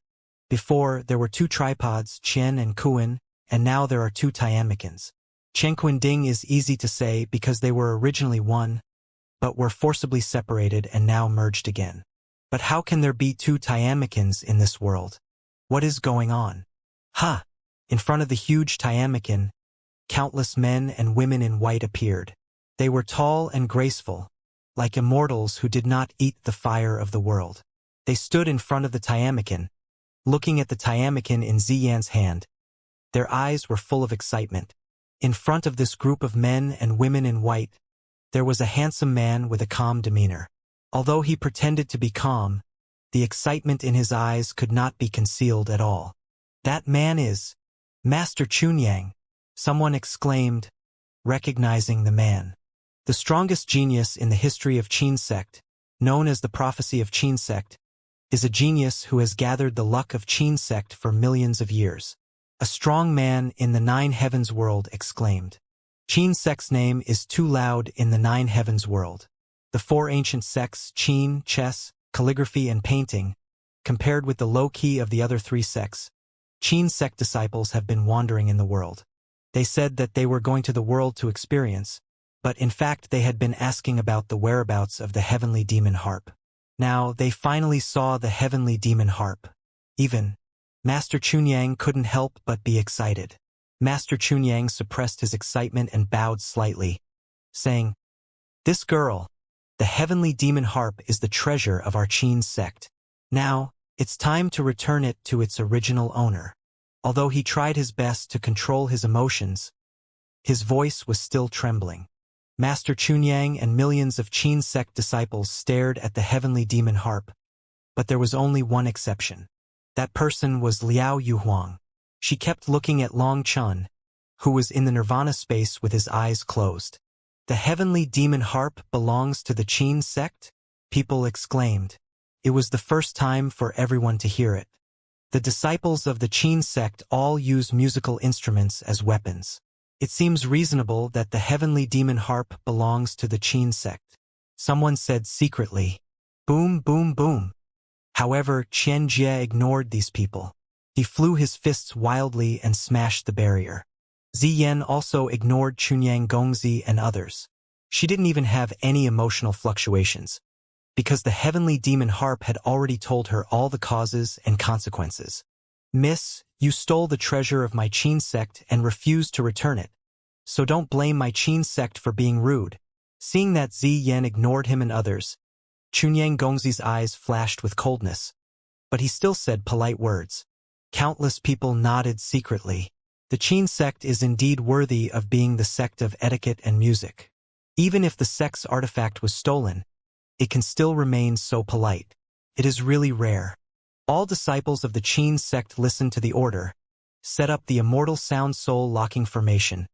Before, there were 2 tripods, Chen and Kuan, and now there are 2 Tiamikins. Chen Kuan Ding is easy to say because they were originally one, but were forcibly separated and now merged again. But how can there be 2 Tiamikins in this world? What is going on? Ha! In front of the huge Tiamakin, countless men and women in white appeared. They were tall and graceful, like immortals who did not eat the fire of the world. They stood in front of the Tiamakin, looking at the Tiamakin in Ziyan's hand. Their eyes were full of excitement. In front of this group of men and women in white, there was a handsome man with a calm demeanor. Although he pretended to be calm, the excitement in his eyes could not be concealed at all. That man is Master Chunyang, someone exclaimed, recognizing the man. The strongest genius in the history of Qin sect, known as the prophecy of Qin sect, is a genius who has gathered the luck of Qin sect for millions of years. A strong man in the 9 heavens world exclaimed. Qin sect's name is too loud in the 9 heavens world. The 4 ancient sects, Qin, chess, calligraphy and painting, compared with the low key of the other 3 sects, Qin sect disciples have been wandering in the world. They said that they were going to the world to experience, but in fact they had been asking about the whereabouts of the heavenly demon harp. Now they finally saw the heavenly demon harp. Even Master Chunyang couldn't help but be excited. Master Chunyang suppressed his excitement and bowed slightly, saying, "This girl, the heavenly demon harp, is the treasure of our Qin sect. Now, it's time to return it to its original owner." Although he tried his best to control his emotions, his voice was still trembling. Master Chunyang and millions of Qin sect disciples stared at the heavenly demon harp, but there was only one exception. That person was Liao Yuhuang. She kept looking at Long Chun, who was in the nirvana space with his eyes closed. "The heavenly demon harp belongs to the Qin sect?" people exclaimed. It was the first time for everyone to hear it. The disciples of the Qin sect all use musical instruments as weapons. It seems reasonable that the heavenly demon harp belongs to the Qin sect. someone said secretly. Boom, boom, boom. However, Qian Jie ignored these people. He flew his fists wildly and smashed the barrier. Ziyan also ignored Chunyang Gongzi and others. She didn't even have any emotional fluctuations, because the heavenly demon harp had already told her all the causes and consequences. Miss, you stole the treasure of my Qin sect and refused to return it. So don't blame my Qin sect for being rude. Seeing that Ziyan ignored him and others, Chunyang Gongzi's eyes flashed with coldness. But he still said polite words. Countless people nodded secretly. The Qin sect is indeed worthy of being the sect of etiquette and music. Even if the sect's artifact was stolen, it can still remain so polite. It is really rare. All disciples of the Qin sect listened to the order, set up the immortal sound soul locking formation,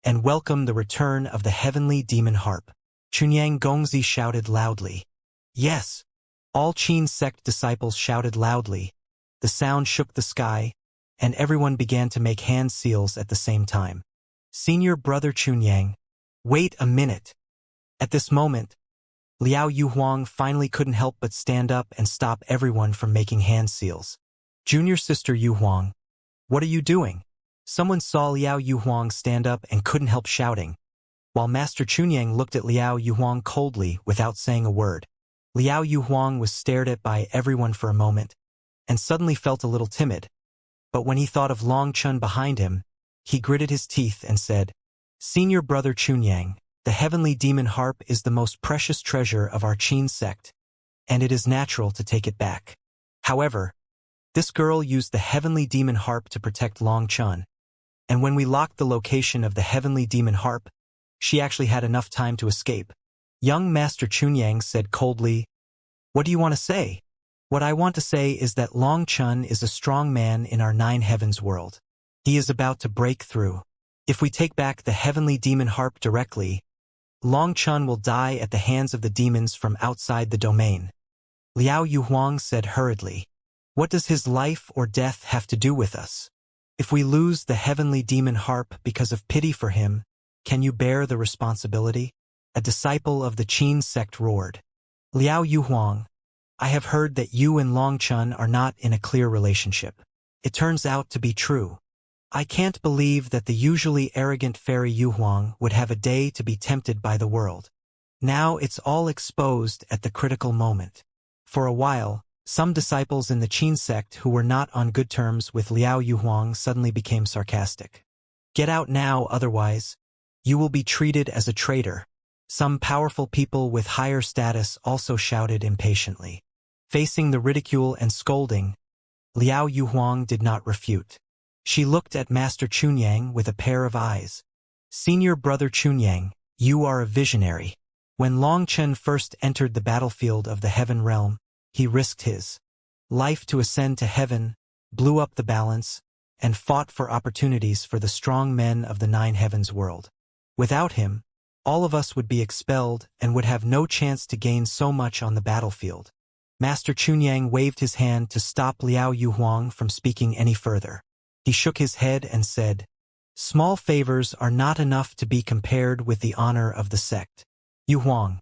and welcomed the return of the heavenly demon harp. Chunyang Gongzi shouted loudly. Yes. All Qin sect disciples shouted loudly. The sound shook the sky, and everyone began to make hand seals at the same time. Senior brother Chunyang. Wait a minute. At this moment, Liao Yuhuang finally couldn't help but stand up and stop everyone from making hand seals. Junior sister Yuhuang. What are you doing? Someone saw Liao Yuhuang stand up and couldn't help shouting, while Master Chunyang looked at Liao Yuhuang coldly without saying a word. Liao Yuhuang was stared at by everyone for a moment, and suddenly felt a little timid. But when he thought of Long Chun behind him, he gritted his teeth and said, Senior brother Chunyang, the heavenly demon harp is the most precious treasure of our Qin sect, and it is natural to take it back. However, this girl used the heavenly demon harp to protect Long Chun, and when we locked the location of the heavenly demon harp, she actually had enough time to escape. Young Master Chunyang said coldly, What do you want to say? What I want to say is that Long Chun is a strong man in our Nine Heavens world. He is about to break through. If we take back the heavenly demon harp directly, Long Chun will die at the hands of the demons from outside the domain. Liao Yuhuang said hurriedly. What does his life or death have to do with us? If we lose the heavenly demon harp because of pity for him, can you bear the responsibility? A disciple of the Qin sect roared. Liao Yuhuang, I have heard that you and Long Chun are not in a clear relationship. It turns out to be true. I can't believe that the usually arrogant fairy Yuhuang would have a day to be tempted by the world. Now it's all exposed at the critical moment. For a while, some disciples in the Qin sect who were not on good terms with Liao Yuhuang suddenly became sarcastic. Get out now, otherwise, you will be treated as a traitor. Some powerful people with higher status also shouted impatiently. Facing the ridicule and scolding, Liao Yuhuang did not refute. She looked at Master Chunyang with a pair of eyes. Senior brother Chunyang, you are a visionary. When Long Chun first entered the battlefield of the heaven realm, he risked his life to ascend to heaven, blew up the balance, and fought for opportunities for the strong men of the Nine Heavens world. Without him, all of us would be expelled and would have no chance to gain so much on the battlefield. Master Chunyang waved his hand to stop Liao Yuhuang from speaking any further. He shook his head and said, Small favors are not enough to be compared with the honor of the sect. Yuhuang,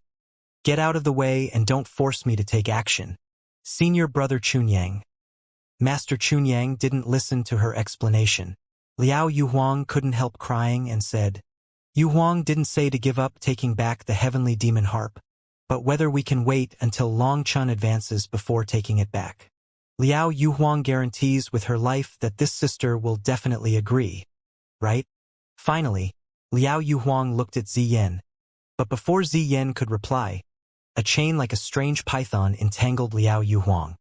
get out of the way and don't force me to take action. Senior brother Chunyang. Master Chunyang didn't listen to her explanation. Liao Yuhuang couldn't help crying and said, Yuhuang didn't say to give up taking back the heavenly demon harp, but whether we can wait until Long Chun advances before taking it back. Liao Yuhuang guarantees with her life that this sister will definitely agree. Right? Finally, Liao Yuhuang looked at Ziyan. But before Ziyan could reply, a chain like a strange python entangled Liao Yuhuang.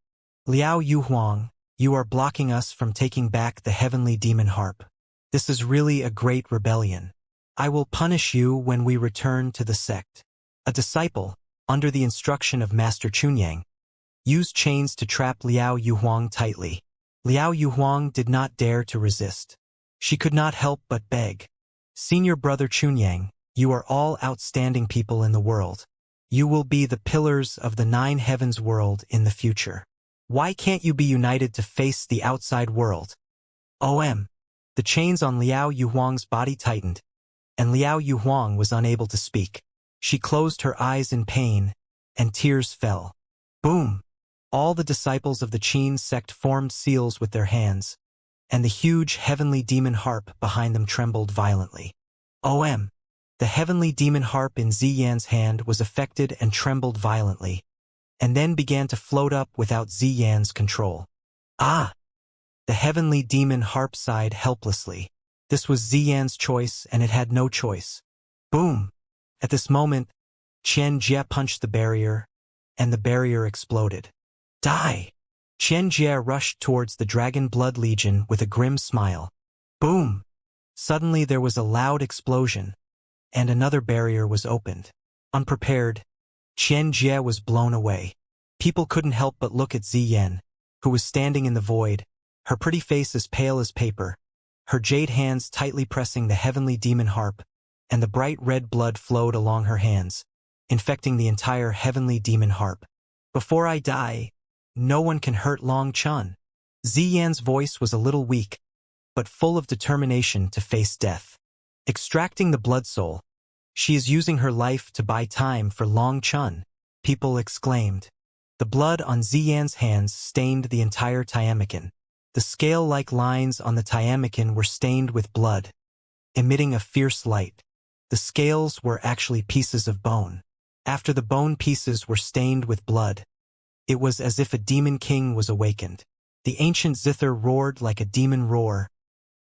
Liao Yuhuang, you are blocking us from taking back the heavenly demon harp. This is really a great rebellion. I will punish you when we return to the sect. A disciple, under the instruction of Master Chunyang, used chains to trap Liao Yuhuang tightly. Liao Yuhuang did not dare to resist. She could not help but beg. Senior brother Chunyang, you are all outstanding people in the world. You will be the pillars of the Nine Heavens world in the future. Why can't you be united to face the outside world? The chains on Liao Yuhuang's body tightened, and Liao Yuhuang was unable to speak. She closed her eyes in pain, and tears fell. Boom! All the disciples of the Qin sect formed seals with their hands, and the huge heavenly demon harp behind them trembled violently. OM! The heavenly demon harp in Ziyan's hand was affected and trembled violently, and then began to float up without Ziyan's control. Ah! The heavenly demon harp sighed helplessly. This was Ziyan's choice, and it had no choice. Boom! At this moment, Qian Jie punched the barrier, and the barrier exploded. Die! Qian Jie rushed towards the Dragon Blood Legion with a grim smile. Boom! Suddenly there was a loud explosion, and another barrier was opened. Unprepared, Qian Jie was blown away. People couldn't help but look at Ziyan, who was standing in the void, her pretty face as pale as paper, her jade hands tightly pressing the heavenly demon harp, and the bright red blood flowed along her hands, infecting the entire heavenly demon harp. Before I die, no one can hurt Long Chun. Ziyan's voice was a little weak, but full of determination to face death. Extracting the blood soul, she is using her life to buy time for Long Chun, people exclaimed. The blood on Ziyan's hands stained the entire Tiamakin. The scale-like lines on the Tiamakin were stained with blood, emitting a fierce light. The scales were actually pieces of bone. After the bone pieces were stained with blood, it was as if a demon king was awakened. The ancient zither roared like a demon roar,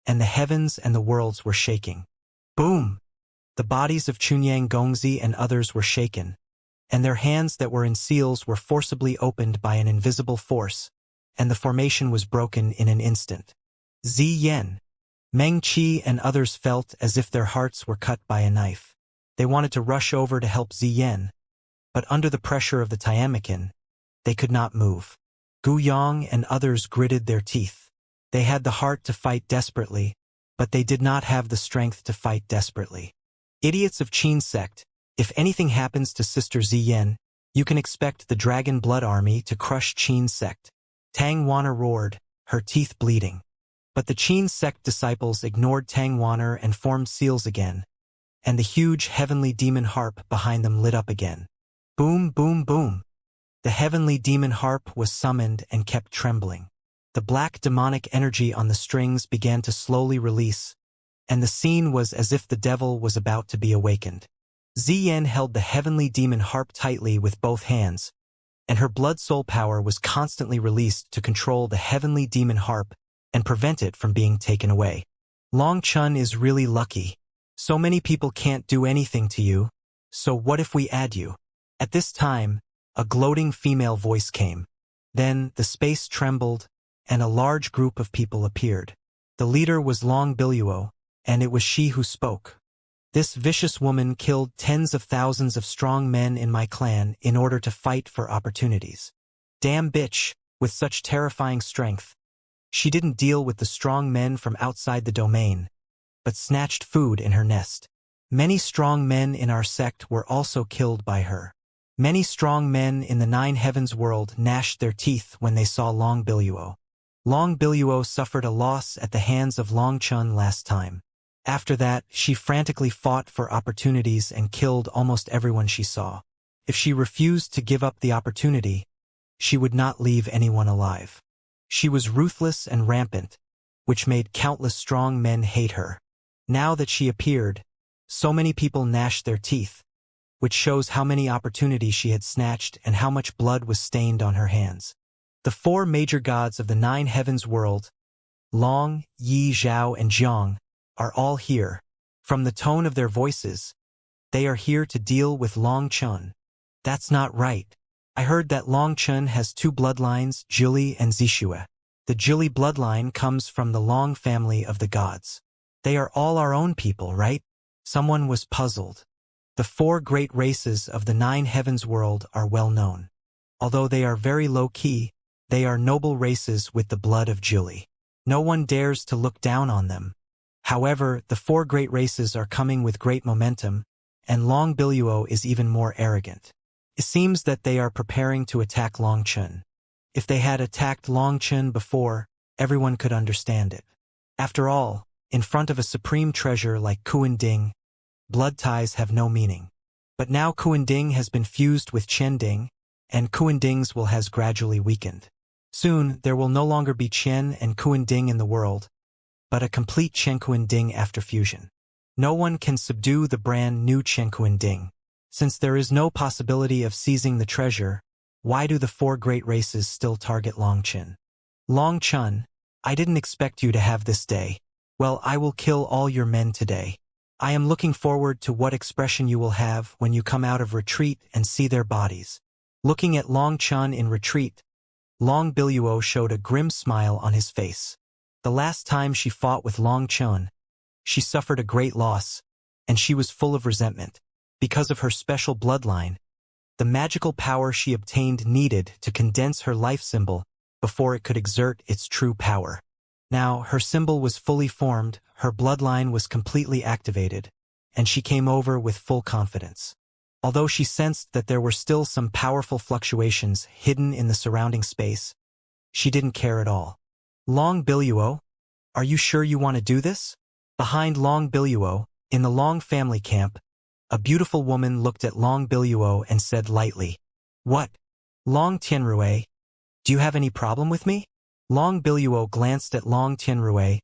and the heavens and the worlds were shaking. Boom! The bodies of Chunyang Gongzi and others were shaken, and their hands that were in seals were forcibly opened by an invisible force, and the formation was broken in an instant. Ziyan, Meng Qi and others felt as if their hearts were cut by a knife. They wanted to rush over to help Ziyan, but under the pressure of the Tiamakin, they could not move. Gu Yang and others gritted their teeth. They had the heart to fight desperately, but they did not have the strength to fight desperately. Idiots of Qin sect, if anything happens to Sister Ziyan, you can expect the Dragon Blood Army to crush Qin sect. Tang Wanner roared, her teeth bleeding. But the Qin sect disciples ignored Tang Wanner and formed seals again, and the huge heavenly demon harp behind them lit up again. Boom, boom, boom. The heavenly demon harp was summoned and kept trembling. The black demonic energy on the strings began to slowly release, and the scene was as if the devil was about to be awakened. Ziyan held the heavenly demon harp tightly with both hands, and her blood soul power was constantly released to control the heavenly demon harp and prevent it from being taken away. Long Chun is really lucky. So many people can't do anything to you, so what if we add you? At this time, a gloating female voice came. Then the space trembled, and a large group of people appeared. The leader was Long Biluo, and it was she who spoke. This vicious woman killed tens of thousands of strong men in my clan in order to fight for opportunities. Damn bitch, with such terrifying strength. She didn't deal with the strong men from outside the domain, but snatched food in her nest. Many strong men in our sect were also killed by her. Many strong men in the Nine Heavens world gnashed their teeth when they saw Long Biluo. Long Biluo suffered a loss at the hands of Long Chun last time. After that, she frantically fought for opportunities and killed almost everyone she saw. If she refused to give up the opportunity, she would not leave anyone alive. She was ruthless and rampant, which made countless strong men hate her. Now that she appeared, so many people gnashed their teeth, which shows how many opportunities she had snatched and how much blood was stained on her hands. The four major gods of the Nine Heavens world, Long, Yi, Zhao, and Jiang, are all here. From the tone of their voices, they are here to deal with Long Chun. That's not right. I heard that Long Chun has two bloodlines, Jili and Zishue. The Jili bloodline comes from the Long family of the gods. They are all our own people, right? Someone was puzzled. The four great races of the Nine Heavens world are well known. Although they are very low-key, they are noble races with the blood of Jili. No one dares to look down on them. However, the four great races are coming with great momentum, and Long Biluo is even more arrogant. It seems that they are preparing to attack Long Chun. If they had attacked Long Chun before, everyone could understand it. After all, in front of a supreme treasure like Kuan Ding, blood ties have no meaning. But now Kuanding has been fused with Qianding, and Kuanding's will has gradually weakened. Soon, there will no longer be Qian and Kuanding in the world, but a complete Qian-Kuanding after fusion. No one can subdue the brand new Qian-Kuanding. Since there is no possibility of seizing the treasure, why do the four great races still target Longchen? Longchen, I didn't expect you to have this day. Well, I will kill all your men today. I am looking forward to what expression you will have when you come out of retreat and see their bodies. Looking at Longchen in retreat, Long Biluo showed a grim smile on his face. The last time she fought with Longchen, she suffered a great loss, and she was full of resentment. Because of her special bloodline, the magical power she obtained needed to condense her life symbol before it could exert its true power. Now, her symbol was fully formed, her bloodline was completely activated, and she came over with full confidence. Although she sensed that there were still some powerful fluctuations hidden in the surrounding space, she didn't care at all. Long Biluo, are you sure you want to do this? Behind Long Biluo, in the Long family camp, a beautiful woman looked at Long Biluo and said lightly, "What? Long Tianrui, do you have any problem with me?" Long Biluo glanced at Long Tianrui,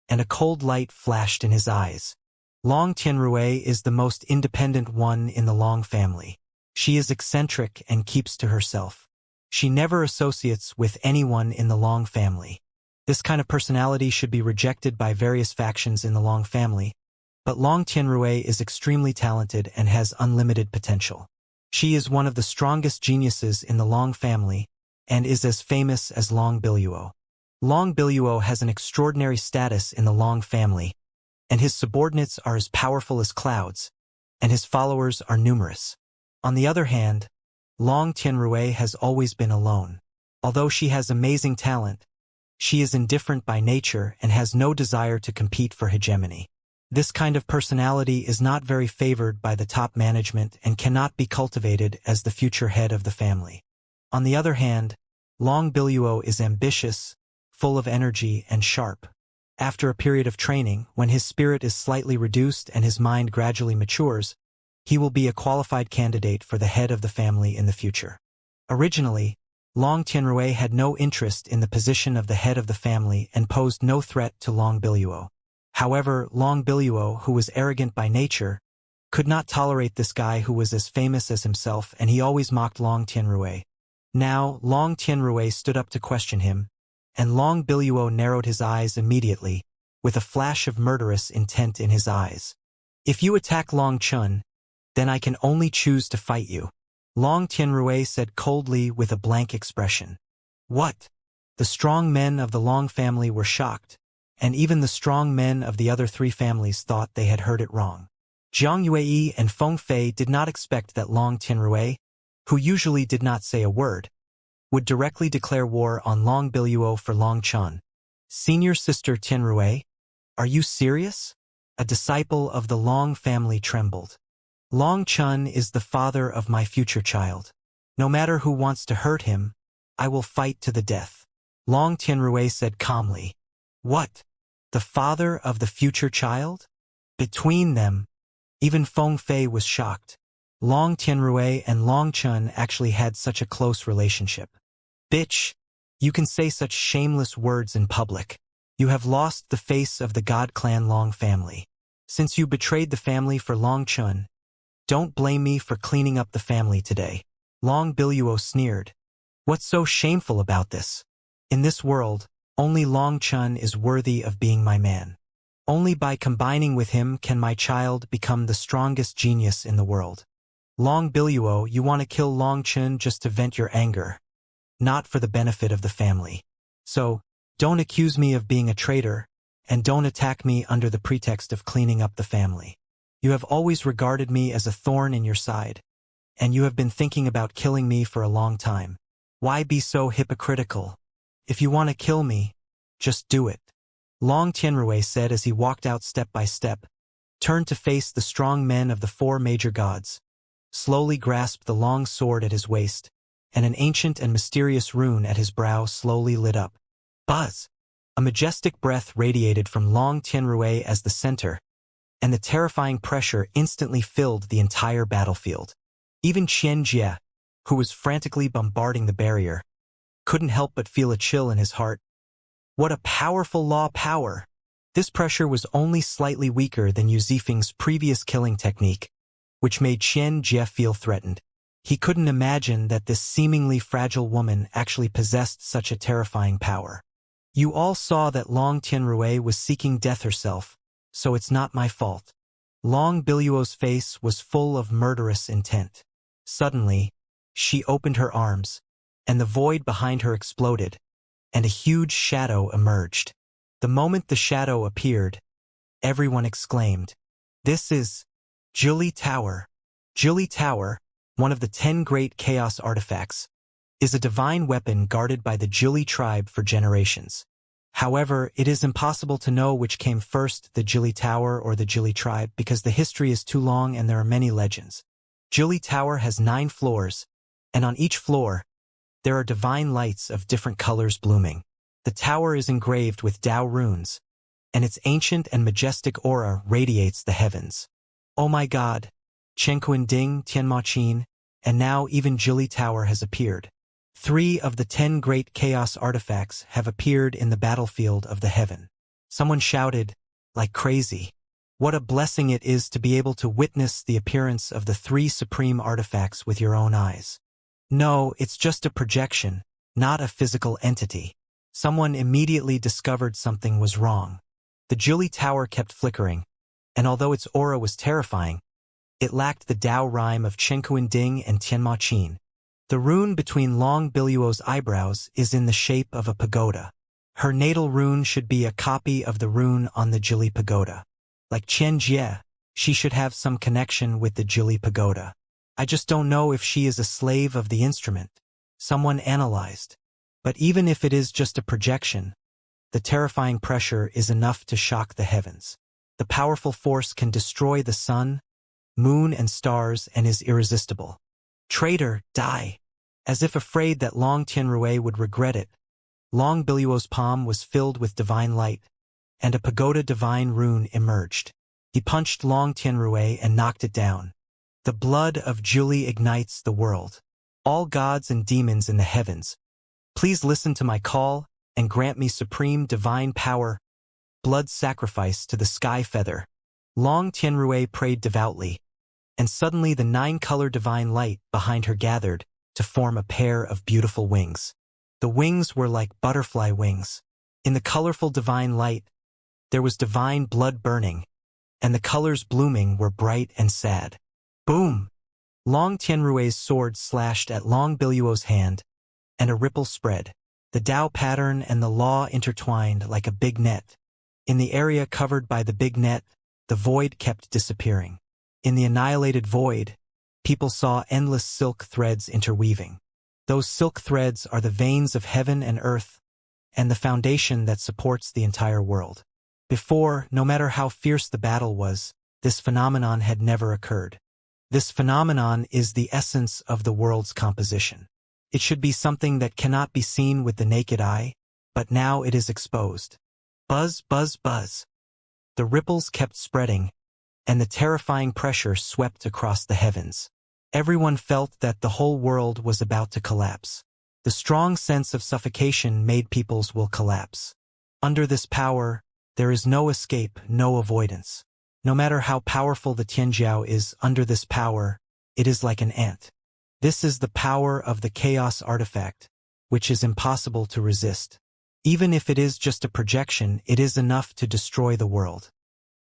and a cold light flashed in his eyes. Long Tianrui is the most independent one in the Long family. She is eccentric and keeps to herself. She never associates with anyone in the Long family. This kind of personality should be rejected by various factions in the Long family, but Long Tianrui is extremely talented and has unlimited potential. She is one of the strongest geniuses in the Long family, and is as famous as Long Biluo. Long Biluo has an extraordinary status in the Long family, and his subordinates are as powerful as clouds, and his followers are numerous. On the other hand, Long Tianrui has always been alone. Although she has amazing talent, she is indifferent by nature and has no desire to compete for hegemony. This kind of personality is not very favored by the top management and cannot be cultivated as the future head of the family. On the other hand, Long Biluo is ambitious, full of energy, and sharp. After a period of training, when his spirit is slightly reduced and his mind gradually matures, he will be a qualified candidate for the head of the family in the future. Originally, Long Tianrui had no interest in the position of the head of the family and posed no threat to Long Biluo. However, Long Biluo, who was arrogant by nature, could not tolerate this guy who was as famous as himself, and he always mocked Long Tianrui. Now, Long Tianrui stood up to question him, and Long Biluo narrowed his eyes immediately, with a flash of murderous intent in his eyes. "If you attack Long Chun, then I can only choose to fight you," Long Tianrui said coldly with a blank expression. "What?" The strong men of the Long family were shocked, and even the strong men of the other three families thought they had heard it wrong. Jiang Yue and Feng Fei did not expect that Long Tianrui, who usually did not say a word, would directly declare war on Long Biluo for Long Chun. "Senior sister Tianrui, are you serious?" A disciple of the Long family trembled. "Long Chun is the father of my future child. No matter who wants to hurt him, I will fight to the death," Long Tianrui said calmly. "What? The father of the future child?" Between them, even Feng Fei was shocked. Long Tianrui and Long Chun actually had such a close relationship. "Bitch, you can say such shameless words in public. You have lost the face of the God clan Long family. Since you betrayed the family for Long Chun, don't blame me for cleaning up the family today," Long Biluo sneered. "What's so shameful about this? In this world, only Long Chun is worthy of being my man. Only by combining with him can my child become the strongest genius in the world. Long Biluo, you want to kill Long Chun just to vent your anger, not for the benefit of the family. So, don't accuse me of being a traitor, and don't attack me under the pretext of cleaning up the family. You have always regarded me as a thorn in your side, and you have been thinking about killing me for a long time. Why be so hypocritical? If you want to kill me, just do it," Long Tianrui said as he walked out step by step, turned to face the strong men of the four major gods, slowly grasped the long sword at his waist, and an ancient and mysterious rune at his brow slowly lit up. Buzz! A majestic breath radiated from Long Tianrui as the center, and the terrifying pressure instantly filled the entire battlefield. Even Qian Jie, who was frantically bombarding the barrier, couldn't help but feel a chill in his heart. What a powerful law power! This pressure was only slightly weaker than Yu Zifeng's previous killing technique, which made Qian Jie feel threatened. He couldn't imagine that this seemingly fragile woman actually possessed such a terrifying power. You all saw that Long Tianrui was seeking death herself, so it's not my fault. Long Biluo's face was full of murderous intent. Suddenly, she opened her arms, and the void behind her exploded, and a huge shadow emerged. The moment the shadow appeared, everyone exclaimed, "This is Zhili Tower." Zhili Tower, one of the 10 great chaos artifacts, is a divine weapon guarded by the Zhili tribe for generations. However, it is impossible to know which came first, the Zhili Tower or the Zhili tribe, because the history is too long and there are many legends. Zhili Tower has 9 floors, and on each floor, there are divine lights of different colors blooming. The tower is engraved with Dao runes, and its ancient and majestic aura radiates the heavens. Oh my God! Chenkuan Ding, Tianma Qin, and now even Zhili Tower has appeared. 3 of the 10 great chaos artifacts have appeared in the battlefield of the heaven. Someone shouted, like crazy, "What a blessing it is to be able to witness the appearance of the 3 supreme artifacts with your own eyes." No, it's just a projection, not a physical entity. Someone immediately discovered something was wrong. The Zhili Tower kept flickering, and although its aura was terrifying, it lacked the Dao rhyme of Chenkuan Ding and Tianma Qin. The rune between Long Biluo's eyebrows is in the shape of a pagoda. Her natal rune should be a copy of the rune on the Zhili pagoda. Like Qian Jie, she should have some connection with the Zhili pagoda. I just don't know if she is a slave of the instrument. Someone analyzed. But even if it is just a projection, the terrifying pressure is enough to shock the heavens. The powerful force can destroy the sun, moon, and stars and is irresistible. Traitor, die! As if afraid that Long Tianrui would regret it, Long Biluo's palm was filled with divine light, and a pagoda divine rune emerged. He punched Long Tianrui and knocked it down. The blood of Zhili ignites the world. All gods and demons in the heavens, please listen to my call and grant me supreme divine power. Blood sacrifice to the sky feather. Long Tianrui prayed devoutly, and suddenly the 9-color divine light behind her gathered to form a pair of beautiful wings. The wings were like butterfly wings. In the colorful divine light, there was divine blood burning, and the colors blooming were bright and sad. Boom! Long Tianrui's sword slashed at Long Biluo's hand, and a ripple spread. The Dao pattern and the law intertwined like a big net. In the area covered by the big net, the void kept disappearing. In the annihilated void, people saw endless silk threads interweaving. Those silk threads are the veins of heaven and earth, and the foundation that supports the entire world. Before, no matter how fierce the battle was, this phenomenon had never occurred. This phenomenon is the essence of the world's composition. It should be something that cannot be seen with the naked eye, but now it is exposed. Buzz, buzz, buzz. The ripples kept spreading, and the terrifying pressure swept across the heavens. Everyone felt that the whole world was about to collapse. The strong sense of suffocation made people's will collapse. Under this power, there is no escape, no avoidance. No matter how powerful the Tianjiao is, under this power, it is like an ant. This is the power of the chaos artifact, which is impossible to resist. Even if it is just a projection, it is enough to destroy the world.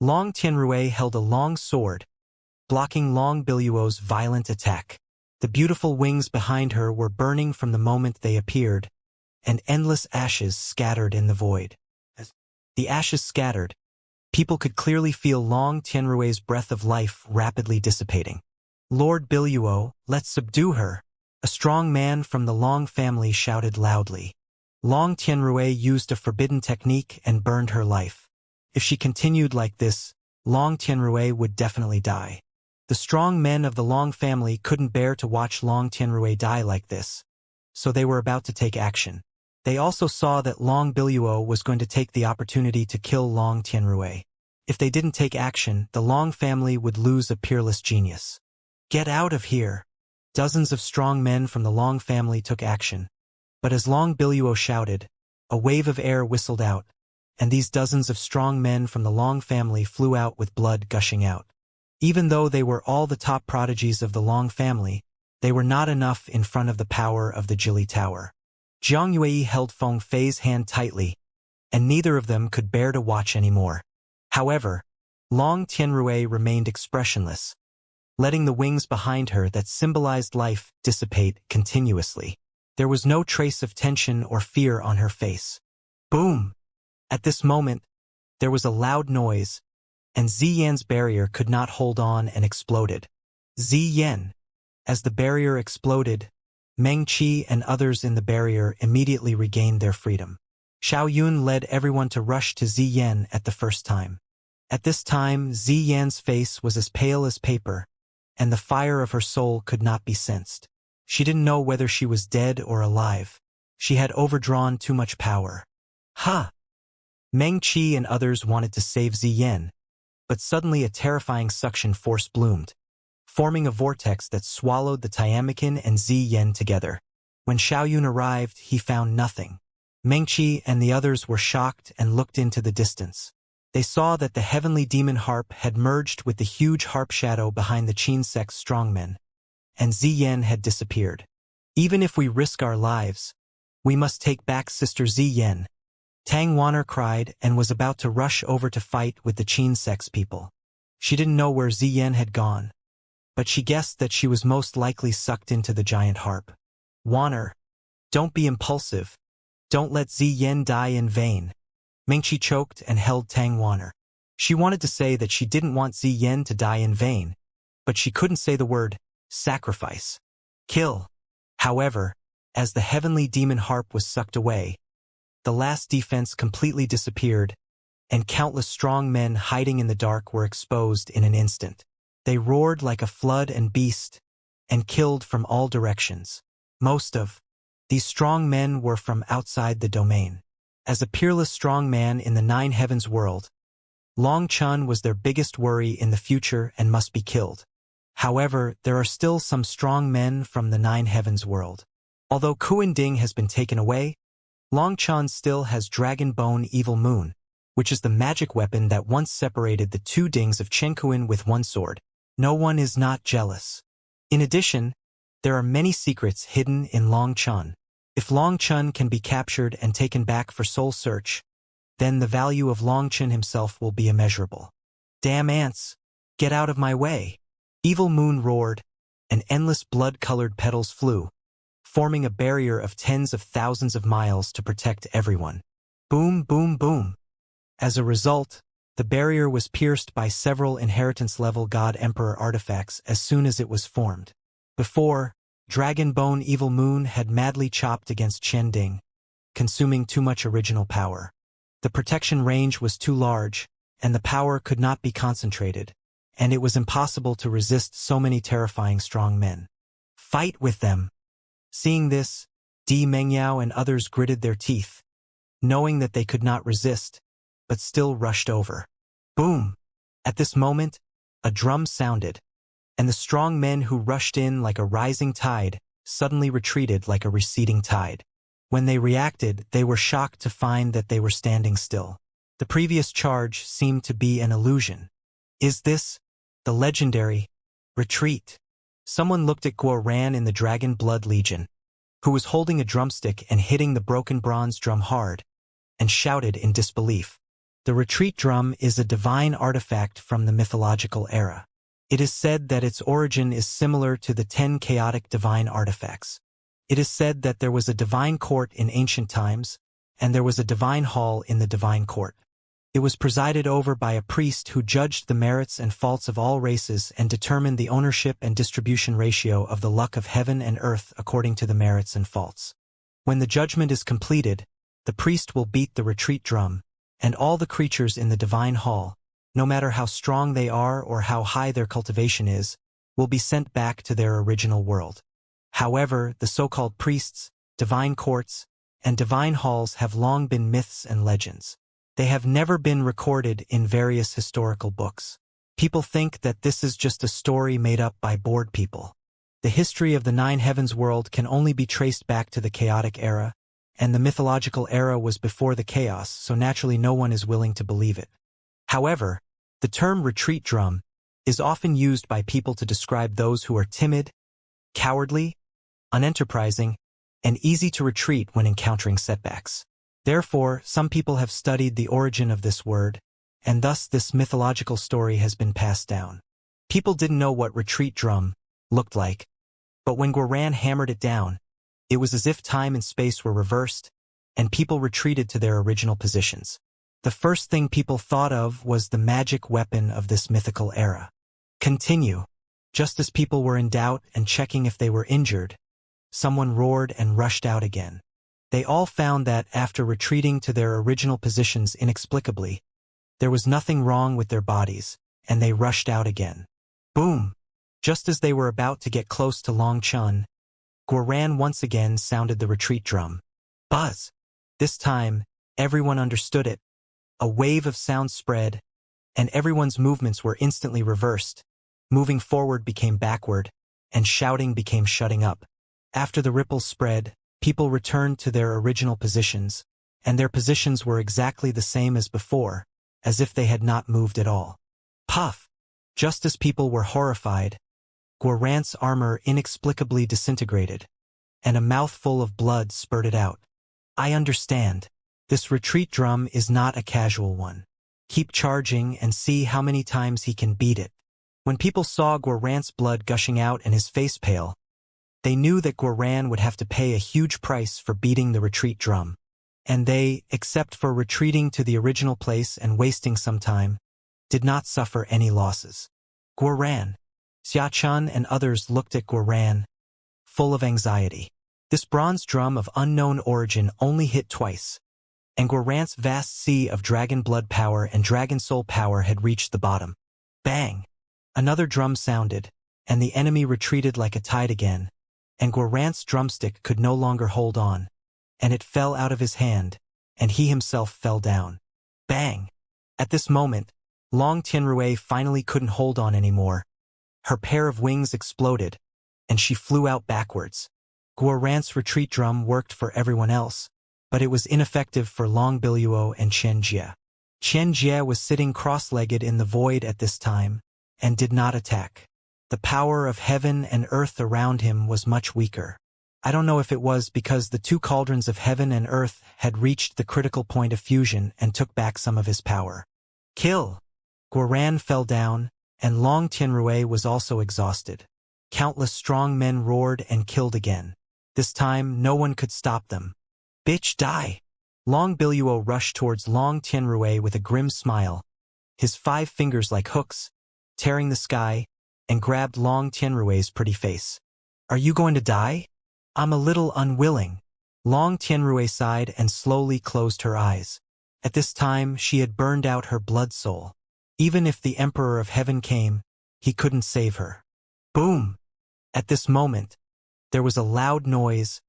Long Tianrui held a long sword, blocking Long Biluo's violent attack. The beautiful wings behind her were burning from the moment they appeared, and endless ashes scattered in the void. As the ashes scattered, people could clearly feel Long Tianrui's breath of life rapidly dissipating. Lord Biluo, let's subdue her! A strong man from the Long family shouted loudly. Long Tianrui used a forbidden technique and burned her life. If she continued like this, Long Tianrui would definitely die. The strong men of the Long family couldn't bear to watch Long Tianrui die like this, so they were about to take action. They also saw that Long Biluo was going to take the opportunity to kill Long Tianrui. If they didn't take action, the Long family would lose a peerless genius. Get out of here! Dozens of strong men from the Long family took action. But as Long Biluo shouted, a wave of air whistled out, and these dozens of strong men from the Long family flew out with blood gushing out. Even though they were all the top prodigies of the Long family, they were not enough in front of the power of the Jili Tower. Jiang Yue held Feng Fei's hand tightly, and neither of them could bear to watch anymore. However, Long Tianrui remained expressionless, letting the wings behind her that symbolized life dissipate continuously. There was no trace of tension or fear on her face. Boom! At this moment, there was a loud noise, and Ziyan's barrier could not hold on and exploded. Ziyan! As the barrier exploded, Meng Qi and others in the barrier immediately regained their freedom. Xiao Yun led everyone to rush to Ziyan at the first time. At this time, Ziyan's face was as pale as paper, and the fire of her soul could not be sensed. She didn't know whether she was dead or alive. She had overdrawn too much power. Ha! Meng Qi and others wanted to save Ziyan, but suddenly a terrifying suction force bloomed, forming a vortex that swallowed the Tiamakin and Ziyan together. When Xiao Yun arrived, he found nothing. Meng Qi and the others were shocked and looked into the distance. They saw that the heavenly demon harp had merged with the huge harp shadow behind the Qin sect's strongmen, and Ziyan had disappeared. Even if we risk our lives, we must take back Sister Ziyan. Tang Wanner cried and was about to rush over to fight with the Qin sect's people. She didn't know where Ziyan had gone, but she guessed that she was most likely sucked into the giant harp. Wanner, don't be impulsive. Don't let Ziyan die in vain. Mingqi choked and held Tang Wanner. She wanted to say that she didn't want Ziyan to die in vain, but she couldn't say the word sacrifice. Kill. However, as the heavenly demon harp was sucked away, the last defense completely disappeared, and countless strong men hiding in the dark were exposed in an instant. They roared like a flood and beast, and killed from all directions. Most of these strong men were from outside the domain. As a peerless strong man in the Nine Heavens world, Long Chun was their biggest worry in the future and must be killed. However, there are still some strong men from the Nine Heavens world. Although Kuan Ding has been taken away, Long Chun still has Dragon Bone Evil Moon, which is the magic weapon that once separated the two Dings of Chen Kuan with one sword. No one is not jealous. In addition, there are many secrets hidden in Long Chun. If Long Chun can be captured and taken back for soul search, then the value of Long Chun himself will be immeasurable. Damn ants! Get out of my way! Evil Moon roared, and endless blood-colored petals flew, forming a barrier of tens of thousands of miles to protect everyone. Boom, boom, boom. As a result, the barrier was pierced by several inheritance-level God-Emperor artifacts as soon as it was formed. Before, Dragon Bone Evil Moon had madly chopped against Chen Ding, consuming too much original power. The protection range was too large, and the power could not be concentrated, and it was impossible to resist so many terrifying strong men. Fight with them! Seeing this, Di Mengyao and others gritted their teeth, knowing that they could not resist, but still rushed over. Boom! At this moment, a drum sounded, and the strong men who rushed in like a rising tide suddenly retreated like a receding tide. When they reacted, they were shocked to find that they were standing still. The previous charge seemed to be an illusion. Is this the legendary retreat? Someone looked at Guo Ran in the Dragon Blood Legion, who was holding a drumstick and hitting the broken bronze drum hard, and shouted in disbelief. The retreat drum is a divine artifact from the mythological era. It is said that its origin is similar to the 10 chaotic divine artifacts. It is said that there was a divine court in ancient times, and there was a divine hall in the divine court. It was presided over by a priest who judged the merits and faults of all races and determined the ownership and distribution ratio of the luck of heaven and earth according to the merits and faults. When the judgment is completed, the priest will beat the retreat drum, and all the creatures in the divine hall, no matter how strong they are or how high their cultivation is, will be sent back to their original world. However, the so-called priests, divine courts, and divine halls have long been myths and legends. They have never been recorded in various historical books. People think that this is just a story made up by bored people. The history of the Nine Heavens world can only be traced back to the chaotic era, and the mythological era was before the chaos, so naturally no one is willing to believe it. However, the term retreat drum is often used by people to describe those who are timid, cowardly, unenterprising, and easy to retreat when encountering setbacks. Therefore, some people have studied the origin of this word, and thus this mythological story has been passed down. People didn't know what retreat drum looked like, but when Guaran hammered it down, it was as if time and space were reversed, and people retreated to their original positions. The first thing people thought of was the magic weapon of this mythical era. Continue. Just as people were in doubt and checking if they were injured, someone roared and rushed out again. They all found that, after retreating to their original positions inexplicably, there was nothing wrong with their bodies, and they rushed out again. Boom! Just as they were about to get close to Long Chun, Guaran once again sounded the retreat drum. Buzz! This time, everyone understood it. A wave of sound spread, and everyone's movements were instantly reversed. Moving forward became backward, and shouting became shutting up. After the ripples spread, people returned to their original positions, and their positions were exactly the same as before, as if they had not moved at all. Puff! Just as people were horrified, Guaran's armor inexplicably disintegrated, and a mouthful of blood spurted out. I understand. This retreat drum is not a casual one. Keep charging and see how many times he can beat it. When people saw Guaran's blood gushing out and his face pale, they knew that Guaran would have to pay a huge price for beating the retreat drum. And they, except for retreating to the original place and wasting some time, did not suffer any losses. Guaran. Xiachun and others looked at Guaran, full of anxiety. This bronze drum of unknown origin only hit twice, and Guaran's vast sea of dragon blood power and dragon soul power had reached the bottom. Bang! Another drum sounded, and the enemy retreated like a tide again, and Guaran's drumstick could no longer hold on, and it fell out of his hand, and he himself fell down. Bang! At this moment, Long Tianrui finally couldn't hold on anymore. Her pair of wings exploded, and she flew out backwards. Guaran's retreat drum worked for everyone else, but it was ineffective for Long Biluo and Chen Jie. Chen Jie was sitting cross-legged in the void at this time, and did not attack. The power of heaven and earth around him was much weaker. I don't know if it was because the two cauldrons of heaven and earth had reached the critical point of fusion and took back some of his power. Kill! Guaran fell down, and Long Tianrui was also exhausted. Countless strong men roared and killed again. This time, no one could stop them. Bitch, die! Long Biluo rushed towards Long Tianrui with a grim smile, his 5 fingers like hooks, tearing the sky, and grabbed Long Tianrui's pretty face. Are you going to die? I'm a little unwilling. Long Tianrui sighed and slowly closed her eyes. At this time, she had burned out her blood soul. Even if the Emperor of Heaven came, he couldn't save her. Boom! At this moment, there was a loud noise,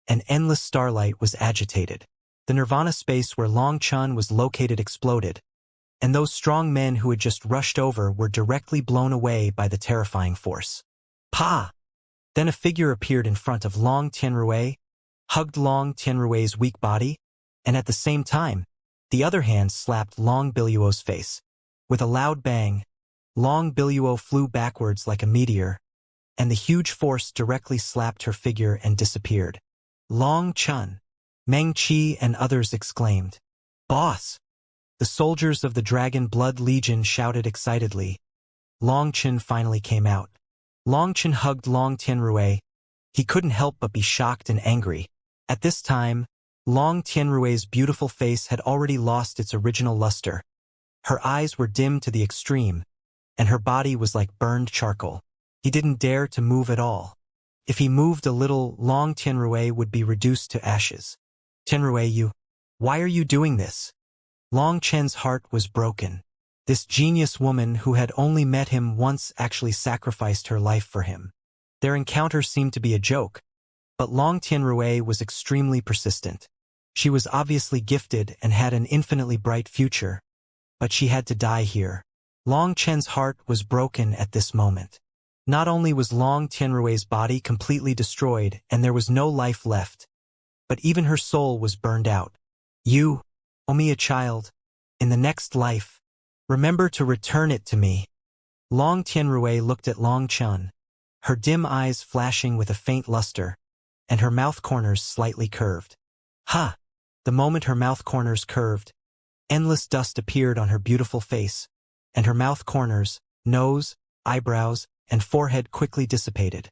and endless starlight was agitated. The nirvana space where Long Chun was located exploded, and those strong men who had just rushed over were directly blown away by the terrifying force. Pa! Then a figure appeared in front of Long Tianrui, hugged Long Tianrui's weak body, and at the same time, the other hand slapped Long Biluo's face. With a loud bang, Long Biluo flew backwards like a meteor, and the huge force directly slapped her figure and disappeared. Long Chun! Meng Qi and others exclaimed. Boss! The soldiers of the Dragon Blood Legion shouted excitedly. Long Chun finally came out. Long Chun hugged Long Tianrui. He couldn't help but be shocked and angry. At this time, Long Tianrui's beautiful face had already lost its original luster. Her eyes were dim to the extreme, and her body was like burned charcoal. He didn't dare to move at all. If he moved a little, Long Tianrui would be reduced to ashes. Tianrui, why are you doing this? Long Chen's heart was broken. This genius woman who had only met him once actually sacrificed her life for him. Their encounter seemed to be a joke, but Long Tianrui was extremely persistent. She was obviously gifted and had an infinitely bright future, but she had to die here. Long Chen's heart was broken at this moment. Not only was Long Tianrui's body completely destroyed and there was no life left, but even her soul was burned out. You, owe me a child. In the next life, remember to return it to me. Long Tianrui looked at Long Chen, her dim eyes flashing with a faint luster, and her mouth corners slightly curved. Ha! The moment her mouth corners curved, endless dust appeared on her beautiful face, and her mouth corners, nose, eyebrows, and forehead quickly dissipated.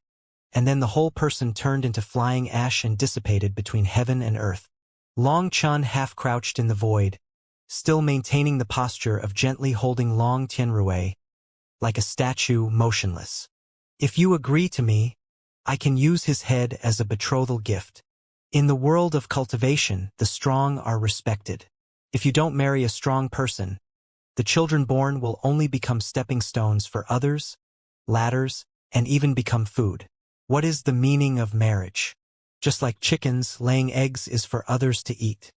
And then the whole person turned into flying ash and dissipated between heaven and earth. Long Chen half-crouched in the void, still maintaining the posture of gently holding Long Tianrui, like a statue motionless. If you agree to me, I can use his head as a betrothal gift. In the world of cultivation, the strong are respected. If you don't marry a strong person, the children born will only become stepping stones for others, ladders, and even become food. What is the meaning of marriage? Just like chickens, laying eggs is for others to eat.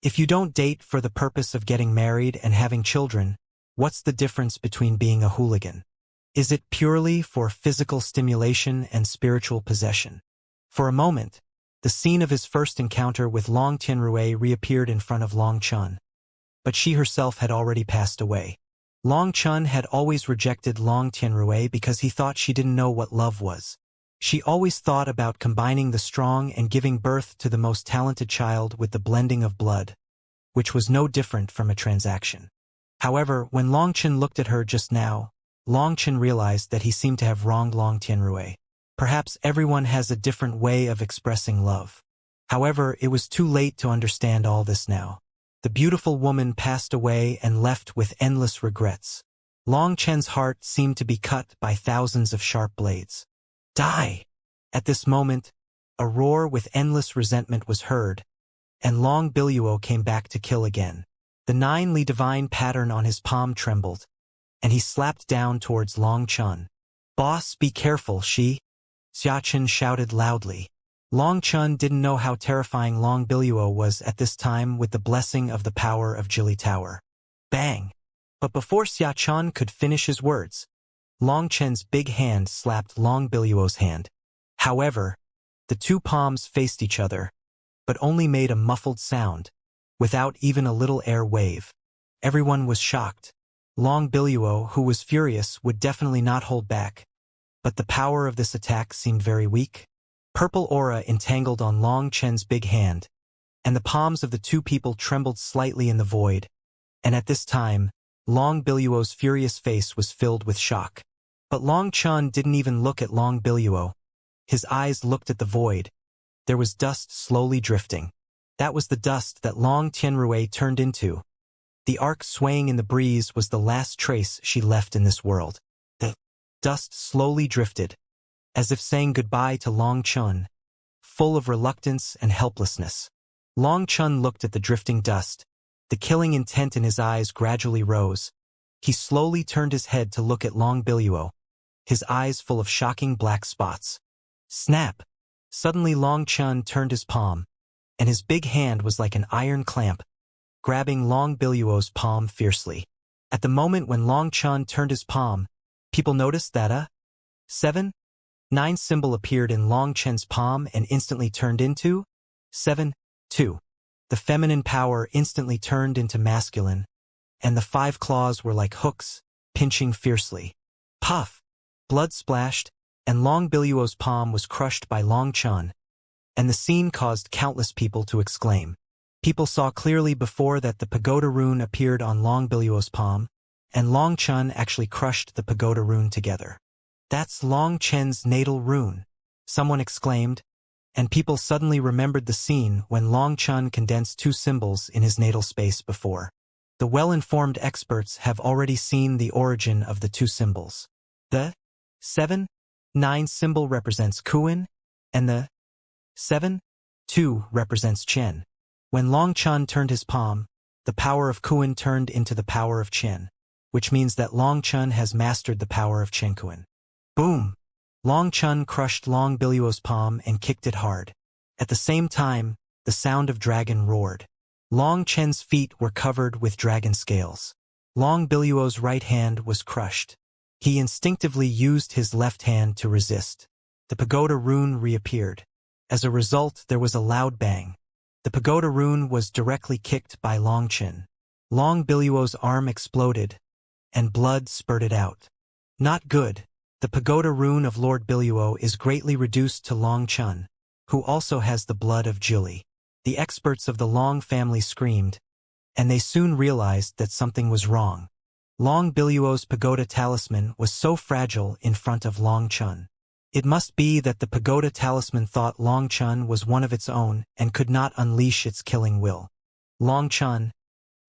If you don't date for the purpose of getting married and having children, what's the difference between being a hooligan? Is it purely for physical stimulation and spiritual possession? For a moment, the scene of his first encounter with Long Tianrui reappeared in front of Long Chen. But she herself had already passed away. Long Chen had always rejected Long Tianrui because he thought she didn't know what love was. She always thought about combining the strong and giving birth to the most talented child with the blending of blood, which was no different from a transaction. However, when Long Chen looked at her just now, Long Chen realized that he seemed to have wronged Long Tianrui. Perhaps everyone has a different way of expressing love. However, it was too late to understand all this now. The beautiful woman passed away and left with endless regrets. Long Chen's heart seemed to be cut by thousands of sharp blades. Die! At this moment, a roar with endless resentment was heard, and Long Biluo came back to kill again. The 9-li divine pattern on his palm trembled, and he slapped down towards Long Chen. Boss, be careful, she! Xia Chen shouted loudly. Long Chen didn't know how terrifying Long Biluo was at this time with the blessing of the power of Jili Tower. Bang! But before Xia Chen could finish his words, Long Chen's big hand slapped Long Biluo's hand. However, the two palms faced each other, but only made a muffled sound, without even a little air wave. Everyone was shocked. Long Biluo, who was furious, would definitely not hold back. But the power of this attack seemed very weak. Purple aura entangled on Long Chen's big hand, and the palms of the two people trembled slightly in the void. And at this time, Long Biluo's furious face was filled with shock. But Long Chen didn't even look at Long Biluo. His eyes looked at the void. There was dust slowly drifting. That was the dust that Long Tianrui turned into. The arc swaying in the breeze was the last trace she left in this world. The dust slowly drifted, as if saying goodbye to Long Chen, full of reluctance and helplessness. Long Chen looked at the drifting dust. The killing intent in his eyes gradually rose. He slowly turned his head to look at Long Biluo, his eyes full of shocking black spots. Snap! Suddenly Long Chen turned his palm, and his big hand was like an iron clamp, grabbing Long Biluo's palm fiercely. At the moment when Long Chen turned his palm, people noticed that a 7-9 symbol appeared in Long Chen's palm and instantly turned into 7-2. The feminine power instantly turned into masculine, and the 5 claws were like hooks, pinching fiercely. Puff! Blood splashed, and Long Biluo's palm was crushed by Long Chen, and the scene caused countless people to exclaim. People saw clearly before that the pagoda rune appeared on Long Biluo's palm, and Long Chen actually crushed the pagoda rune together. That's Long Chen's natal rune, someone exclaimed, and people suddenly remembered the scene when Long Chen condensed 2 symbols in his natal space before. The well-informed experts have already seen the origin of the 2 symbols. The 7-9 symbol represents Kuan, and the 7-2 represents Chen. When Long Chen turned his palm, the power of Kuan turned into the power of Chen, which means that Long Chen has mastered the power of Chen Kuan. Boom! Long Chen crushed Long Biluo's palm and kicked it hard. At the same time, the sound of dragon roared. Long Chen's feet were covered with dragon scales. Long Biluo's right hand was crushed. He instinctively used his left hand to resist. The pagoda rune reappeared. As a result, there was a loud bang. The pagoda rune was directly kicked by Long Chen. Long Biluo's arm exploded, and blood spurted out. Not good. The pagoda rune of Lord Biluo is greatly reduced to Long Chen, who also has the blood of Jili. The experts of the Long family screamed, and they soon realized that something was wrong. Long Biluo's pagoda talisman was so fragile in front of Long Chen. It must be that the pagoda talisman thought Long Chen was one of its own and could not unleash its killing will. Long Chen,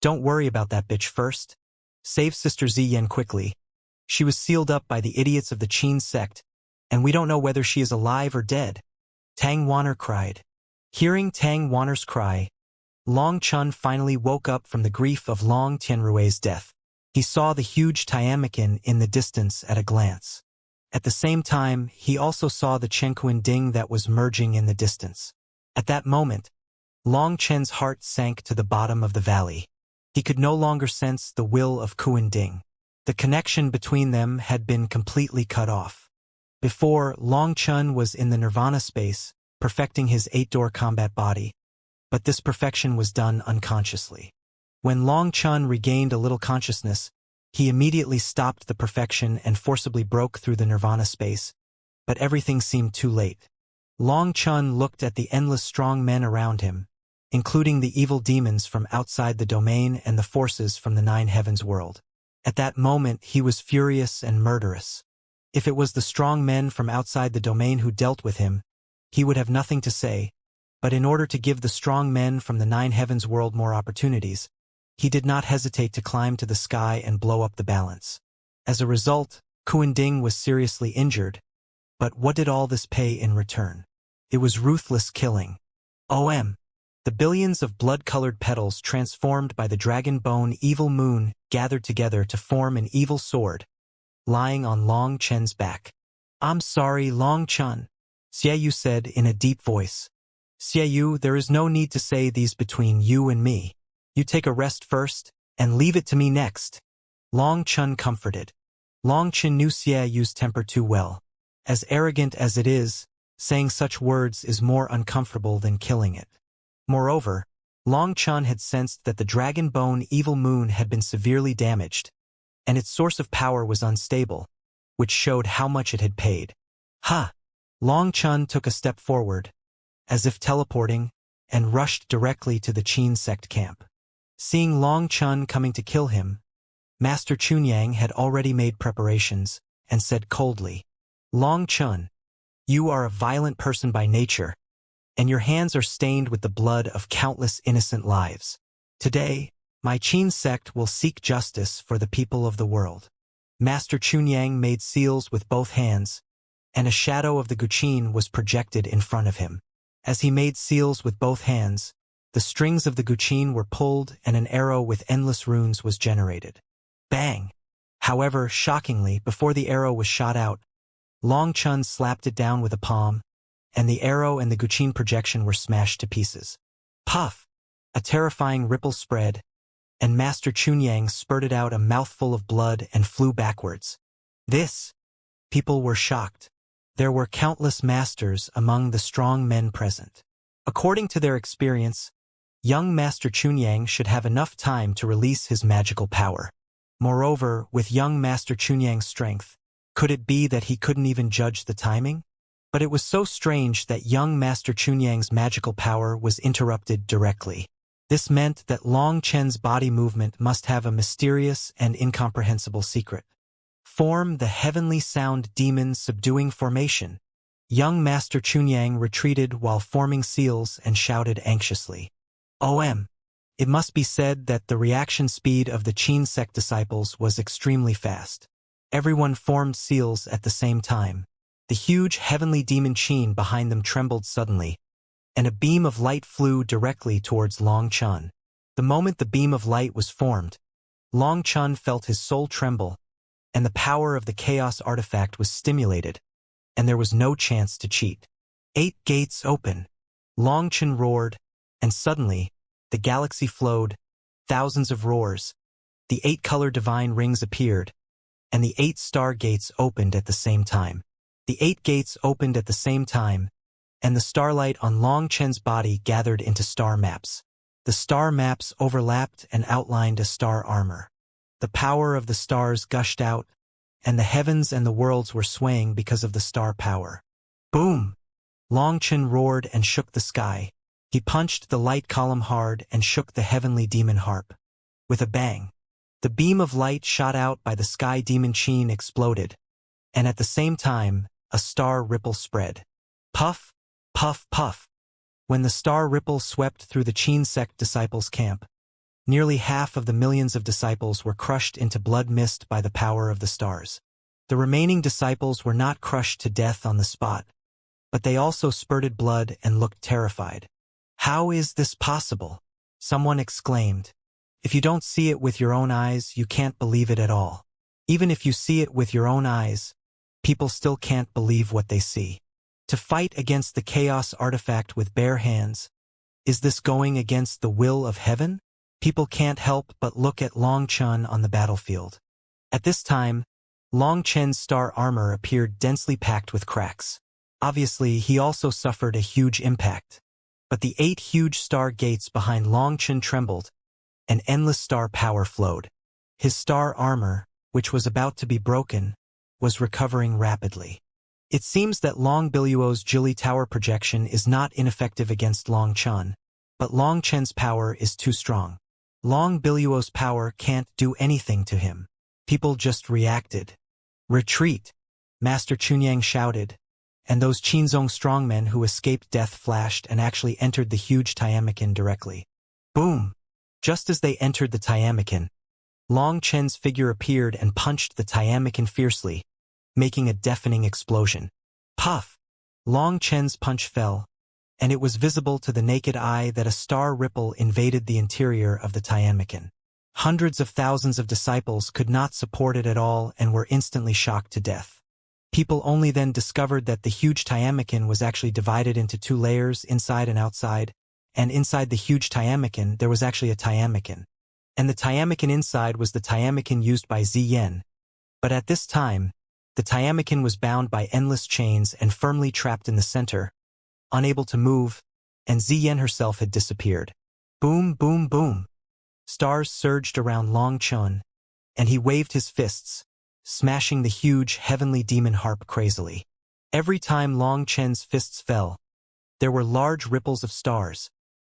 don't worry about that bitch first. Save Sister Ziyan quickly. She was sealed up by the idiots of the Qin sect, and we don't know whether she is alive or dead. Tang Wanner cried. Hearing Tang Wanner's cry, Long Chen finally woke up from the grief of Long Tianrui's death. He saw the huge Tiamakin in the distance at a glance. At the same time, he also saw the Chenkuan Ding that was merging in the distance. At that moment, Long Chen's heart sank to the bottom of the valley. He could no longer sense the will of Kuan Ding. The connection between them had been completely cut off. Before, Long Chen was in the nirvana space, perfecting his 8-door combat body, but this perfection was done unconsciously. When Long Chen regained a little consciousness, he immediately stopped the perfection and forcibly broke through the nirvana space, but everything seemed too late. Long Chen looked at the endless strong men around him, including the evil demons from outside the domain and the forces from the Nine Heavens world. At that moment he was furious and murderous. If it was the strong men from outside the domain who dealt with him, he would have nothing to say, but in order to give the strong men from the Nine Heavens world more opportunities, he did not hesitate to climb to the sky and blow up the balance. As a result, Kuan Ding was seriously injured, but what did all this pay in return? It was ruthless killing. The billions of blood-colored petals transformed by the dragon bone evil moon gathered together to form an evil sword, lying on Long Chen's back. I'm sorry, Long Chen, Xiaoyu said in a deep voice. Xiaoyu, there is no need to say these between you and me. You take a rest first, and leave it to me next. Long Chen comforted. Long Chen knew Xiaoyu's temper too well. As arrogant as it is, saying such words is more uncomfortable than killing it. Moreover, Long Chen had sensed that the dragon bone evil moon had been severely damaged, and its source of power was unstable, which showed how much it had paid. Long Chen took a step forward, as if teleporting, and rushed directly to the Qin sect camp. Seeing Long Chen coming to kill him, Master Chunyang had already made preparations, and said coldly, Long Chen, you are a violent person by nature, and your hands are stained with the blood of countless innocent lives. Today, my Qin sect will seek justice for the people of the world. Master Chunyang made seals with both hands, and a shadow of the Guqin was projected in front of him. As he made seals with both hands, the strings of the Guqin were pulled and an arrow with endless runes was generated. Bang! However, shockingly, before the arrow was shot out, Long Chen slapped it down with a palm, and the arrow and the Guqin projection were smashed to pieces. Puff! A terrifying ripple spread, and Master Chunyang spurted out a mouthful of blood and flew backwards. People were shocked. There were countless masters among the strong men present. According to their experience, young Master Chunyang should have enough time to release his magical power. Moreover, with young Master Chunyang's strength, could it be that he couldn't even judge the timing? But it was so strange that young Master Chunyang's magical power was interrupted directly. This meant that Long Chen's body movement must have a mysterious and incomprehensible secret. Form the heavenly sound demon subduing formation. Young Master Chunyang retreated while forming seals and shouted anxiously. It must be said that the reaction speed of the Qin sect disciples was extremely fast. Everyone formed seals at the same time. The huge heavenly demon Qin behind them trembled suddenly, and a beam of light flew directly towards Long Chen. The moment the beam of light was formed, Long Chen felt his soul tremble, and the power of the chaos artifact was stimulated, and there was no chance to cheat. 8 gates open. Long Chen roared, And suddenly, the galaxy flowed, thousands of roars, the 8-color divine rings appeared, and the 8 star gates opened at the same time. The 8 gates opened at the same time, and the starlight on Long Chen's body gathered into star maps. The star maps overlapped and outlined a star armor. The power of the stars gushed out, and the heavens and the worlds were swaying because of the star power. Boom! Long Chen roared and shook the sky. He punched the light column hard and shook the heavenly demon harp. With a bang, the beam of light shot out by the sky demon Qin exploded, and at the same time, a star ripple spread. Puff, puff, puff. When the star ripple swept through the Qin sect disciples' camp, nearly half of the millions of disciples were crushed into blood mist by the power of the stars. The remaining disciples were not crushed to death on the spot, but they also spurted blood and looked terrified. "How is this possible?" someone exclaimed. "If you don't see it with your own eyes, you can't believe it at all. Even if you see it with your own eyes, people still can't believe what they see. To fight against the chaos artifact with bare hands, is this going against the will of heaven?" People can't help but look at Long Chen on the battlefield. At this time, Long Chen's star armor appeared densely packed with cracks. Obviously, he also suffered a huge impact. But the 8 huge star gates behind Long Chen trembled, and endless star power flowed. His star armor, which was about to be broken, was recovering rapidly. It seems that Long Biluo's Jili Tower projection is not ineffective against Long Chen, but Long Chen's power is too strong. Long Biluo's power can't do anything to him. People just reacted. "Retreat!" Master Chunyang shouted, and those Qinzong strongmen who escaped death flashed and actually entered the huge Tiamakin directly. Boom! Just as they entered the Tiamakin, Long Chen's figure appeared and punched the Tiamakin fiercely, making a deafening explosion. Puff! Long Chen's punch fell, and it was visible to the naked eye that a star ripple invaded the interior of the Tiamakin. Hundreds of thousands of disciples could not support it at all and were instantly shocked to death. People only then discovered that the huge Tiamakin was actually divided into 2 layers, inside and outside, and inside the huge Tiamakin there was actually a Tiamakin. And the Tiamakin inside was the Tiamakin used by Ziyen. But at this time, the Tiamakin was bound by endless chains and firmly trapped in the center, unable to move, and Ziyen herself had disappeared. Boom, boom, boom. Stars surged around Long Chen, and he waved his fists, smashing the huge heavenly demon harp crazily. Every time Long Chen's fists fell, there were large ripples of stars,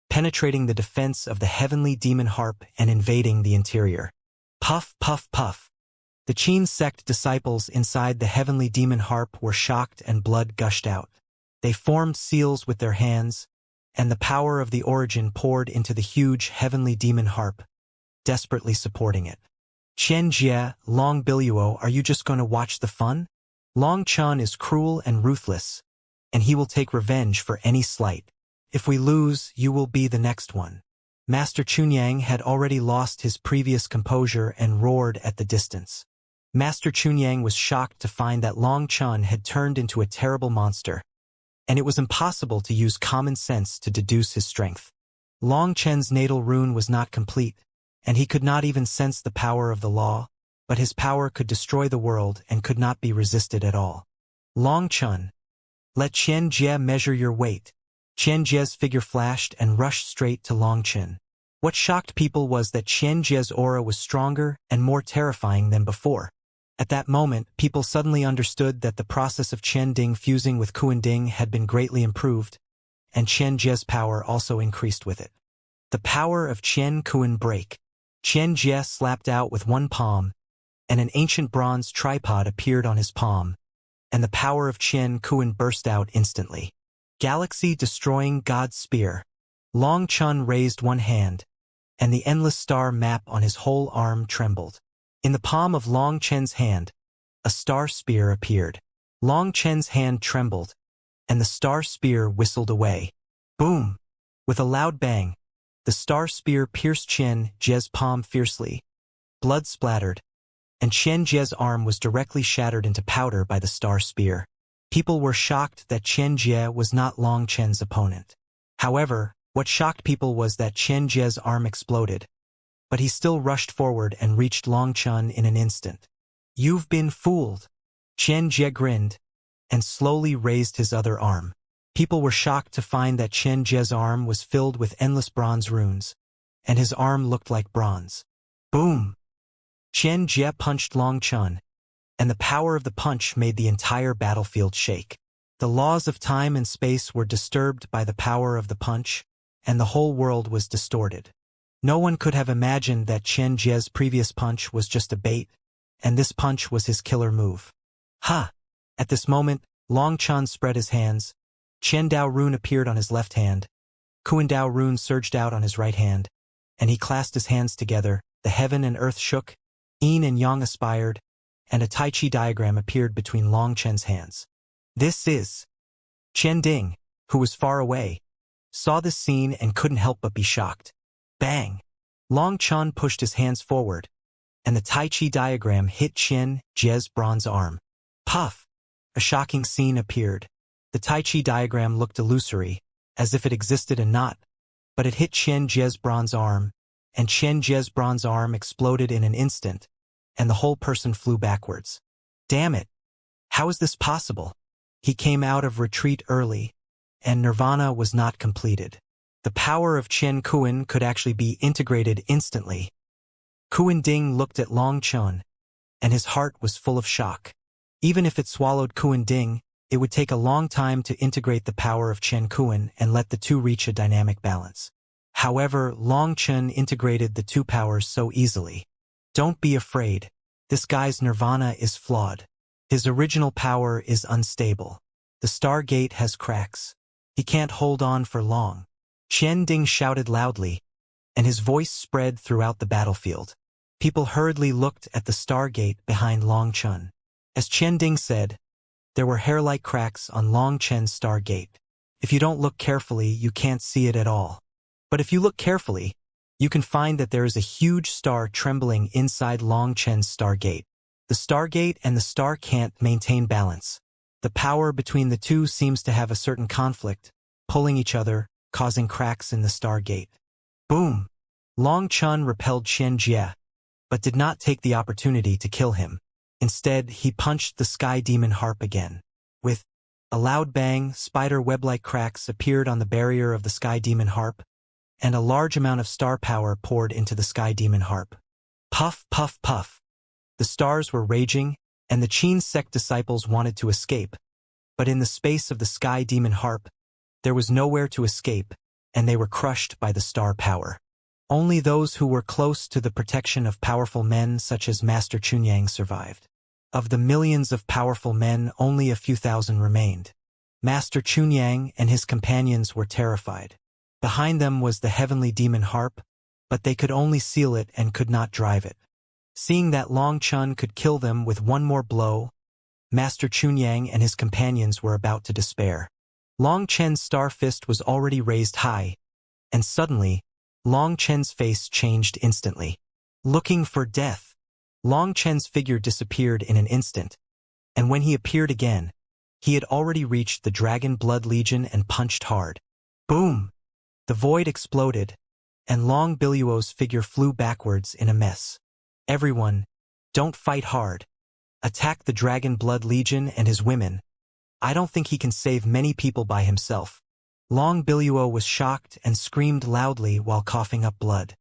penetrating the defense of the heavenly demon harp and invading the interior. Puff, puff, puff. The Qin sect disciples inside the heavenly demon harp were shocked and blood gushed out. They formed seals with their hands, and the power of the origin poured into the huge heavenly demon harp, desperately supporting it. "Chen Jie, Long Biluo, are you just going to watch the fun? Long Chen is cruel and ruthless, and he will take revenge for any slight. If we lose, you will be the next one." Master Chunyang had already lost his previous composure and roared at the distance. Master Chunyang was shocked to find that Long Chen had turned into a terrible monster, and it was impossible to use common sense to deduce his strength. Long Chen's natal rune was not complete, and he could not even sense the power of the law, but his power could destroy the world and could not be resisted at all. "Long Chen, let Chen Jie measure your weight." Chen Jie's figure flashed and rushed straight to Long Chen. What shocked people was that Chen Jie's aura was stronger and more terrifying than before. At that moment, people suddenly understood that the process of Chen Ding fusing with Kuan Ding had been greatly improved, and Chen Jie's power also increased with it. The power of Chen Kuan break. Chen Jie slapped out with one palm, and an ancient bronze tripod appeared on his palm, and the power of Chen Kuan burst out instantly. Galaxy-destroying God Spear. Long Chen raised one hand, and the endless star map on his whole arm trembled. In the palm of Long Chen's hand, a star spear appeared. Long Chen's hand trembled, and the star spear whistled away. Boom! With a loud bang, the star spear pierced Chen Jie's palm fiercely. Blood splattered, and Chen Jie's arm was directly shattered into powder by the star spear. People were shocked that Chen Jie was not Long Chen's opponent. However, What shocked people was that Chen Jie's arm exploded, but he still rushed forward and reached Long Chun in an instant. "You've been fooled." Chen Jie grinned and slowly raised his other arm. People were shocked to find that Chen Jie's arm was filled with endless bronze runes, and his arm looked like bronze. Boom! Chen Jie punched Long Chun, and the power of the punch made the entire battlefield shake. The laws of time and space were disturbed by the power of the punch, and the whole world was distorted. No one could have imagined that Chen Jie's previous punch was just a bait, and this punch was his killer move. Ha! At this moment, Long Chun spread his hands. Chen Dao rune appeared on his left hand. Kuan Dao rune surged out on his right hand, and he clasped his hands together. The heaven and earth shook, yin and yang aspired, and a Tai Chi diagram appeared between Long Chen's hands. This is... Chen Ding, who was far away, saw this scene and couldn't help but be shocked. Bang! Long Chun pushed his hands forward, and the Tai Chi diagram hit Chen Jie's bronze arm. Puff! A shocking scene appeared. The Tai Chi diagram looked illusory, as if it existed and not, but it hit Chen Jie's bronze arm, and Chen Jie's bronze arm exploded in an instant, and the whole person flew backwards. Damn it! How is this possible? He came out of retreat early, and Nirvana was not completed. The power of Chen Kuan could actually be integrated instantly. Kuan Ding looked at Long Chun, and his heart was full of shock. Even if it swallowed Kuan Ding, it would take a long time to integrate the power of Chen Kuan and let the two reach a dynamic balance. However, Long Chun integrated the two powers so easily. Don't be afraid. This guy's nirvana is flawed. His original power is unstable. The Stargate has cracks. He can't hold on for long. Chen Ding shouted loudly, and his voice spread throughout the battlefield. People hurriedly looked at the Stargate behind Long Chun. As Chen Ding said, there were hair-like cracks on Long Chen's Stargate. If you don't look carefully, you can't see it at all. But if you look carefully, you can find that there is a huge star trembling inside Long Chen's Stargate. The Stargate and the star can't maintain balance. The power between the two seems to have a certain conflict, pulling each other, causing cracks in the Stargate. Boom! Long Chun repelled Chen Jie, but did not take the opportunity to kill him. Instead, he punched the Sky Demon Harp again. With a loud bang, spider web-like cracks appeared on the barrier of the Sky Demon Harp, and a large amount of star power poured into the Sky Demon Harp. Puff, puff, puff. The stars were raging, and the Qin sect disciples wanted to escape, but in the space of the Sky Demon Harp, there was nowhere to escape, and they were crushed by the star power. Only those who were close to the protection of powerful men such as Master Chunyang survived. Of the millions of powerful men, only a few thousand remained. Master Chunyang and his companions were terrified. Behind them was the heavenly demon harp, but they could only seal it and could not drive it. Seeing that Long Chun could kill them with one more blow, Master Chunyang and his companions were about to despair. Long Chen's star fist was already raised high, and suddenly, Long Chen's face changed instantly. Looking for death. Long Chen's figure disappeared in an instant, and when he appeared again, he had already reached the Dragon Blood Legion and punched hard. Boom! The void exploded, and Long Biluo's figure flew backwards in a mess. Everyone, don't fight hard. Attack the Dragon Blood Legion and his women. I don't think he can save many people by himself. Long Biluo was shocked and screamed loudly while coughing up blood.